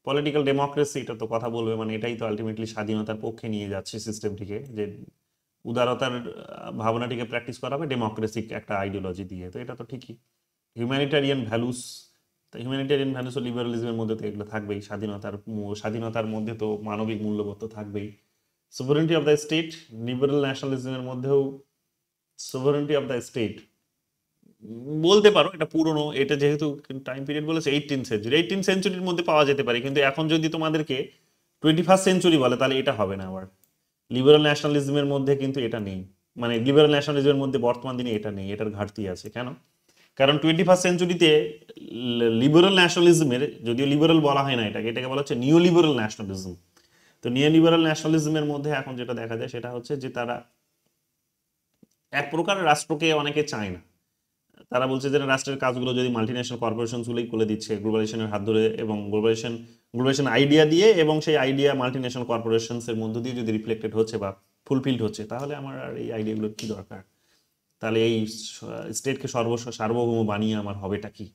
পলিটিক্যাল ডেমোক্রেসি, এটা তো কথা বলবে, মানে এটাই তো আলটিমেটলি স্বাধীনতার পক্ষে নিয়ে যাচ্ছে সিস্টেমটিকে, যে উদারতার ভাবনাটিকে প্র্যাকটিস করা হবে ডেমোক্রেসিক একটা আইডিওলজি দিয়ে, তো এটা তো ঠিকই। হিউম্যানিটেরিয়ান ভ্যালুস, তো হিউম্যানিটেরিয়ান ভ্যালুস ও লিবারালিজমের মধ্যে তো এগুলো থাকবেই, স্বাধীনতার মধ্যে তো মানবিক মূল্যবোধ তো থাকবেই। Sovereignty of the state, liberal ন্যাশনালিজমের মধ্যেও সভারেন্টি অফ দ্য স্টেট বলতে পারো, এটা পুরনো, এটা যেহেতু টাইম পিরিয়ড বলেছে 18th সেঞ্চুরির মধ্যে পাওয়া যেতে পারে, কিন্তু এখন যদি তোমাদেরকে 21st সেঞ্চুরি বলে তাহলে এটা হবে না। আবার লিবারাল ন্যাশনালিজমের মধ্যে কিন্তু এটা নেই, মানে লিবারাল ন্যাশনালিজমের মধ্যে বর্তমান দিনে এটা নেই, এটার ঘাটতি আছে। কেন? কারণ 21st সেঞ্চুরিতে লিবারাল ন্যাশনালিজমের, যদিও লিবারাল বলা হয় না এটাকে বলা হচ্ছে নিও লিবারাল ন্যাশনালিজম। তো নিও লিবারাল ন্যাশনালিজমের মধ্যে এখন যেটা দেখা যায় সেটা হচ্ছে যে তারা এক প্রকার রাষ্ট্রকে অনেকে চায় না, তারা বলছে যে রাষ্ট্রের কাজগুলো যদি মাল্টিন্যাশনাল কর্পোরেশনগুলোই করে দিচ্ছে গ্লোবালাইজেশনের হাত ধরে, এবং গ্লোবালাইজেশন আইডিয়া দিয়ে, এবং সেই আইডিয়া মাল্টিন্যাশনাল কর্পোরেশনসের মধ্য দিয়ে যদি রিফ্লেক্টেড হচ্ছে বা ফুলফিলড হচ্ছে, তাহলে আমার আর এই আইডিয়াগুলোর কি দরকার? তাহলে এই স্টেটকে সার্বভৌম বানিয়ে আমার হবেটা কি?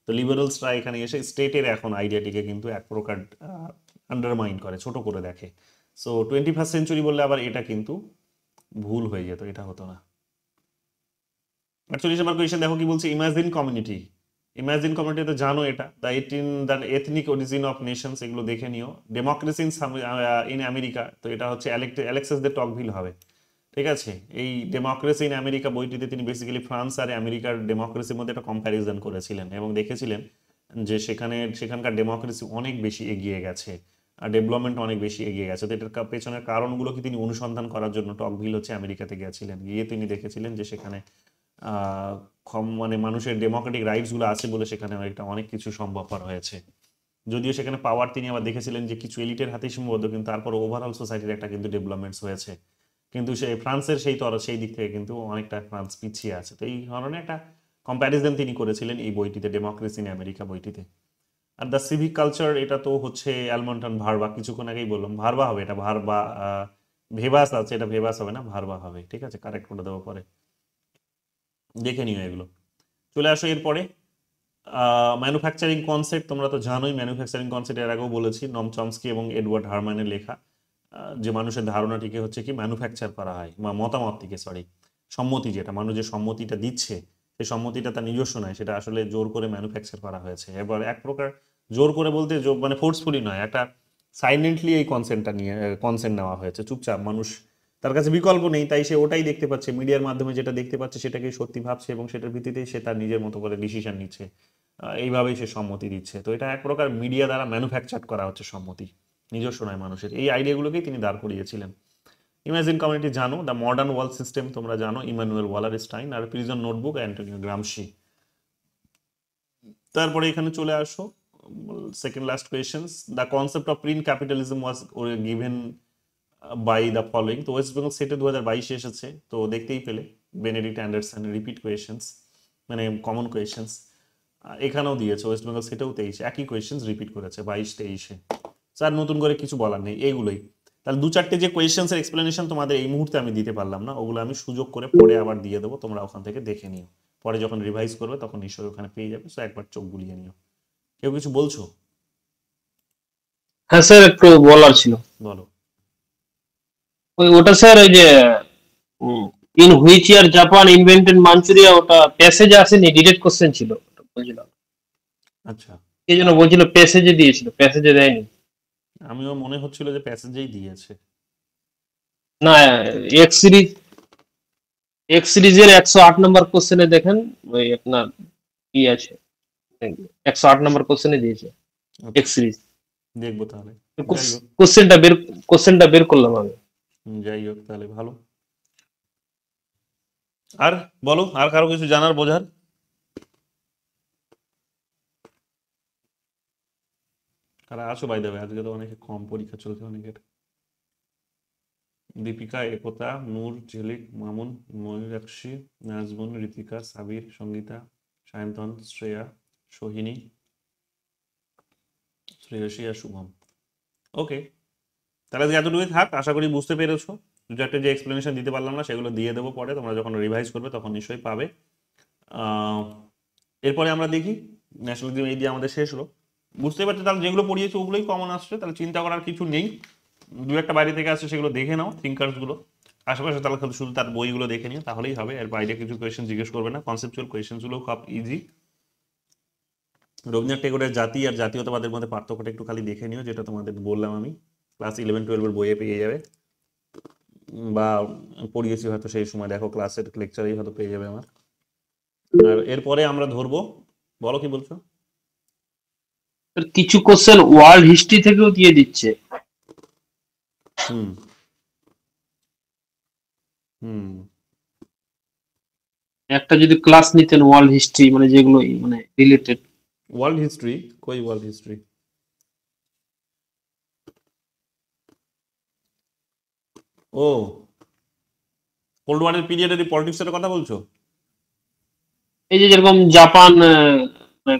তো লিবারালসরা এখানে এসে স্টেটের এখন আইডিয়াটিকে কিন্তু এক প্রকার আন্ডারমাইন করে, ছোট করে দেখে। সো 21st সেঞ্চুরি বললে আবার এটা কিন্তু ভুল হয়ে যেত, এটা হতো না। 48 নম্বর কোয়েশ্চেন দেখো কি বলছে, ইমাজিন কমিউনিটি তো জানো, এটা the ethnic origin of Nations, এগুলো দেখে নিও। ডেমোক্রেসি ইন আমেরিকা, তো এটা হচ্ছে অ্যালেক্সাস দে টকভিল হবে, ঠিক আছে। এই ডেমোক্রেসি ইন আমেরিকা বইটিতে তিনি বেসিক্যালি ফ্রান্স আর আমেরিকার ডেমোক্রেসির মধ্যে একটা কম্প্যারিজন করেছিলেন, এবং দেখেছিলেন যে সেখানকার ডেমোক্রেসি অনেক বেশি এগিয়ে গেছে, আর ডেভেলপমেন্ট অনেক বেশি এগিয়ে গেছে। তো এটার পেছনের কারণগুলোকে তিনি অনুসন্ধান করার জন্য টকভিল হচ্ছে আমেরিকাতে গিয়েছিলেন, গিয়ে তিনি দেখেছিলেন যে সেখানে মানে মানুষের ডেমোক্রেটিক রাইটসগুলো আছে বলে সেখানে অনেক কিছু সম্ভবপর হয়েছে। যদিও সেখানে পাওয়ার তিনি আবার দেখেছিলেন যে কিছু এলিটের হাতেই সীমাবদ্ধ, কিন্তু তারপর ওভারঅল সোসাইটির একটা কিন্তু ডেভেলপমেন্টস হয়েছে। কিন্তু ফ্রান্সের সেই দিক থেকে কিন্তু অনেকটা ফ্রান্স পিছিয়ে আছে। তো এই ধরনের একটা কম্প্যারিজন তিনি করেছিলেন এই বইটিতে, ডেমোক্রেসি ইন আমেরিকা বইটিতে। আর দ্য সিভিক কালচার, এটা তো হচ্ছে অ্যালমন্টন ভার্বা, কিছুক্ষণ আগেই বললাম ভার্বা হবে, এটা ভার্বা ভেবাস আছে, এটা ভেবাস হবে না, ভার্বা হবে। ঠিক আছে, কারেক্ট করে দেবো পরে, দেখে নিও এগুলো। চলে আসো এরপরে ম্যানুফ্যাকচারিং কনসেপ্ট। তোমরা তো জানোই ম্যানুফ্যাকচারিং কনসেপ্ট এর আগেও বলেছি, নম চমস্কি এবং এডওয়ার্ড হারম্যানের লেখা। যে মানুষের ধারণাটিকে হচ্ছে কি ম্যানুফ্যাকচার করা হয়, বা মতামতটিকে, সম্মতি, যেটা মানুষ যে সম্মতিটা দিচ্ছে সেই সম্মতিটা তার নিজস্ব নয়, সেটা আসলে জোর করে ম্যানুফ্যাকচার করা হয়েছে। এবার এক প্রকার জোর করে বলতে মানে ফোর্সফুলি নয়, একটা সাইলেন্টলি এই কনসেন্ট নেওয়া হয়েছে, চুপচাপ, মানুষ তার কাছে বিকল্প নেই, তাই সে ওটাই দেখতে পাচ্ছে, মিডিয়ার মাধ্যমে যেটা দেখতে পাচ্ছে সেটাকেই সত্যি ভাবছে এবং সেটার ভিত্তিতেই সে তার নিজের মতো করে ডিসিশন নিচ্ছে, এইভাবেই সে সম্মতি দিচ্ছে। তো এটা এক প্রকার মিডিয়া দ্বারা ম্যানুফ্যাকচার করা হচ্ছে সম্মতি, নিজস্ব নয় মানুষের। এই আইডিয়াগুলোকেই তিনি দাঁড় করিয়েছিলেন। ইমাজিন কমিউনিটি জানো, দ্য মডার্ন ওয়াল সিস্টেম তোমরা জানো, ইমানুয়েল ওয়ালারস্টাইন, আর প্রিজন নোটবুক অ্যান্টনিও গ্রামশি। তারপরে এখানে চলে আসো second last questions. The concept of print capitalism was given by the following. তো ওয়েস্ট বেঙ্গল সেটে 2022 এসেছে, তো দেখতেই পেলে বেনেডিক্ট অ্যান্ডারসন, রিপিট কোয়েশ্চেন্স, মানে কমন কোয়েশ্চেন্স এখানেও দিয়েছে, ওয়েস্ট বেঙ্গল সেটেও 23 একই কোয়েশ্চেন্স রিপিট করেছে 22-23-এ। স্যার নতুন করে কিছু বলার নেই, এইগুলোই। তাহলে 2-4টে যে কোয়েশ্চেন্সের এক্সপ্লেনেশন তোমাদের এই মুহূর্তে আমি দিতে পারলাম না, ওগুলো আমি সুযোগ করে পরে আবার দিয়ে দেবো, তোমরা ওখান থেকে দেখে নিও, পরে যখন রিভাইজ করবে তখন নিশ্চয়ই ওখানে পেয়ে যাবে, সো একবার চোখ বুলিয়ে নিও। কেউ কিছু বলছো? হ্যাঁ স্যার, একটু বলার ছিল। বলো। ওটা স্যার ওই যে in which year Japan invented Manchuria, ওটা প্যাসেজে আসেনি, ডিরেক্ট কোশ্চেন ছিল, ওটা বলছিলাম। আচ্ছা, এই জন্য বলছিল প্যাসেজে দিয়েছিল, প্যাসেজে দেয়নি। আমিও মনে হচ্ছিল যে প্যাসেজেই দিয়েছে। না, এক্স সিরিজের 108 নম্বর কোশ্চেনে দেখেন, ওই আপনার কি আছে, 108 নম্বর কোশ্চেনে দিয়েছে এক্স সিরিজ। দেখবো তাহলে। কোশ্চেনটা বের করলাম আমি। যাই হোক, তাহলে ভালো। আর বলো, আর কারো কিছু জানার বোঝার? কারা আছো বাই দেবে? আজকে তো অনেকে কম পরীক্ষা চলছে অনেকের। দীপিকা, একতা, নূর, ঝিলিক, মামুন, ময়ূরাক্ষী, নাজমুন, ঋতিকা, সাবির, সঙ্গীতা, সায়ন্তন, শ্রেয়া, সোহিনী, শ্রেয়সী আর শুভম। ওকে, তাহলে আজকে এতটুকুই থাক, আশা করি বুঝতে পেরেছো। 2-4টে যে এক্সপ্লেনেশন দিতে পারলাম না সেগুলো দিয়ে দেবো পরে, তোমরা যখন রিভাইজ করবে তখন নিশ্চয়ই পাবে। এরপরে আমরা দেখি ন্যাশনালিজম, এই দিয়ে আমাদের শেষ হলো। বুঝতে পারছো তাহলে যেগুলো পড়িয়েছে ওগুলোই কমন আসছে, তাহলে চিন্তা করার কিছু নেই। 2-একটা বাইরে থেকে আসছে, সেগুলো দেখে নাও, থিঙ্কার্সগুলো আশেপাশে, তাহলে শুধু তার বইগুলো দেখে নিও, তাহলেই হবে। এর বাইরে কিছু কোয়েশ্চেন জিজ্ঞেস করবে না, কনসেপচুয়াল কোয়েশ্চেনগুলো খুব ইজি। রবীন্দ্রনাথ ঠাকুরের জাতি আর জাতীয়তাবাদের মধ্যে পার্থক্যটা একটু খালি দেখে নিও, যেটা তোমাদের বললাম আমি, ক্লাস 11-12 বইয়ে পেয়ে যাবে, বা পড়িয়েছি হয়তো সেই সময়, দেখো ক্লাসের লেকচারেই হয়তো পেয়ে যাবে আমার। আর এরপরে আমরা ধরবো, বলো কি বলছো? কিছু কোশ্চেন ওয়ার্ল্ড হিস্ট্রি থেকেও দিয়ে দিচ্ছে। হুম হুম একটা যদি ক্লাস নিতেন ওয়ার্ল্ড হিস্ট্রি, মানে যেগুলো মানে রিলেটেড। ওয়ার্ল্ড হিস্ট্রি কই? ওয়ার্ল্ড হিস্ট্রি ও কোল্ড ওয়ারের পিরিয়ডের পলিটিক্সের কথা বলছো? এই যে যেরকম জাপান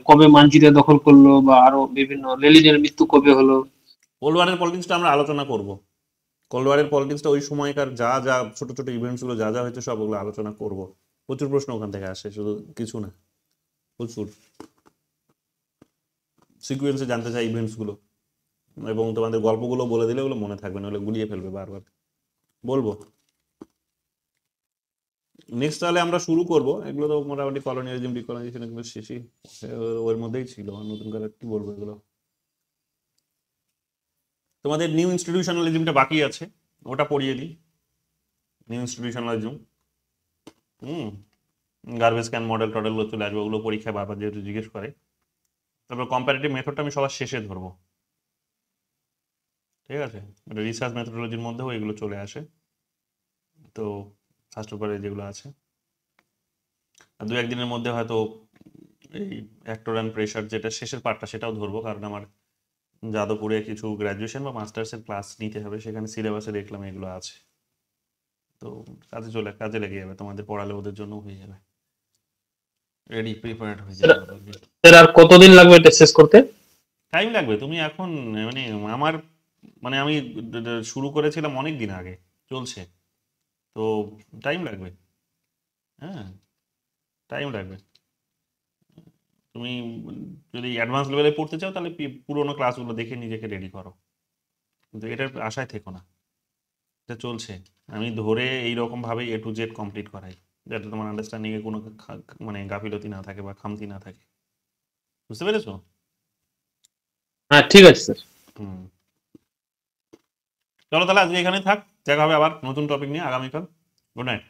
কবে মাঞ্চুরিয়া দখল করলো, বা আরো বিভিন্ন, লেনিনের মৃত্যু কবে হলো। কোল্ড ওয়ারের পলিটিক্সটা আমরা আলোচনা করব। কোল্ড ওয়ারের পলিটিক্সটা ওই সময়কার যা যা ছোট ছোট ইভেন্টস গুলো যা যা হয়েছে সব ওগুলো আলোচনা করব। প্রচুর প্রশ্ন ওখান থেকে আসে, শুধু কিছু না, প্রচুর সিকুয়েন্সে জানতে চাই ইভেন্টস গুলো, এবং তোমাদের গল্পগুলো বলে দিলে ওগুলো মনে থাকবে না, ওগুলো গুলিয়ে ফেলবে বারবার। বলবো নেক্সট, তাহলে আমরা শুরু করব। এগুলো তো মোটামুটি কলোনিয়ালিজম, ডিকলোনাইজেশন এগুলো শেষই, ওর মধ্যেই ছিল। নতুন করে কি বলবো, এগুলো তোমাদের নিউ ইনস্টিটিউশনালিজমটা বাকি আছে, ওটা পড়িয়ে দিই। New institutionalism, garbage can model টডেলগুলো চলে আসবে, ওগুলো পরীক্ষায় বারবার যেহেতু জিজ্ঞেস করে। তারপর কম্পারেটিভ মেথডটা আমি সবার শেষে ধরবো, ঠিক আছে? রিসার্চ মেথোডোলজির মধ্যেও এগুলো চলে আসে, তো ফার্স্ট পেপারে যেগুলো আছে। আর 2-1 দিনের মধ্যে হয়তো এই অ্যাক্টর অ্যান্ড প্রেশার, যেটা শেষের পার্টটা, সেটাও ধরবো, কারণ আমার যাদবপুরে কিছু গ্র্যাজুয়েশন বা মাস্টার্সের ক্লাস নিতে হবে, সেখানে সিলেবাসে দেখলাম এগুলো আছে। তো কাজে লেগে যাবে, তোমাদের পড়ালে ওদের জন্য হয়ে যাবে, রেডি প্রিপেয়ার্ড হয়ে যাবে। স্যার আর কতদিন লাগবে এটা শেষ করতে? টাইম লাগবে। তুমি এখন মানে আমার মানে আমি শুরু করেছিলাম অনেক দিন আগে, চলছে, তো টাইম লাগবে। হ্যাঁ, টাইম লাগবে। তুমি যদি অ্যাডভান্স লেভেলে পড়তে চাও তাহলে পুরোনো ক্লাসগুলো দেখে নিজেকে রেডি করো, কিন্তু এটার আশায় থেকো না। এটা চলছে, আমি ধরে এইরকম ভাবে A to Z কমপ্লিট করাই, যাতে তোমার আন্ডারস্ট্যান্ডিং এ কোনো মানে গাফিলতি না থাকে বা খামতি না থাকে। বুঝতে পেরেছো? হ্যাঁ ঠিক আছে স্যার। হুম, চলো তাহলে আজকে এখানে থাক, দেখা হবে আবার নতুন টপিক নিয়ে আগামীকাল। Good night.